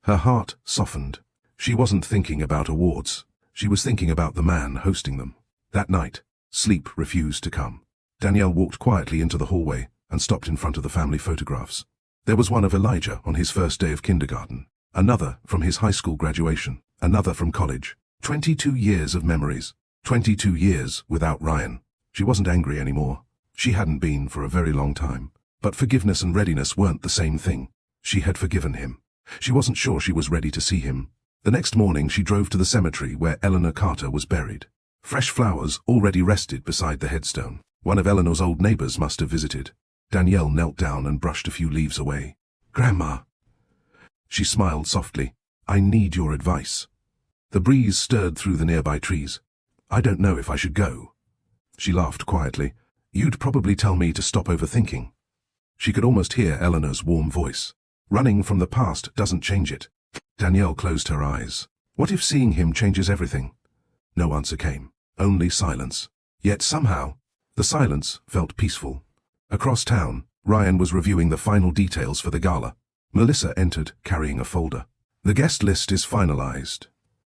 Her heart softened. She wasn't thinking about awards. She was thinking about the man hosting them. That night, sleep refused to come. Danielle walked quietly into the hallway and stopped in front of the family photographs. There was one of Elijah on his first day of kindergarten, another from his high school graduation, another from college. 22 years of memories. 22 years without Ryan. She wasn't angry anymore. She hadn't been for a very long time. But forgiveness and readiness weren't the same thing. She had forgiven him. She wasn't sure she was ready to see him. The next morning she drove to the cemetery where Eleanor Carter was buried. Fresh flowers already rested beside the headstone. One of Eleanor's old neighbors must have visited. Danielle knelt down and brushed a few leaves away. Grandma. She smiled softly. I need your advice. The breeze stirred through the nearby trees. I don't know if I should go. She laughed quietly. You'd probably tell me to stop overthinking. She could almost hear Eleanor's warm voice. Running from the past doesn't change it. Danielle closed her eyes. What if seeing him changes everything? No answer came. Only silence. Yet somehow, the silence felt peaceful. Across town, Ryan was reviewing the final details for the gala. Melissa entered, carrying a folder. The guest list is finalized.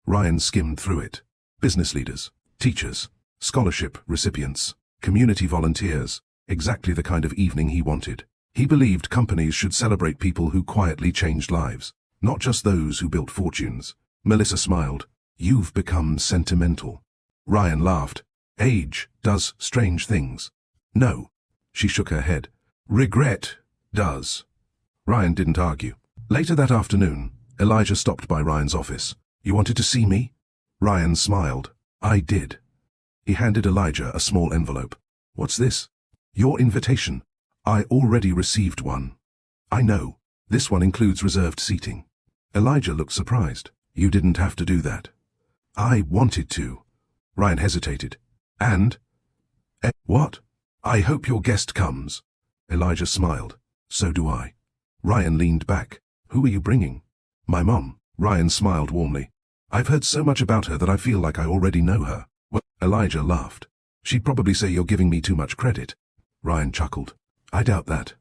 Ryan skimmed through it. Business leaders, teachers, scholarship recipients, community volunteers, exactly the kind of evening he wanted. He believed companies should celebrate people who quietly changed lives, not just those who built fortunes. Melissa smiled. You've become sentimental. Ryan laughed. Age does strange things. No. She shook her head. Regret does. Ryan didn't argue. Later that afternoon, Elijah stopped by Ryan's office. You wanted to see me? Ryan smiled. I did. He handed Elijah a small envelope. What's this? Your invitation. I already received one. I know. This one includes reserved seating. Elijah looked surprised. You didn't have to do that. I wanted to. Ryan hesitated. And? What? I hope your guest comes. Elijah smiled. So do I. Ryan leaned back. Who are you bringing? My mom. Ryan smiled warmly. I've heard so much about her that I feel like I already know her. Well, Elijah laughed. She'd probably say you're giving me too much credit. Ryan chuckled. I doubt that.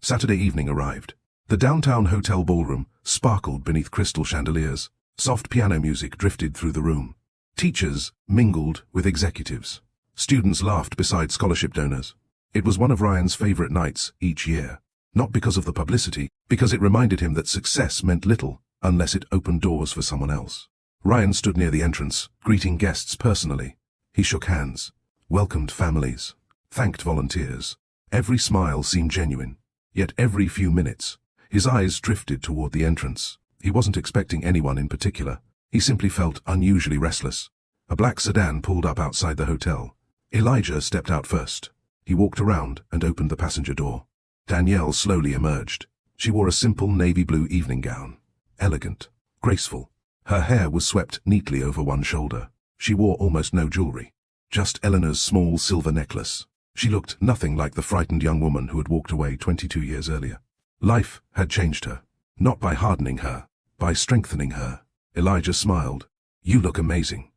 Saturday evening arrived. The downtown hotel ballroom sparkled beneath crystal chandeliers. Soft piano music drifted through the room. Teachers mingled with executives. Students laughed beside scholarship donors. It was one of Ryan's favorite nights each year. Not because of the publicity, because it reminded him that success meant little unless it opened doors for someone else. Ryan stood near the entrance, greeting guests personally. He shook hands, welcomed families, thanked volunteers. Every smile seemed genuine. Yet every few minutes, his eyes drifted toward the entrance. He wasn't expecting anyone in particular. He simply felt unusually restless. A black sedan pulled up outside the hotel. Elijah stepped out first. He walked around and opened the passenger door. Danielle slowly emerged. She wore a simple navy blue evening gown. Elegant, graceful. Her hair was swept neatly over one shoulder. She wore almost no jewelry. Just Eleanor's small silver necklace. She looked nothing like the frightened young woman who had walked away 22 years earlier. Life had changed her. Not by hardening her, by strengthening her. Elijah smiled. You look amazing.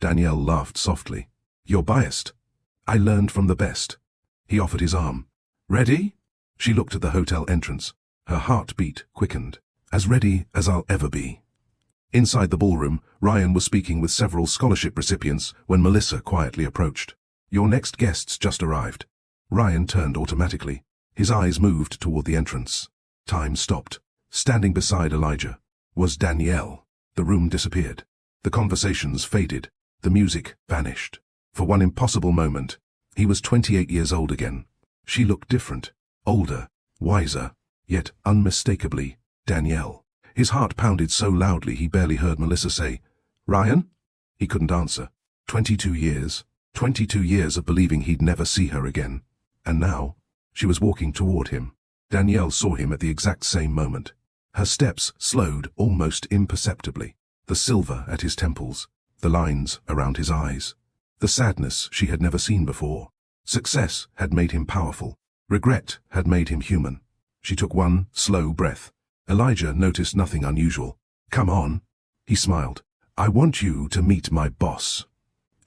Danielle laughed softly. You're biased. I learned from the best. He offered his arm. Ready? She looked at the hotel entrance. Her heartbeat quickened. As ready as I'll ever be. Inside the ballroom, Ryan was speaking with several scholarship recipients when Melissa quietly approached. Your next guests just arrived. Ryan turned automatically. His eyes moved toward the entrance. Time stopped. Standing beside Elijah was Danielle. The room disappeared. The conversations faded. The music vanished. For one impossible moment, he was 28 years old again. She looked different, older, wiser, yet unmistakably Danielle. His heart pounded so loudly he barely heard Melissa say, Ryan? He couldn't answer. 22 years. 22 years of believing he'd never see her again. And now, she was walking toward him. Danielle saw him at the exact same moment. Her steps slowed almost imperceptibly. The silver at his temples, the lines around his eyes. The sadness she had never seen before. Success had made him powerful. Regret had made him human. She took one slow breath. Elijah noticed nothing unusual. "Come on," he smiled. "I want you to meet my boss."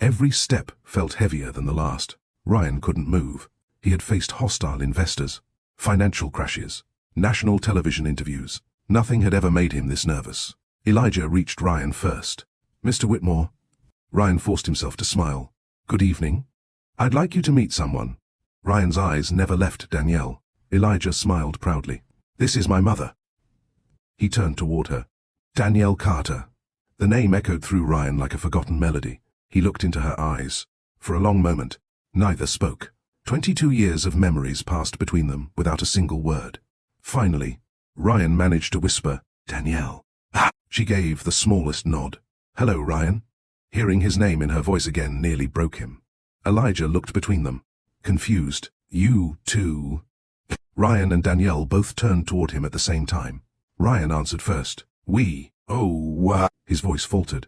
Every step felt heavier than the last. Ryan couldn't move. He had faced hostile investors, financial crashes, national television interviews. Nothing had ever made him this nervous. Elijah reached Ryan first. "Mr. Whitmore." Ryan forced himself to smile. "Good evening. I'd like you to meet someone." Ryan's eyes never left Danielle. Elijah smiled proudly. "This is my mother." He turned toward her. "Danielle Carter." The name echoed through Ryan like a forgotten melody. He looked into her eyes. For a long moment, neither spoke. 22 years of memories passed between them without a single word. Finally, Ryan managed to whisper, "Danielle." Ah! She gave the smallest nod. "Hello, Ryan." Hearing his name in her voice again nearly broke him. Elijah looked between them, confused. "You too?" Ryan and Danielle both turned toward him at the same time. Ryan answered first. His voice faltered.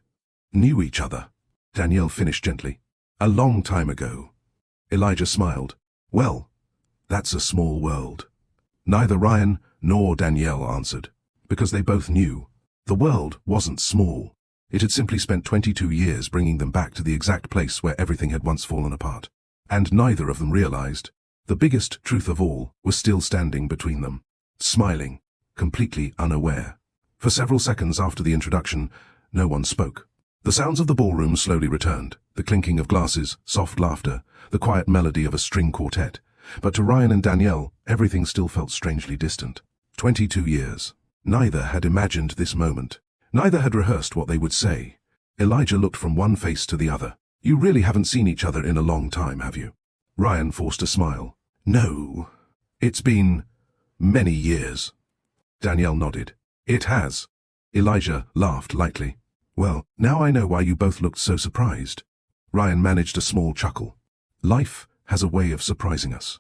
"Knew each other." Danielle finished gently. "A long time ago." Elijah smiled. "Well, that's a small world." Neither Ryan nor Danielle answered, because they both knew. The world wasn't small. It had simply spent 22 years bringing them back to the exact place where everything had once fallen apart. And neither of them realized. The biggest truth of all was still standing between them, smiling, completely unaware. For several seconds after the introduction, no one spoke. The sounds of the ballroom slowly returned, the clinking of glasses, soft laughter, the quiet melody of a string quartet. But to Ryan and Danielle, everything still felt strangely distant. 22 years. Neither had imagined this moment. Neither had rehearsed what they would say. Elijah looked from one face to the other. "You really haven't seen each other in a long time, have you?" Ryan forced a smile. "No. It's been many years." Danielle nodded. "It has." Elijah laughed lightly. "Well, now I know why you both looked so surprised." Ryan managed a small chuckle. Life has a way of surprising us.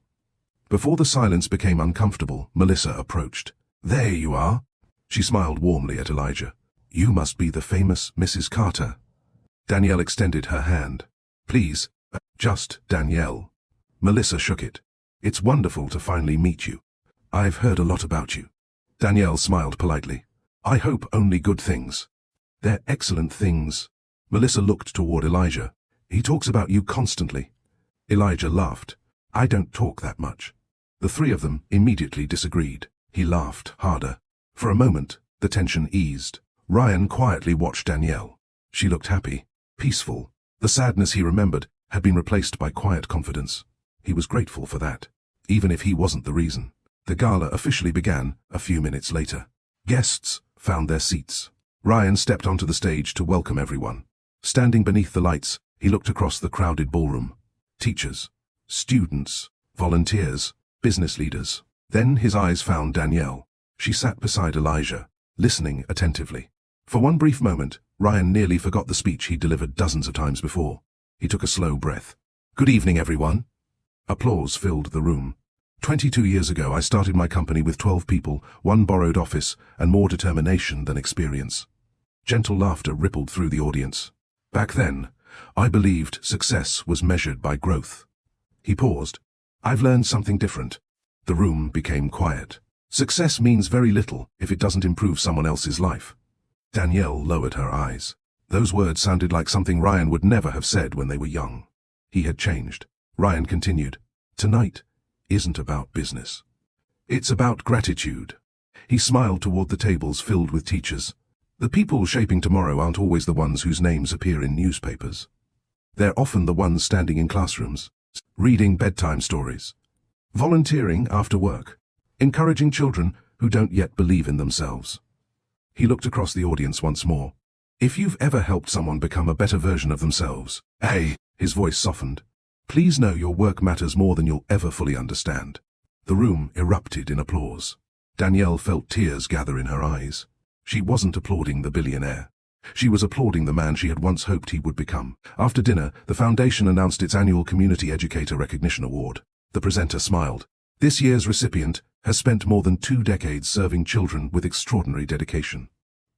Before the silence became uncomfortable, Melissa approached. "There you are." She smiled warmly at Elijah. "You must be the famous Mrs. Carter." Danielle extended her hand. "Please, just Danielle." Melissa shook it. "It's wonderful to finally meet you. I've heard a lot about you." Danielle smiled politely. "I hope only good things." "They're excellent things." Melissa looked toward Elijah. "He talks about you constantly." Elijah laughed. "I don't talk that much." The three of them immediately disagreed. He laughed harder. For a moment, the tension eased. Ryan quietly watched Danielle. She looked happy, peaceful. The sadness he remembered had been replaced by quiet confidence. He was grateful for that, even if he wasn't the reason. The gala officially began a few minutes later. Guests found their seats. Ryan stepped onto the stage to welcome everyone. Standing beneath the lights, he looked across the crowded ballroom. Teachers, students, volunteers, business leaders. Then his eyes found Danielle. She sat beside Elijah, listening attentively. For one brief moment, Ryan nearly forgot the speech he'd delivered dozens of times before. He took a slow breath. "Good evening, everyone." Applause filled the room. 22 years ago, I started my company with 12 people, one borrowed office, and more determination than experience. Gentle laughter rippled through the audience. Back then, I believed success was measured by growth. He paused. "I've learned something different." The room became quiet. Success means very little if it doesn't improve someone else's life. Danielle lowered her eyes. Those words sounded like something Ryan would never have said when they were young. He had changed. Ryan continued. "Tonight isn't about business. It's about gratitude." He smiled toward the tables filled with teachers. The people shaping tomorrow aren't always the ones whose names appear in newspapers. They're often the ones standing in classrooms, reading bedtime stories, volunteering after work, encouraging children who don't yet believe in themselves. He looked across the audience once more. "If you've ever helped someone become a better version of themselves, his voice softened, "please know your work matters more than you'll ever fully understand." The room erupted in applause. Danielle felt tears gather in her eyes. She wasn't applauding the billionaire. She was applauding the man she had once hoped he would become. After dinner, the foundation announced its annual Community Educator Recognition Award. The presenter smiled. This year's recipient has spent more than 2 decades serving children with extraordinary dedication.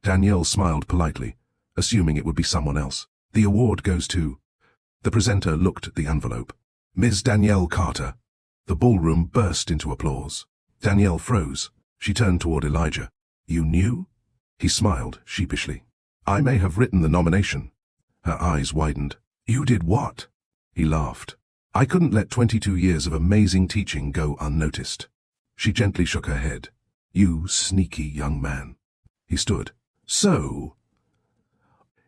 Danielle smiled politely, assuming it would be someone else. "The award goes to..." The presenter looked at the envelope. "Ms. Danielle Carter." The ballroom burst into applause. Danielle froze. She turned toward Elijah. You knew? He smiled sheepishly. I may have written the nomination. Her eyes widened. You did what? He laughed. I couldn't let 22 years of amazing teaching go unnoticed. She gently shook her head. You sneaky young man. He stood. So?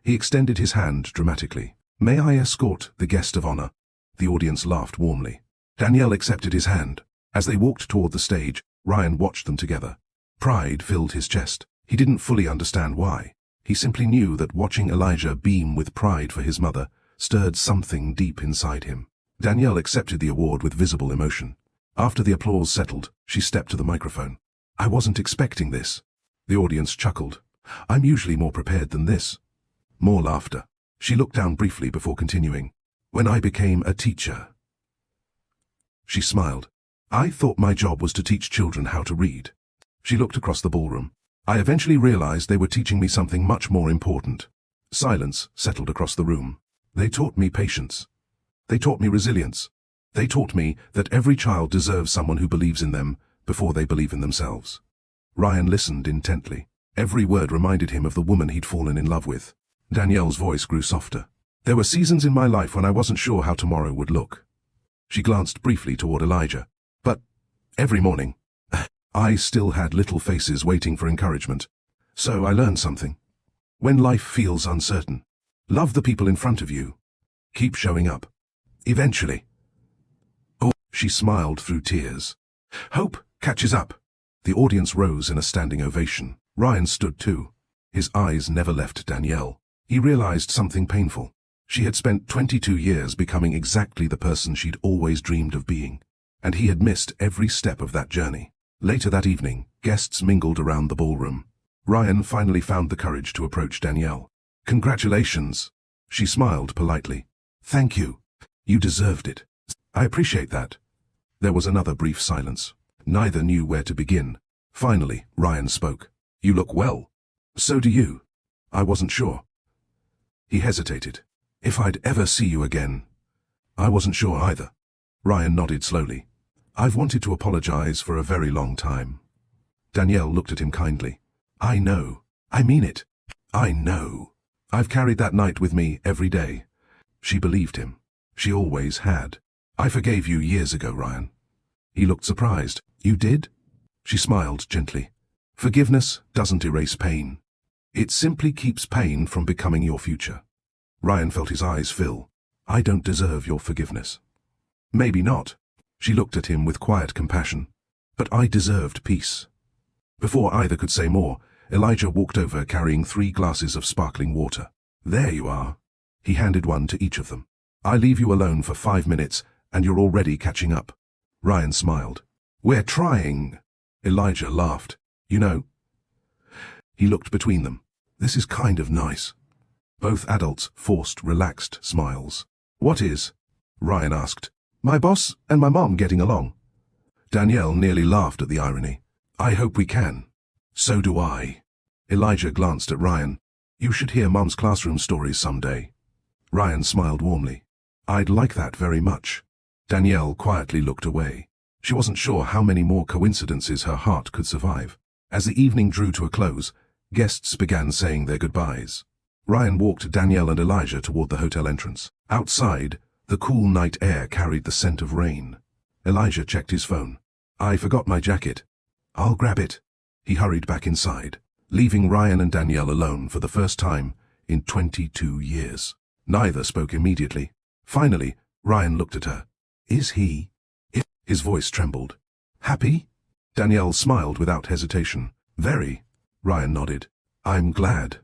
He extended his hand dramatically. May I escort the guest of honor? The audience laughed warmly. Danielle accepted his hand. As they walked toward the stage, Ryan watched them together. Pride filled his chest. He didn't fully understand why. He simply knew that watching Elijah beam with pride for his mother stirred something deep inside him. Danielle accepted the award with visible emotion. After the applause settled, she stepped to the microphone. I wasn't expecting this. The audience chuckled. I'm usually more prepared than this. More laughter. She looked down briefly before continuing. When I became a teacher. She smiled. I thought my job was to teach children how to read. She looked across the ballroom. I eventually realized they were teaching me something much more important. Silence settled across the room. They taught me patience. They taught me resilience. They taught me that every child deserves someone who believes in them before they believe in themselves. Ryan listened intently. Every word reminded him of the woman he'd fallen in love with. Danielle's voice grew softer. There were seasons in my life when I wasn't sure how tomorrow would look. She glanced briefly toward Elijah. But every morning, I still had little faces waiting for encouragement. So I learned something. When life feels uncertain, love the people in front of you. Keep showing up. Eventually. Oh, she smiled through tears. Hope catches up. The audience rose in a standing ovation. Ryan stood too. His eyes never left Danielle. He realized something painful. She had spent 22 years becoming exactly the person she'd always dreamed of being. And he had missed every step of that journey. Later that evening, guests mingled around the ballroom. Ryan finally found the courage to approach Danielle. Congratulations. She smiled politely. Thank you. You deserved it. I appreciate that. There was another brief silence. Neither knew where to begin. Finally, Ryan spoke. You look well. So do you. I wasn't sure. He hesitated. If I'd ever see you again. I wasn't sure either. Ryan nodded slowly. I've wanted to apologize for a very long time. Danielle looked at him kindly. I know. I mean it. I know. I've carried that night with me every day. She believed him. She always had. I forgave you years ago, Ryan. He looked surprised. You did? She smiled gently. Forgiveness doesn't erase pain. It simply keeps pain from becoming your future. Ryan felt his eyes fill. I don't deserve your forgiveness. Maybe not. She looked at him with quiet compassion. But I deserved peace. Before either could say more, Elijah walked over carrying 3 glasses of sparkling water. There you are. He handed one to each of them. I leave you alone for 5 minutes, and you're already catching up. Ryan smiled. We're trying. Elijah laughed. You know. He looked between them. This is kind of nice. Both adults forced relaxed smiles. What is? Ryan asked. My boss and my mom getting along. Danielle nearly laughed at the irony. I hope we can. So do I. Elijah glanced at Ryan. You should hear Mom's classroom stories someday. Ryan smiled warmly. I'd like that very much. Danielle quietly looked away. She wasn't sure how many more coincidences her heart could survive. As the evening drew to a close, guests began saying their goodbyes. Ryan walked Danielle and Elijah toward the hotel entrance. Outside, the cool night air carried the scent of rain. Elijah checked his phone. I forgot my jacket. I'll grab it. He hurried back inside, leaving Ryan and Danielle alone for the first time in 22 years. Neither spoke immediately. Finally, Ryan looked at her. Is he? His voice trembled. Happy? Danielle smiled without hesitation. Very. Ryan nodded. I'm glad.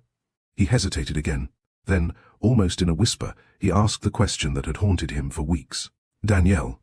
He hesitated again. Then, almost in a whisper, he asked the question that had haunted him for weeks. Danielle.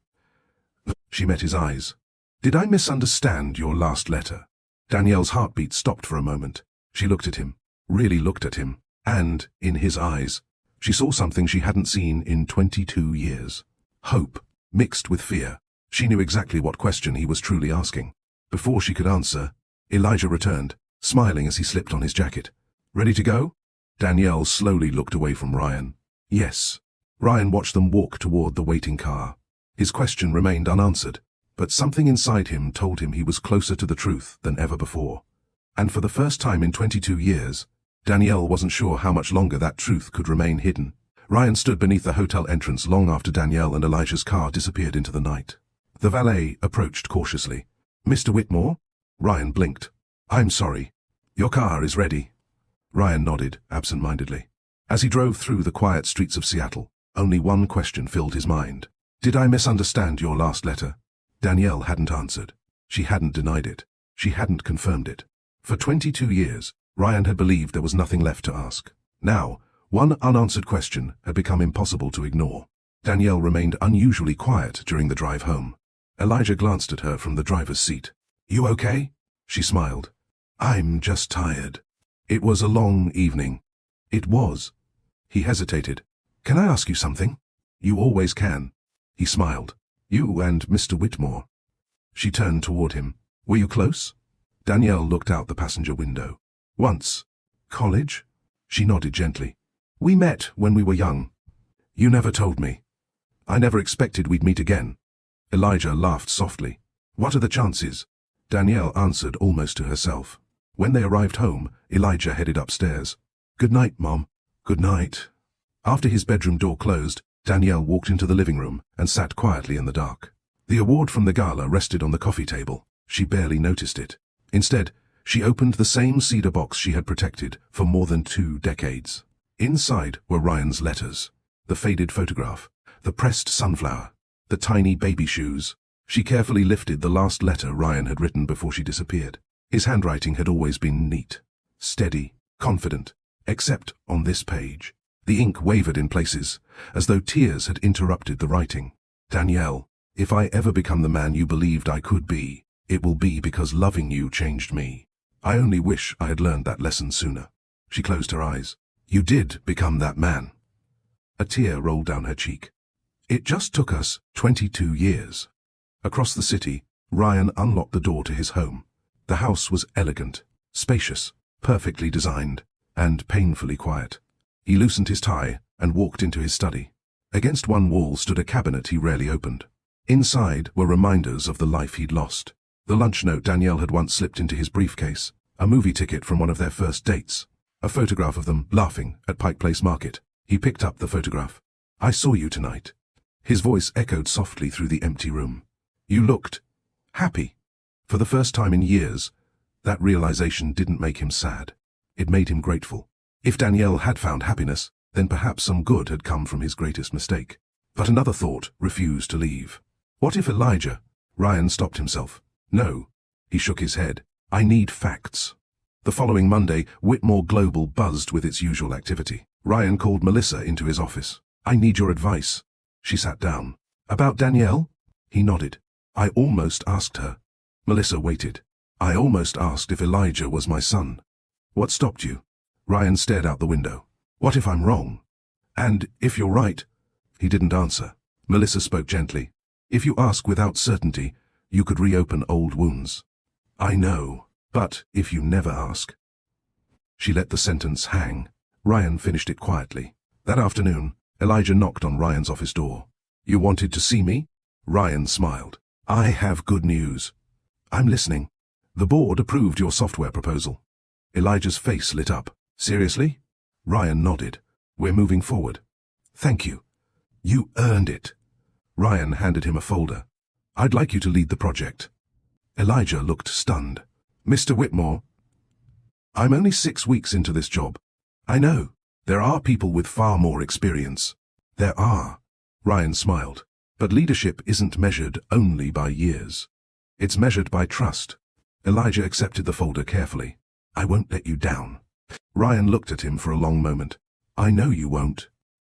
She met his eyes. Did I misunderstand your last letter? Danielle's heartbeat stopped for a moment. She looked at him, really looked at him, and, in his eyes, she saw something she hadn't seen in 22 years. Hope, mixed with fear. She knew exactly what question he was truly asking. Before she could answer, Elijah returned, smiling as he slipped on his jacket. Ready to go? Danielle slowly looked away from Ryan. Yes. Ryan watched them walk toward the waiting car. His question remained unanswered. but something inside him told him he was closer to the truth than ever before. And for the first time in 22 years, Danielle wasn't sure how much longer that truth could remain hidden. Ryan stood beneath the hotel entrance long after Danielle and Elijah's car disappeared into the night. The valet approached cautiously. "Mr. Whitmore?" Ryan blinked. "I'm sorry. Your car is ready." Ryan nodded, absent-mindedly. As he drove through the quiet streets of Seattle, only one question filled his mind. "Did I misunderstand your last letter?" Danielle hadn't answered. She hadn't denied it. She hadn't confirmed it. For 22 years, Ryan had believed there was nothing left to ask. Now, one unanswered question had become impossible to ignore. Danielle remained unusually quiet during the drive home. Elijah glanced at her from the driver's seat. "You okay?" She smiled. "I'm just tired." It was a long evening. It was. He hesitated. "Can I ask you something?" "You always can." He smiled. "You and Mr. Whitmore." She turned toward him. "Were you close?" Danielle looked out the passenger window. "Once." "College?" She nodded gently. "We met when we were young." "You never told me." "I never expected we'd meet again." Elijah laughed softly. "What are the chances?" Danielle answered almost to herself. When they arrived home, Elijah headed upstairs. "Good night, Mom." "Good night." After his bedroom door closed, Danielle walked into the living room and sat quietly in the dark. The award from the gala rested on the coffee table. She barely noticed it. Instead, she opened the same cedar box she had protected for more than 2 decades. Inside were Ryan's letters, the faded photograph, the pressed sunflower, the tiny baby shoes. She carefully lifted the last letter Ryan had written before she disappeared. His handwriting had always been neat, steady, confident, except on this page. The ink wavered in places, as though tears had interrupted the writing. "Danielle, if I ever become the man you believed I could be, it will be because loving you changed me. I only wish I had learned that lesson sooner." She closed her eyes. "You did become that man." A tear rolled down her cheek. "It just took us 22 years. Across the city, Ryan unlocked the door to his home. The house was elegant, spacious, perfectly designed, and painfully quiet. He loosened his tie and walked into his study. Against one wall stood a cabinet he rarely opened. Inside were reminders of the life he'd lost. The lunch note Danielle had once slipped into his briefcase, a movie ticket from one of their first dates, a photograph of them laughing at Pike Place Market. He picked up the photograph. "I saw you tonight." His voice echoed softly through the empty room. "You looked happy." For the first time in years, that realization didn't make him sad. It made him grateful. If Danielle had found happiness, then perhaps some good had come from his greatest mistake. But another thought refused to leave. What if Elijah? Ryan stopped himself. "No." He shook his head. "I need facts." The following Monday, Whitmore Global buzzed with its usual activity. Ryan called Melissa into his office. "I need your advice." She sat down. "About Danielle?" He nodded. "I almost asked her." Melissa waited. "I almost asked if Elijah was my son." "What stopped you?" Ryan stared out the window. "What if I'm wrong? And if you're right?" He didn't answer. Melissa spoke gently. "If you ask without certainty, you could reopen old wounds." "I know, but if you never ask." She let the sentence hang. Ryan finished it quietly. That afternoon, Elijah knocked on Ryan's office door. "You wanted to see me?" Ryan smiled. "I have good news." "I'm listening." "The board approved your software proposal." Elijah's face lit up. "Seriously?" Ryan nodded. "We're moving forward." "Thank you." "You earned it." Ryan handed him a folder. "I'd like you to lead the project." Elijah looked stunned. "Mr. Whitmore, I'm only 6 weeks into this job." "I know. There are people with far more experience." "There are." Ryan smiled. "But leadership isn't measured only by years. It's measured by trust." Elijah accepted the folder carefully. "I won't let you down." Ryan looked at him for a long moment. "I know you won't."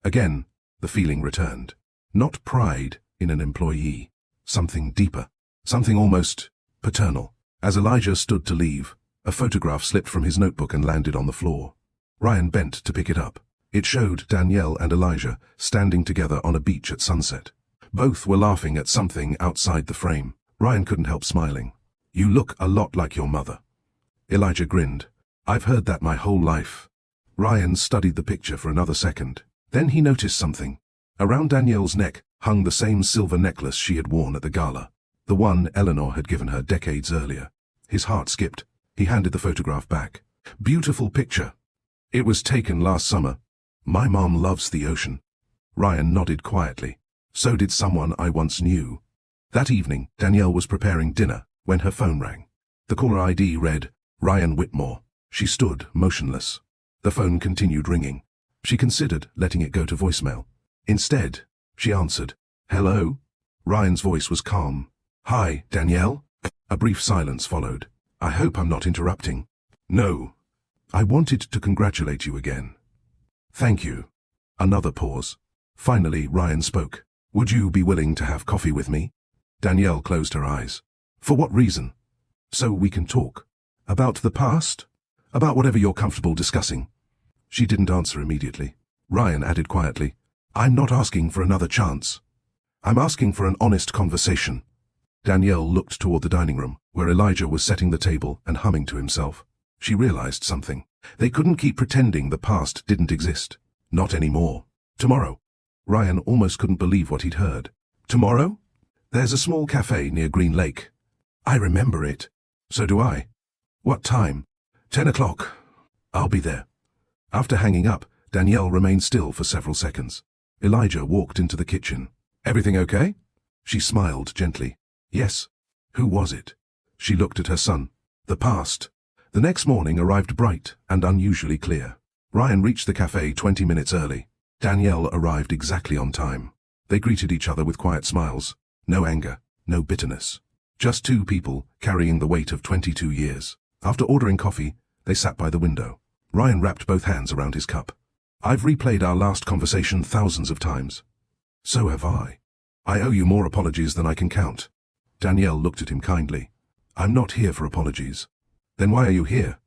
Again, the feeling returned. Not pride in an employee. Something deeper. Something almost paternal. As Elijah stood to leave, a photograph slipped from his notebook and landed on the floor. Ryan bent to pick it up. It showed Danielle and Elijah standing together on a beach at sunset. Both were laughing at something outside the frame. Ryan couldn't help smiling. "You look a lot like your mother." Elijah grinned. "I've heard that my whole life." Ryan studied the picture for another second. Then he noticed something. Around Danielle's neck hung the same silver necklace she had worn at the gala. The one Eleanor had given her decades earlier. His heart skipped. He handed the photograph back. Beautiful picture. It was taken last summer. My mom loves the ocean. Ryan nodded quietly. So did someone I once knew. That evening, Danielle was preparing dinner when her phone rang. The caller ID read, Ryan Whitmore. She stood motionless. The phone continued ringing. She considered letting it go to voicemail. Instead, she answered. Hello? Ryan's voice was calm. Hi, Danielle? A brief silence followed. I hope I'm not interrupting. No. I wanted to congratulate you again. Thank you. Another pause. Finally, Ryan spoke. Would you be willing to have coffee with me? Danielle closed her eyes. For what reason? So we can talk. About the past? About whatever you're comfortable discussing. She didn't answer immediately. Ryan added quietly, I'm not asking for another chance. I'm asking for an honest conversation. Danielle looked toward the dining room, where Elijah was setting the table and humming to himself. She realized something. They couldn't keep pretending the past didn't exist. Not anymore. Tomorrow. Ryan almost couldn't believe what he'd heard. Tomorrow? There's a small cafe near Green Lake. I remember it. So do I. What time? 10 o'clock. I'll be there. After hanging up, Danielle remained still for several seconds. Elijah walked into the kitchen. Everything okay? She smiled gently. Yes. Who was it? She looked at her son. The past. The next morning arrived bright and unusually clear. Ryan reached the cafe 20 minutes early. Danielle arrived exactly on time. They greeted each other with quiet smiles. No anger, no bitterness. Just two people carrying the weight of 22 years. After ordering coffee, they sat by the window. Ryan wrapped both hands around his cup. I've replayed our last conversation thousands of times. So have I. I owe you more apologies than I can count. Danielle looked at him kindly. I'm not here for apologies. Then why are you here?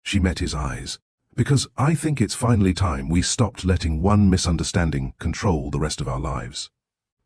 She met his eyes. Because I think it's finally time we stopped letting one misunderstanding control the rest of our lives.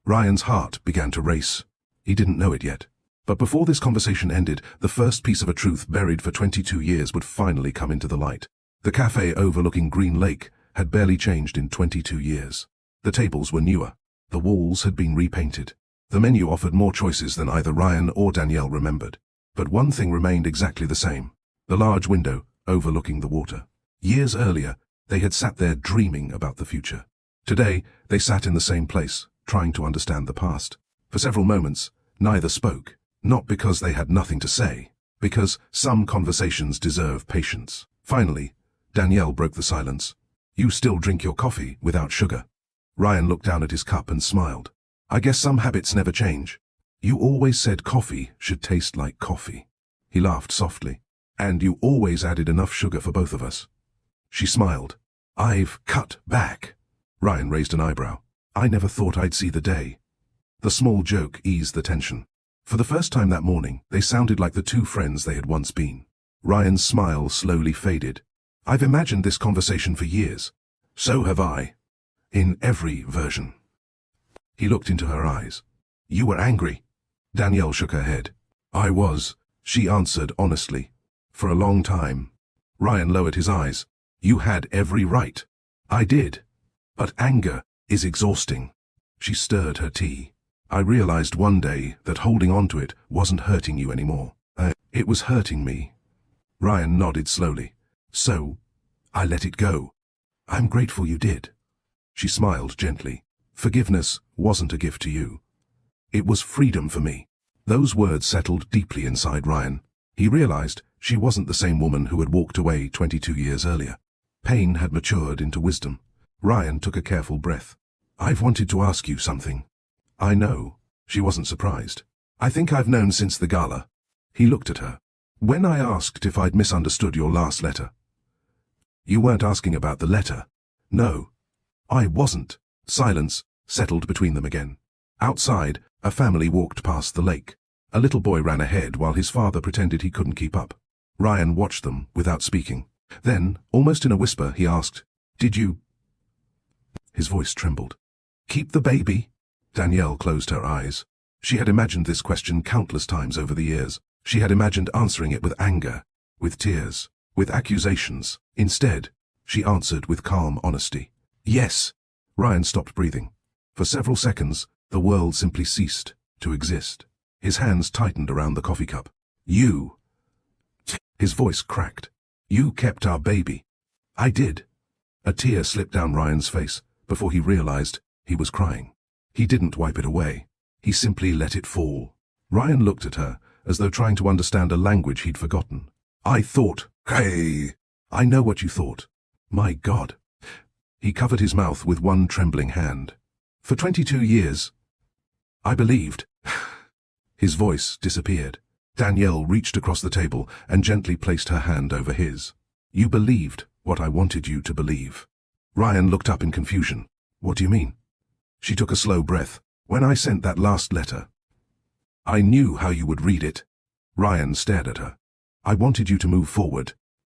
Ryan's heart began to race. He didn't know it yet. But before this conversation ended, the first piece of a truth buried for 22 years would finally come into the light. The cafe overlooking Green Lake had barely changed in 22 years. The tables were newer. The walls had been repainted. The menu offered more choices than either Ryan or Danielle remembered. But one thing remained exactly the same. The large window overlooking the water. Years earlier, they had sat there dreaming about the future. Today, they sat in the same place, trying to understand the past. For several moments, neither spoke. Not because they had nothing to say, because some conversations deserve patience. Finally, Danielle broke the silence. You still drink your coffee without sugar. Ryan looked down at his cup and smiled. I guess some habits never change. You always said coffee should taste like coffee. He laughed softly. And you always added enough sugar for both of us. She smiled. I've cut back. Ryan raised an eyebrow. I never thought I'd see the day. The small joke eased the tension. For the first time that morning, they sounded like the two friends they had once been. Ryan's smile slowly faded. I've imagined this conversation for years. So have I. In every version. He looked into her eyes. You were angry. Danielle shook her head. I was, she answered honestly. For a long time. Ryan lowered his eyes. You had every right. I did. But anger is exhausting. She stirred her tea. I realized one day that holding on to it wasn't hurting you anymore. It was hurting me. Ryan nodded slowly. So, I let it go. I'm grateful you did. She smiled gently. Forgiveness wasn't a gift to you. It was freedom for me. Those words settled deeply inside Ryan. He realized she wasn't the same woman who had walked away 22 years earlier. Pain had matured into wisdom. Ryan took a careful breath. I've wanted to ask you something. I know. She wasn't surprised. I think I've known since the gala. He looked at her. When I asked if I'd misunderstood your last letter. You weren't asking about the letter. No. I wasn't. Silence settled between them again. Outside, a family walked past the lake. A little boy ran ahead while his father pretended he couldn't keep up. Ryan watched them without speaking. Then, almost in a whisper, he asked, Did you? His voice trembled. Keep the baby? Danielle closed her eyes. She had imagined this question countless times over the years. She had imagined answering it with anger, with tears, with accusations. Instead, she answered with calm honesty. Yes. Ryan stopped breathing. For several seconds, the world simply ceased to exist. His hands tightened around the coffee cup. You. His voice cracked. You kept our baby. I did. A tear slipped down Ryan's face before he realized he was crying. He didn't wipe it away. He simply let it fall. Ryan looked at her as though trying to understand a language he'd forgotten. I thought, hey, I know what you thought. My God. He covered his mouth with one trembling hand. For 22 years, I believed. His voice disappeared. Danielle reached across the table and gently placed her hand over his. You believed what I wanted you to believe. Ryan looked up in confusion. What do you mean? She took a slow breath. When I sent that last letter, I knew how you would read it. Ryan stared at her. I wanted you to move forward.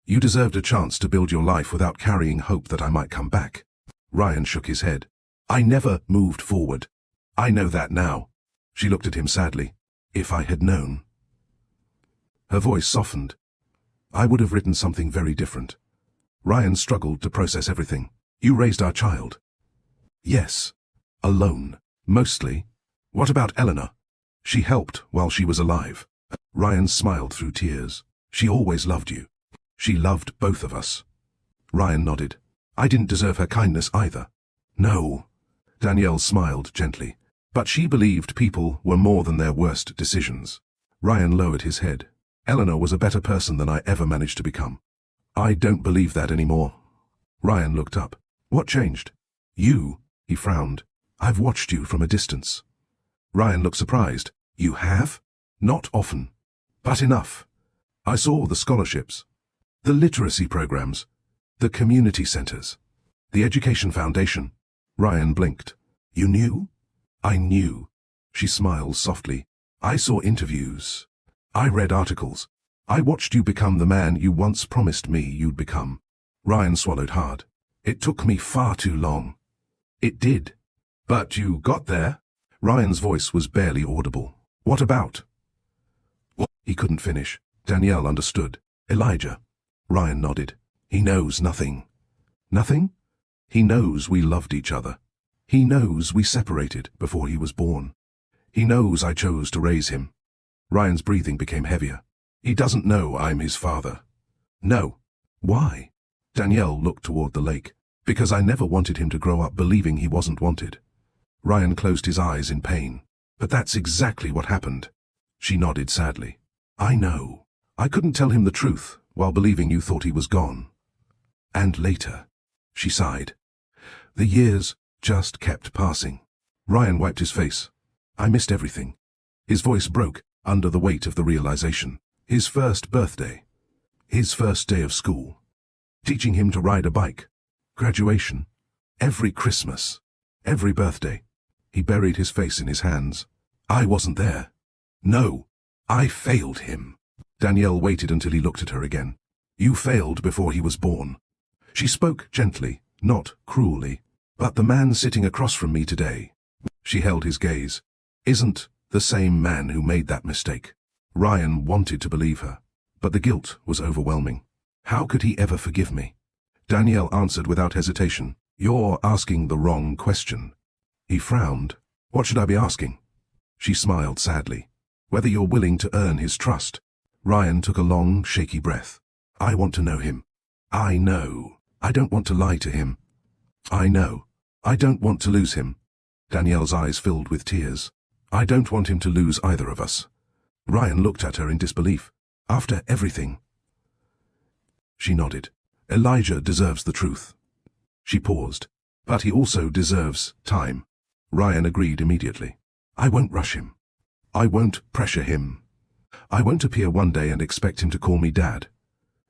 You deserved a chance to build your life without carrying hope that I might come back. Ryan shook his head. I never moved forward. I know that now. She looked at him sadly. If I had known. Her voice softened. I would have written something very different. Ryan struggled to process everything. You raised our child. Yes. Alone. Mostly. What about Eleanor? She helped while she was alive. Ryan smiled through tears. She always loved you. She loved both of us. Ryan nodded. I didn't deserve her kindness either. No. Danielle smiled gently. But she believed people were more than their worst decisions. Ryan lowered his head. Eleanor was a better person than I ever managed to become. I don't believe that anymore. Ryan looked up. What changed? You, he frowned. I've watched you from a distance. Ryan looked surprised. You have? Not often. But enough. I saw the scholarships, the literacy programs, the community centers, the education foundation. Ryan blinked. You knew? I knew. She smiled softly. I saw interviews. I read articles. I watched you become the man you once promised me you'd become. Ryan swallowed hard. It took me far too long. It did. But you got there. Ryan's voice was barely audible. What about? What? He couldn't finish. Danielle understood. Elijah. Ryan nodded. He knows nothing. Nothing? He knows we loved each other. He knows we separated before he was born. He knows I chose to raise him. Ryan's breathing became heavier. He doesn't know I'm his father. No. Why? Danielle looked toward the lake. Because I never wanted him to grow up believing he wasn't wanted. Ryan closed his eyes in pain. But that's exactly what happened. She nodded sadly. I know. I couldn't tell him the truth while believing you thought he was gone. And later, she sighed. The years just kept passing. Ryan wiped his face. I missed everything. His voice broke under the weight of the realization. His first birthday. His first day of school. Teaching him to ride a bike. Graduation. Every Christmas. Every birthday. He buried his face in his hands. I wasn't there. No. I failed him. Danielle waited until he looked at her again. You failed before he was born. She spoke gently, not cruelly. But the man sitting across from me today, she held his gaze, isn't the same man who made that mistake. Ryan wanted to believe her, but the guilt was overwhelming. How could he ever forgive me? Danielle answered without hesitation. You're asking the wrong question. He frowned. What should I be asking? She smiled sadly. Whether you're willing to earn his trust. Ryan took a long, shaky breath. I want to know him. I know. I don't want to lie to him. I know. I don't want to lose him. Danielle's eyes filled with tears. I don't want him to lose either of us. Ryan looked at her in disbelief. After everything. She nodded. Elijah deserves the truth. She paused. But he also deserves time. Ryan agreed immediately. I won't rush him. I won't pressure him. I won't appear one day and expect him to call me Dad.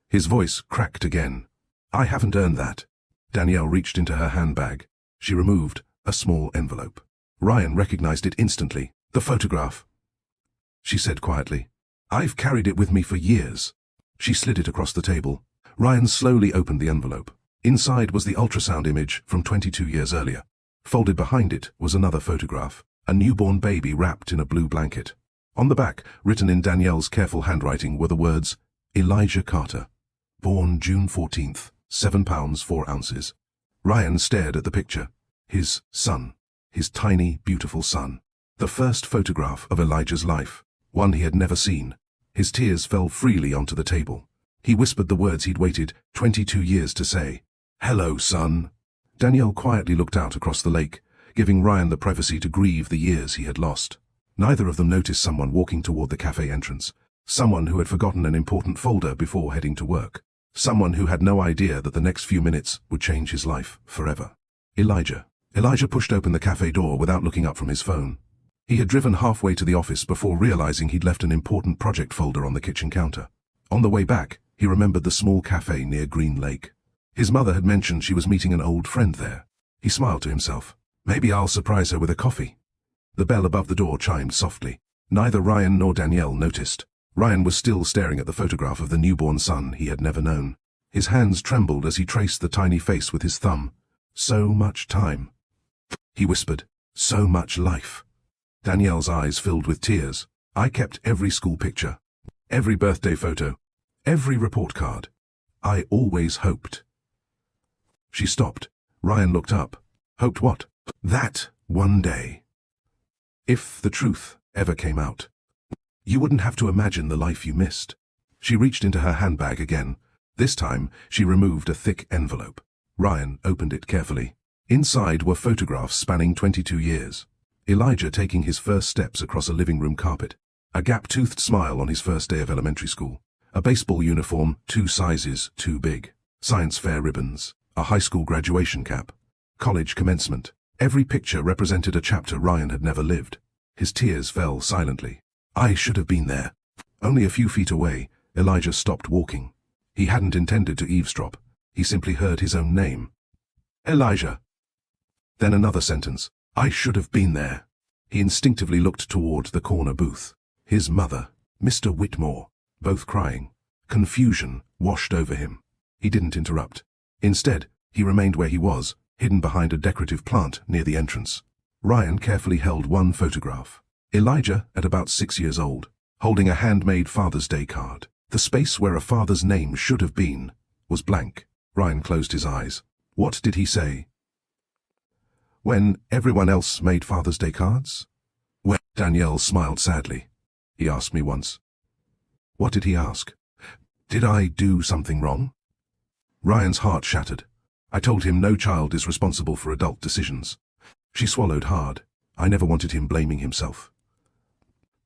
His voice cracked again. I haven't earned that. Danielle reached into her handbag. She removed a small envelope. Ryan recognized it instantly. The photograph. She said quietly. I've carried it with me for years. She slid it across the table. Ryan slowly opened the envelope. Inside was the ultrasound image from 22 years earlier. Folded behind it was another photograph. A newborn baby wrapped in a blue blanket. On the back, written in Danielle's careful handwriting, were the words, Elijah Carter. Born June 14th, 7 pounds 4 ounces. Ryan stared at the picture. His son. His tiny, beautiful son. The first photograph of Elijah's life, one he had never seen. His tears fell freely onto the table. He whispered the words he'd waited 22 years to say. "Hello, son." Danielle quietly looked out across the lake, giving Ryan the privacy to grieve the years he had lost. Neither of them noticed someone walking toward the cafe entrance. Someone who had forgotten an important folder before heading to work. Someone who had no idea that the next few minutes would change his life forever. Elijah. Elijah pushed open the cafe door without looking up from his phone. He had driven halfway to the office before realizing he'd left an important project folder on the kitchen counter. On the way back, he remembered the small cafe near Green Lake. His mother had mentioned she was meeting an old friend there. He smiled to himself. Maybe I'll surprise her with a coffee. The bell above the door chimed softly. Neither Ryan nor Danielle noticed. Ryan was still staring at the photograph of the newborn son he had never known. His hands trembled as he traced the tiny face with his thumb. So much time. He whispered, so much life. Danielle's eyes filled with tears. I kept every school picture, every birthday photo, every report card. I always hoped. She stopped. Ryan looked up. Hoped what? That one day, if the truth ever came out, you wouldn't have to imagine the life you missed. She reached into her handbag again. This time, she removed a thick envelope. Ryan opened it carefully. Inside were photographs spanning 22 years. Elijah taking his first steps across a living room carpet. A gap-toothed smile on his first day of elementary school. A baseball uniform 2 sizes too big. Science fair ribbons. A high school graduation cap. College commencement. Every picture represented a chapter Ryan had never lived. His tears fell silently. I should have been there. Only a few feet away, Elijah stopped walking. He hadn't intended to eavesdrop. He simply heard his own name. Elijah. Then another sentence. I should have been there. He instinctively looked toward the corner booth. His mother, Mr. Whitmore, both crying. Confusion washed over him. He didn't interrupt. Instead, he remained where he was, hidden behind a decorative plant near the entrance. Ryan carefully held one photograph. Elijah, at about 6 years old, holding a handmade Father's Day card. The space where a father's name should have been was blank. Ryan closed his eyes. What did he say? When everyone else made Father's Day cards? When Danielle smiled sadly. He asked me once. What did he ask? Did I do something wrong? Ryan's heart shattered. I told him no child is responsible for adult decisions. She swallowed hard. I never wanted him blaming himself.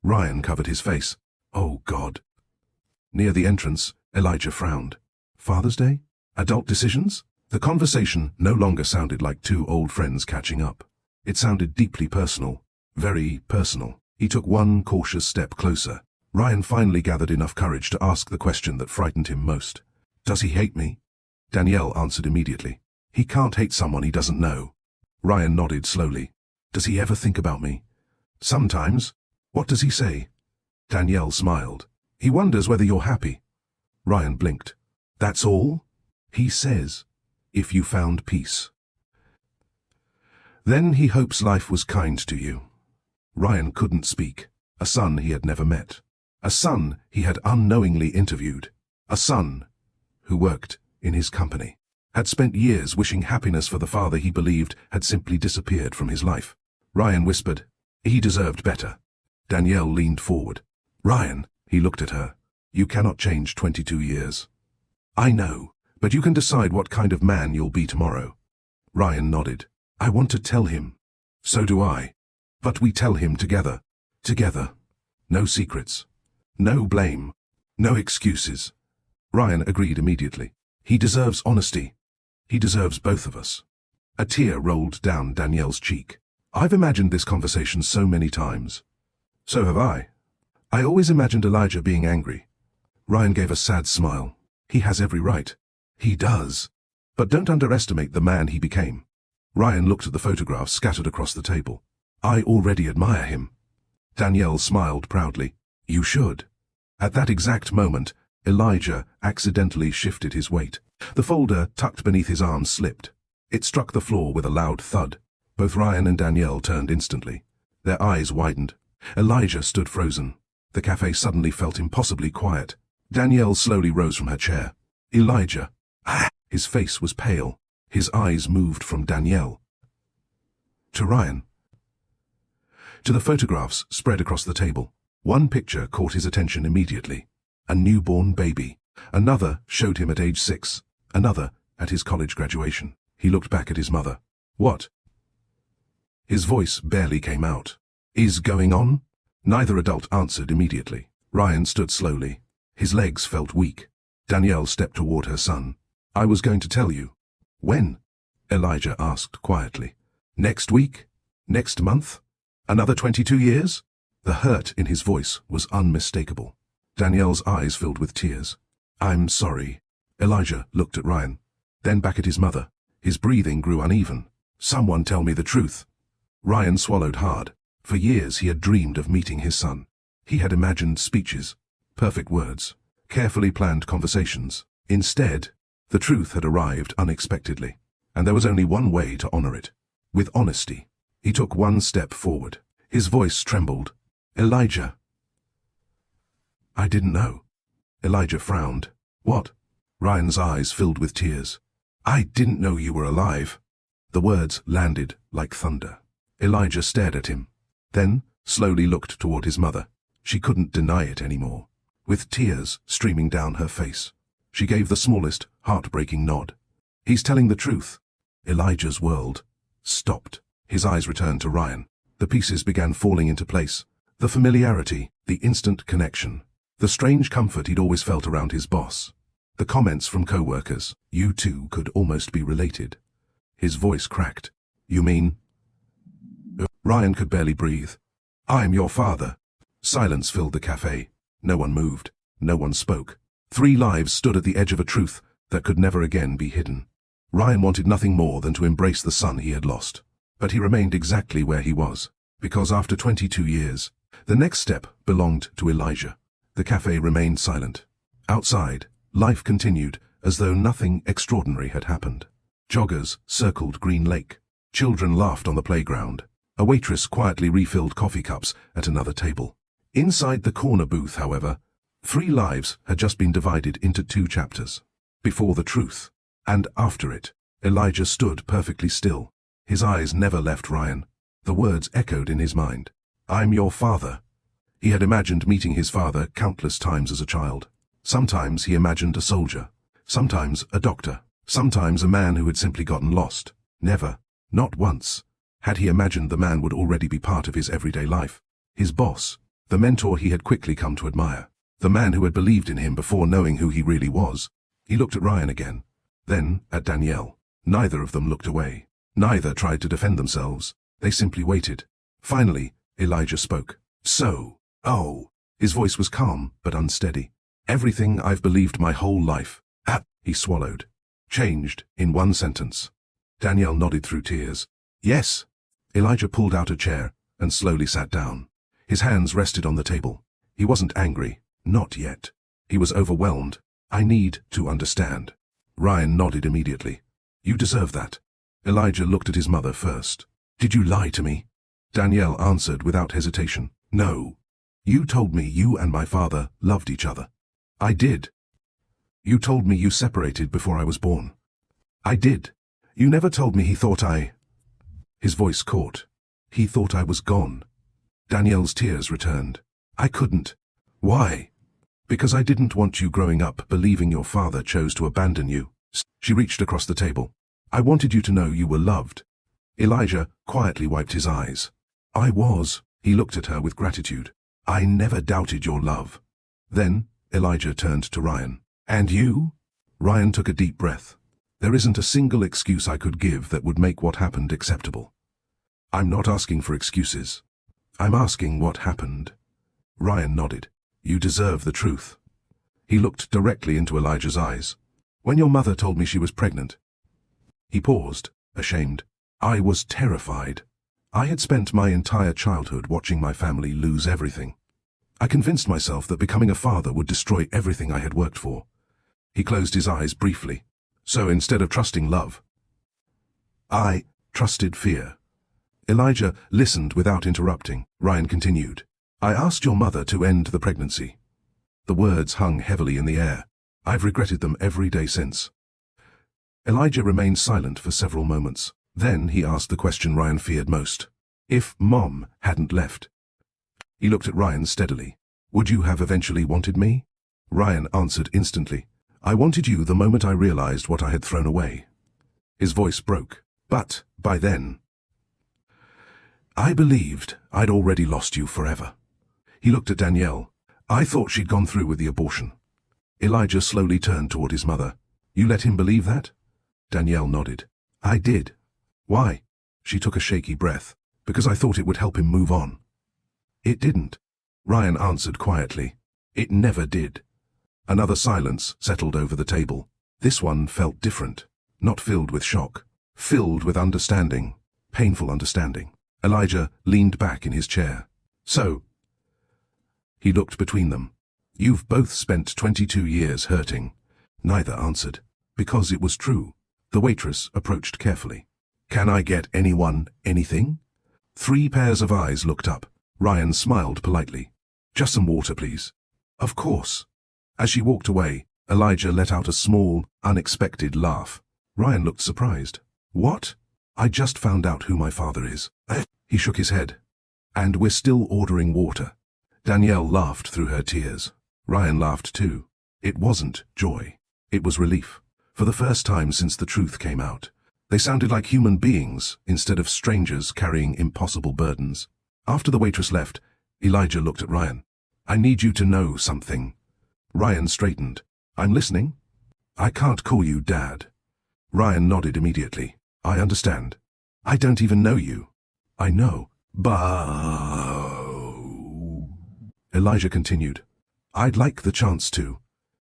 Ryan covered his face. Oh, God. Near the entrance, Elijah frowned. Father's Day? Adult decisions? The conversation no longer sounded like two old friends catching up. It sounded deeply personal. Very personal. He took one cautious step closer. Ryan finally gathered enough courage to ask the question that frightened him most. Does he hate me? Danielle answered immediately. He can't hate someone he doesn't know. Ryan nodded slowly. Does he ever think about me? Sometimes. What does he say? Danielle smiled. He wonders whether you're happy. Ryan blinked. That's all? He says, if you found peace. Then he hopes life was kind to you. Ryan couldn't speak. A son he had never met. A son he had unknowingly interviewed. A son who worked in his company. Had spent years wishing happiness for the father he believed had simply disappeared from his life. Ryan whispered, he deserved better. Danielle leaned forward. Ryan, he looked at her. You cannot change 22 years. I know, but you can decide what kind of man you'll be tomorrow. Ryan nodded. I want to tell him. So do I. But we tell him together. Together. No secrets. No blame. No excuses. Ryan agreed immediately. He deserves honesty. He deserves both of us. A tear rolled down Danielle's cheek. I've imagined this conversation so many times. So have I. I always imagined Elijah being angry. Ryan gave a sad smile. He has every right. He does. But don't underestimate the man he became. Ryan looked at the photographs scattered across the table. I already admire him. Danielle smiled proudly. You should. At that exact moment, Elijah accidentally shifted his weight. The folder tucked beneath his arm slipped. It struck the floor with a loud thud. Both Ryan and Danielle turned instantly. Their eyes widened. Elijah stood frozen. The cafe suddenly felt impossibly quiet. Danielle slowly rose from her chair. Elijah. Ah! His face was pale. His eyes moved from Danielle to Ryan. to the photographs spread across the table. One picture caught his attention immediately. A newborn baby. Another showed him at age 6. Another at his college graduation. He looked back at his mother. What? His voice barely came out. Is going on? Neither adult answered immediately. Ryan stood slowly. His legs felt weak. Danielle stepped toward her son. I was going to tell you. When? Elijah asked quietly. Next week? Next month? Another 22 years? The hurt in his voice was unmistakable. Danielle's eyes filled with tears. I'm sorry. Elijah looked at Ryan, then back at his mother. His breathing grew uneven. Someone tell me the truth. Ryan swallowed hard. For years he had dreamed of meeting his son. He had imagined speeches, perfect words, carefully planned conversations. Instead, the truth had arrived unexpectedly, and there was only one way to honor it. With honesty. He took one step forward. His voice trembled. Elijah. I didn't know. Elijah frowned. What? Ryan's eyes filled with tears. I didn't know you were alive. The words landed like thunder. Elijah stared at him, then slowly looked toward his mother. She couldn't deny it anymore. With tears streaming down her face, she gave the smallest, heartbreaking nod. He's telling the truth. Elijah's world stopped. His eyes returned to Ryan. The pieces began falling into place. The familiarity, the instant connection, the strange comfort he'd always felt around his boss. The comments from co-workers, you two could almost be related. His voice cracked. You mean? Ryan could barely breathe. I'm your father. Silence filled the cafe. No one moved. No one spoke. 3 lives stood at the edge of a truth that could never again be hidden. Ryan wanted nothing more than to embrace the son he had lost. But he remained exactly where he was, because after 22 years, the next step belonged to Elijah. The cafe remained silent. Outside, life continued as though nothing extraordinary had happened. Joggers circled Green Lake. Children laughed on the playground. A waitress quietly refilled coffee cups at another table. Inside the corner booth, however, 3 lives had just been divided into 2 chapters. Before the truth, and after it. Elijah stood perfectly still. His eyes never left Ryan. The words echoed in his mind. I'm your father. He had imagined meeting his father countless times as a child. Sometimes he imagined a soldier. Sometimes a doctor. Sometimes a man who had simply gotten lost. Never, not once, had he imagined the man would already be part of his everyday life. His boss, the mentor he had quickly come to admire. The man who had believed in him before knowing who he really was. He looked at Ryan again. Then at Danielle. Neither of them looked away. Neither tried to defend themselves. They simply waited. Finally, Elijah spoke. So, his voice was calm but unsteady. Everything I've believed my whole life, he swallowed, changed in one sentence. Danielle nodded through tears. Yes. Elijah pulled out a chair and slowly sat down. His hands rested on the table. He wasn't angry, not yet. He was overwhelmed. I need to understand. Ryan nodded immediately. You deserve that. Elijah looked at his mother first. Did you lie to me? Danielle answered without hesitation. No. You told me you and my father loved each other. I did. You told me you separated before I was born. I did. You never told me he thought I... His voice caught. He thought I was gone. Danielle's tears returned. I couldn't. Why? Because I didn't want you growing up believing your father chose to abandon you. She reached across the table. I wanted you to know you were loved. Elijah quietly wiped his eyes. I was. He looked at her with gratitude. I never doubted your love. Then, Elijah turned to Ryan. And you? Ryan took a deep breath. There isn't a single excuse I could give that would make what happened acceptable. I'm not asking for excuses. I'm asking what happened. Ryan nodded. You deserve the truth. He looked directly into Elijah's eyes. When your mother told me she was pregnant. He paused, ashamed. I was terrified. I had spent my entire childhood watching my family lose everything. I convinced myself that becoming a father would destroy everything I had worked for. He closed his eyes briefly. So instead of trusting love, I trusted fear. Elijah listened without interrupting. Ryan continued. I asked your mother to end the pregnancy. The words hung heavily in the air. I've regretted them every day since. Elijah remained silent for several moments. Then he asked the question Ryan feared most. If Mom hadn't left. He looked at Ryan steadily. Would you have eventually wanted me? Ryan answered instantly. I wanted you the moment I realized what I had thrown away. His voice broke. But, by then, I believed I'd already lost you forever. He looked at Danielle. I thought she'd gone through with the abortion. Elijah slowly turned toward his mother. You let him believe that? Danielle nodded. I did. Why? She took a shaky breath. Because I thought it would help him move on. It didn't. Ryan answered quietly. It never did. Another silence settled over the table. This one felt different. Not filled with shock. Filled with understanding. Painful understanding. Elijah leaned back in his chair. So, he looked between them. You've both spent 22 years hurting. Neither answered. Because it was true. The waitress approached carefully. Can I get anyone anything? 3 pairs of eyes looked up. Ryan smiled politely. Just some water, please. Of course. As she walked away, Elijah let out a small, unexpected laugh. Ryan looked surprised. What? I just found out who my father is. He shook his head. And we're still ordering water. Danielle laughed through her tears. Ryan laughed too. It wasn't joy. It was relief. For the first time since the truth came out. They sounded like human beings instead of strangers carrying impossible burdens. After the waitress left, Elijah looked at Ryan. I need you to know something. Ryan straightened. I'm listening. I can't call you Dad. Ryan nodded immediately. I understand. I don't even know you. I know. Elijah continued. I'd like the chance to.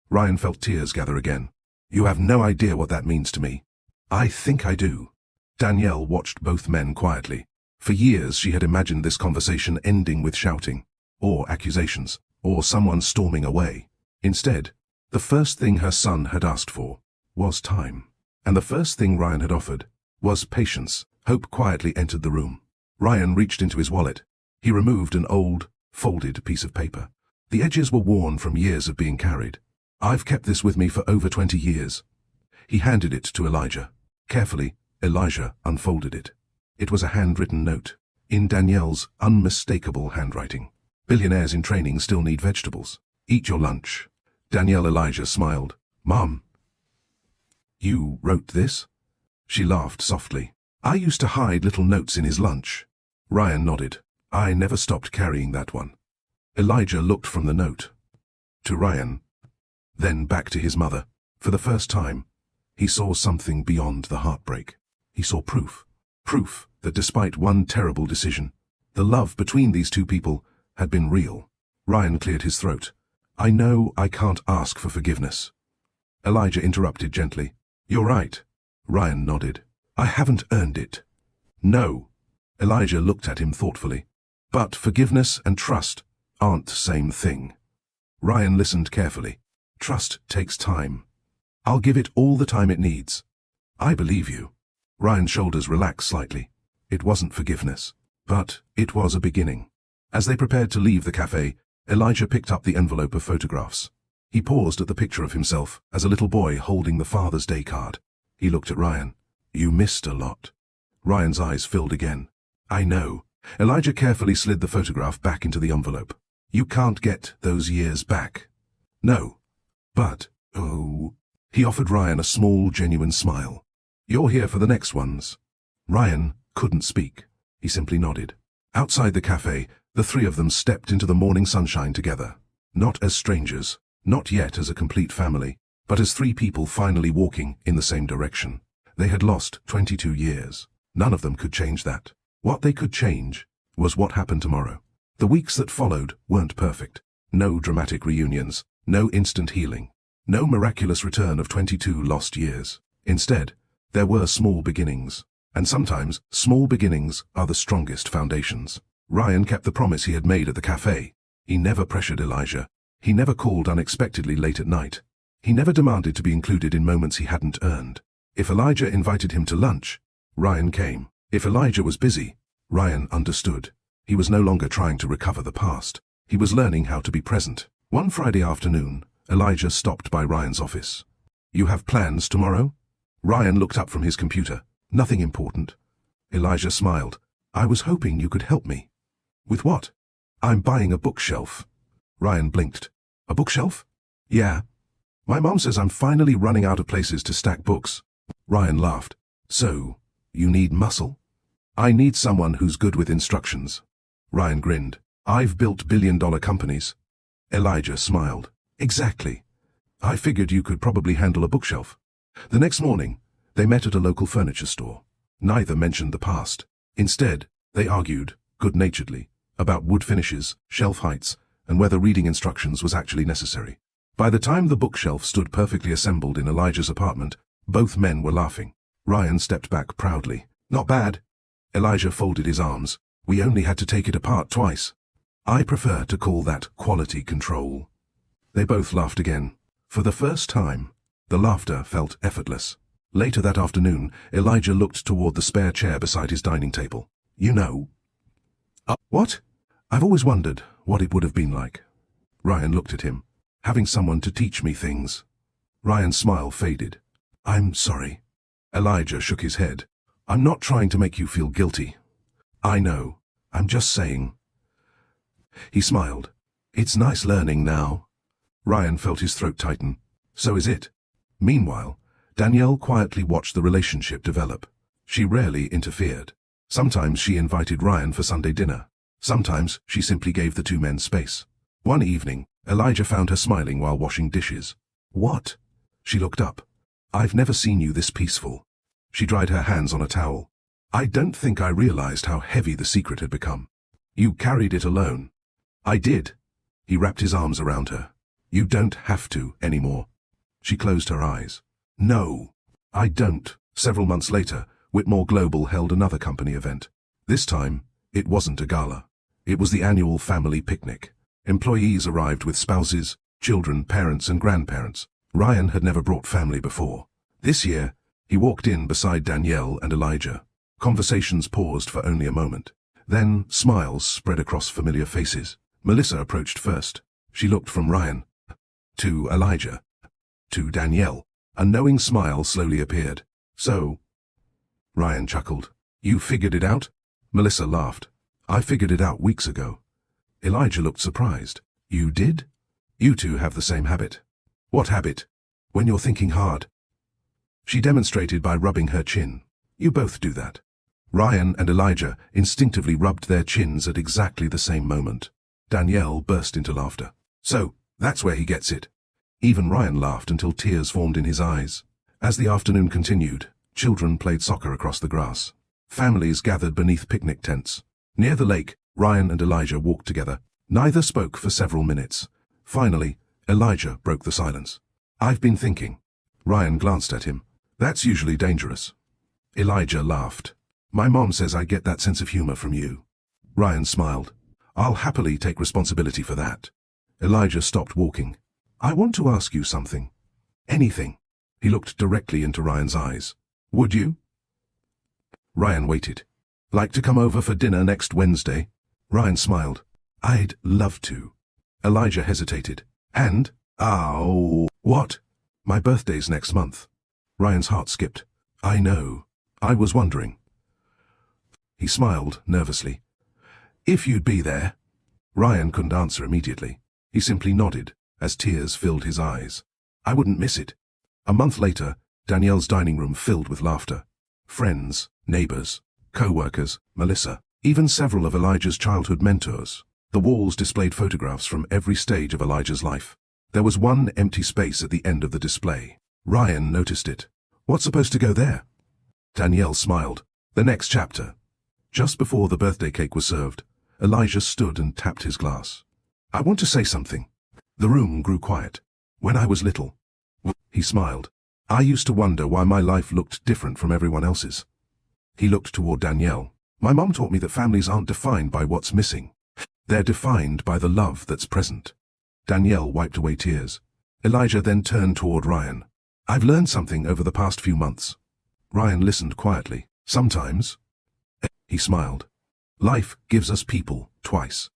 Ryan felt tears gather again. You have no idea what that means to me. I think I do. Danielle watched both men quietly. For years she had imagined this conversation ending with shouting, or accusations, or someone storming away. Instead, the first thing her son had asked for was time. And the first thing Ryan had offered was patience. Hope quietly entered the room. Ryan reached into his wallet. He removed an old, folded piece of paper. The edges were worn from years of being carried. I've kept this with me for over 20 years. He handed it to Elijah. Carefully, Elijah unfolded it. It was a handwritten note, in Danielle's unmistakable handwriting. Billionaires in training still need vegetables. Eat your lunch. Elijah smiled. Mom. You wrote this? She laughed softly. I used to hide little notes in his lunch. Ryan nodded. I never stopped carrying that one. Elijah looked from the note to Ryan, then back to his mother. For the first time, he saw something beyond the heartbreak. He saw proof. Proof that despite one terrible decision, the love between these two people had been real. Ryan cleared his throat. I know I can't ask for forgiveness. Elijah interrupted gently. You're right. Ryan nodded. I haven't earned it. No. Elijah looked at him thoughtfully. But forgiveness and trust aren't the same thing. Ryan listened carefully. Trust takes time. I'll give it all the time it needs. I believe you. Ryan's shoulders relaxed slightly. It wasn't forgiveness, but it was a beginning. As they prepared to leave the cafe, Elijah picked up the envelope of photographs. He paused at the picture of himself as a little boy holding the Father's Day card. He looked at Ryan. You missed a lot. Ryan's eyes filled again. I know. Elijah carefully slid the photograph back into the envelope. You can't get those years back. No. But, oh... He offered Ryan a small, genuine smile. You're here for the next ones. Ryan couldn't speak. He simply nodded. Outside the cafe, the three of them stepped into the morning sunshine together. Not as strangers, not yet as a complete family, but as 3 people finally walking in the same direction. They had lost 22 years. None of them could change that. What they could change was what happened tomorrow. The weeks that followed weren't perfect. No dramatic reunions, no instant healing. No miraculous return of 22 lost years. Instead, there were small beginnings. And sometimes, small beginnings are the strongest foundations. Ryan kept the promise he had made at the cafe. He never pressured Elijah. He never called unexpectedly late at night. He never demanded to be included in moments he hadn't earned. If Elijah invited him to lunch, Ryan came. If Elijah was busy, Ryan understood. He was no longer trying to recover the past. He was learning how to be present. One Friday afternoon, Elijah stopped by Ryan's office. You have plans tomorrow? Ryan looked up from his computer. Nothing important. Elijah smiled. I was hoping you could help me. With what? I'm buying a bookshelf. Ryan blinked. A bookshelf? Yeah. My mom says I'm finally running out of places to stack books. Ryan laughed. So, you need muscle? I need someone who's good with instructions. Ryan grinned. I've built billion-dollar companies. Elijah smiled. Exactly. I figured you could probably handle a bookshelf. The next morning, they met at a local furniture store. Neither mentioned the past. Instead, they argued, good-naturedly, about wood finishes, shelf heights, and whether reading instructions was actually necessary. By the time the bookshelf stood perfectly assembled in Elijah's apartment, both men were laughing. Ryan stepped back proudly. Not bad. Elijah folded his arms. We only had to take it apart twice. I prefer to call that quality control. They both laughed again. For the first time, the laughter felt effortless. Later that afternoon, Elijah looked toward the spare chair beside his dining table. You know. What? I've always wondered what it would have been like. Ryan looked at him. Having someone to teach me things. Ryan's smile faded. I'm sorry. Elijah shook his head. I'm not trying to make you feel guilty. I know. I'm just saying. He smiled. It's nice learning now. Ryan felt his throat tighten. So is it. Meanwhile, Danielle quietly watched the relationship develop. She rarely interfered. Sometimes she invited Ryan for Sunday dinner. Sometimes she simply gave the two men space. One evening, Elijah found her smiling while washing dishes. What? She looked up. I've never seen you this peaceful. She dried her hands on a towel. I don't think I realized how heavy the secret had become. You carried it alone. I did. He wrapped his arms around her. You don't have to anymore. She closed her eyes. No, I don't. Several months later, Whitmore Global held another company event. This time, it wasn't a gala. It was the annual family picnic. Employees arrived with spouses, children, parents, and grandparents. Ryan had never brought family before. This year, he walked in beside Danielle and Elijah. Conversations paused for only a moment. Then, smiles spread across familiar faces. Melissa approached first. She looked from Ryan to Elijah to Danielle. A knowing smile slowly appeared. So, Ryan chuckled. You figured it out? Melissa laughed. I figured it out weeks ago. Elijah looked surprised. You did? You two have the same habit. What habit? When you're thinking hard. She demonstrated by rubbing her chin. You both do that. Ryan and Elijah instinctively rubbed their chins at exactly the same moment. Danielle burst into laughter. So, that's where he gets it. Even Ryan laughed until tears formed in his eyes. As the afternoon continued, children played soccer across the grass. Families gathered beneath picnic tents. Near the lake, Ryan and Elijah walked together. Neither spoke for several minutes. Finally, Elijah broke the silence. I've been thinking. Ryan glanced at him. That's usually dangerous. Elijah laughed. My mom says I get that sense of humor from you. Ryan smiled. I'll happily take responsibility for that. Elijah stopped walking. I want to ask you something. Anything. He looked directly into Ryan's eyes. Would you? Ryan waited. Like to come over for dinner next Wednesday? Ryan smiled. I'd love to. Elijah hesitated. And? Oh, what? My birthday's next month. Ryan's heart skipped. I know. I was wondering. He smiled nervously. If you'd be there. Ryan couldn't answer immediately. He simply nodded, as tears filled his eyes. I wouldn't miss it. A month later, Danielle's dining room filled with laughter. Friends, neighbors, co-workers, Melissa, even several of Elijah's childhood mentors. The walls displayed photographs from every stage of Elijah's life. There was one empty space at the end of the display. Ryan noticed it. What's supposed to go there? Danielle smiled. The next chapter. Just before the birthday cake was served, Elijah stood and tapped his glass. I want to say something. The room grew quiet. When I was little, he smiled. I used to wonder why my life looked different from everyone else's. He looked toward Danielle. My mom taught me that families aren't defined by what's missing. They're defined by the love that's present. Danielle wiped away tears. Elijah then turned toward Ryan. I've learned something over the past few months. Ryan listened quietly. Sometimes. He smiled. Life gives us people, twice.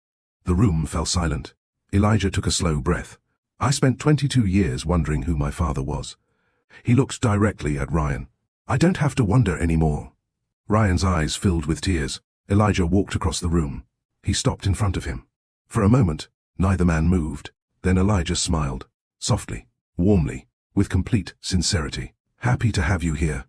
The room fell silent. Elijah took a slow breath. I spent 22 years wondering who my father was. He looked directly at Ryan. I don't have to wonder anymore. Ryan's eyes filled with tears. Elijah walked across the room. He stopped in front of him. For a moment, neither man moved. Then Elijah smiled, softly, warmly, with complete sincerity. "Happy to have you here."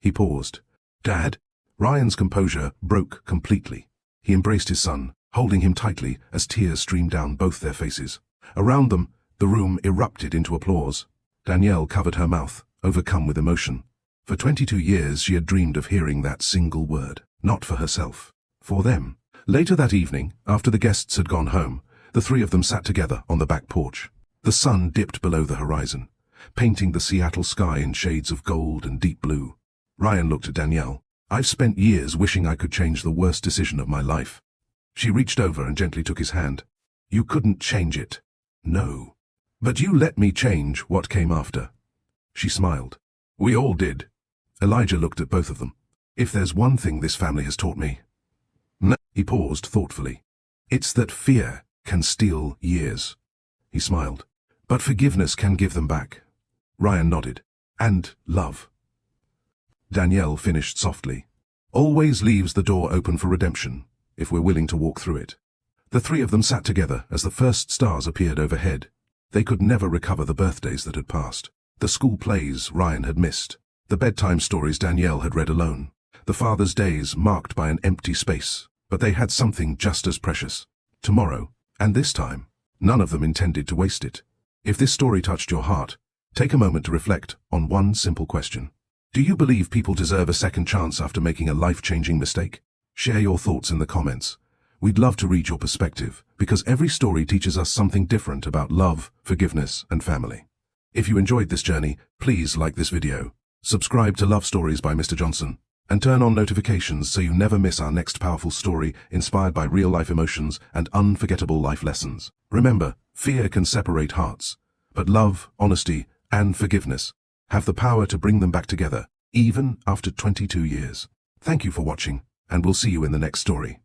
He paused. "Dad?" Ryan's composure broke completely. He embraced his son, holding him tightly as tears streamed down both their faces. Around them, the room erupted into applause. Danielle covered her mouth, overcome with emotion. For 22 years she had dreamed of hearing that single word, not for herself, for them. Later that evening, after the guests had gone home, the three of them sat together on the back porch. The sun dipped below the horizon, painting the Seattle sky in shades of gold and deep blue. Ryan looked at Danielle. "I've spent years wishing I could change the worst decision of my life." She reached over and gently took his hand. "You couldn't change it." "No. But you let me change what came after." She smiled. "We all did." Elijah looked at both of them. "If there's one thing this family has taught me..." No. He paused thoughtfully. "It's that fear can steal years." He smiled. "But forgiveness can give them back." Ryan nodded. "And love." Danielle finished softly. "Always leaves the door open for redemption, if we're willing to walk through it." The three of them sat together as the first stars appeared overhead. They could never recover the birthdays that had passed, the school plays Ryan had missed, the bedtime stories Danielle had read alone, the Father's Days marked by an empty space. But they had something just as precious. Tomorrow, and this time, none of them intended to waste it. If this story touched your heart, take a moment to reflect on one simple question. Do you believe people deserve a second chance after making a life-changing mistake? Share your thoughts in the comments. We'd love to read your perspective, because every story teaches us something different about love, forgiveness, and family. If you enjoyed this journey, please like this video, subscribe to Love Stories by Mr. Johnson, and turn on notifications so you never miss our next powerful story inspired by real-life emotions and unforgettable life lessons. Remember, fear can separate hearts, but love, honesty, and forgiveness have the power to bring them back together, even after 22 years. Thank you for watching, and we'll see you in the next story.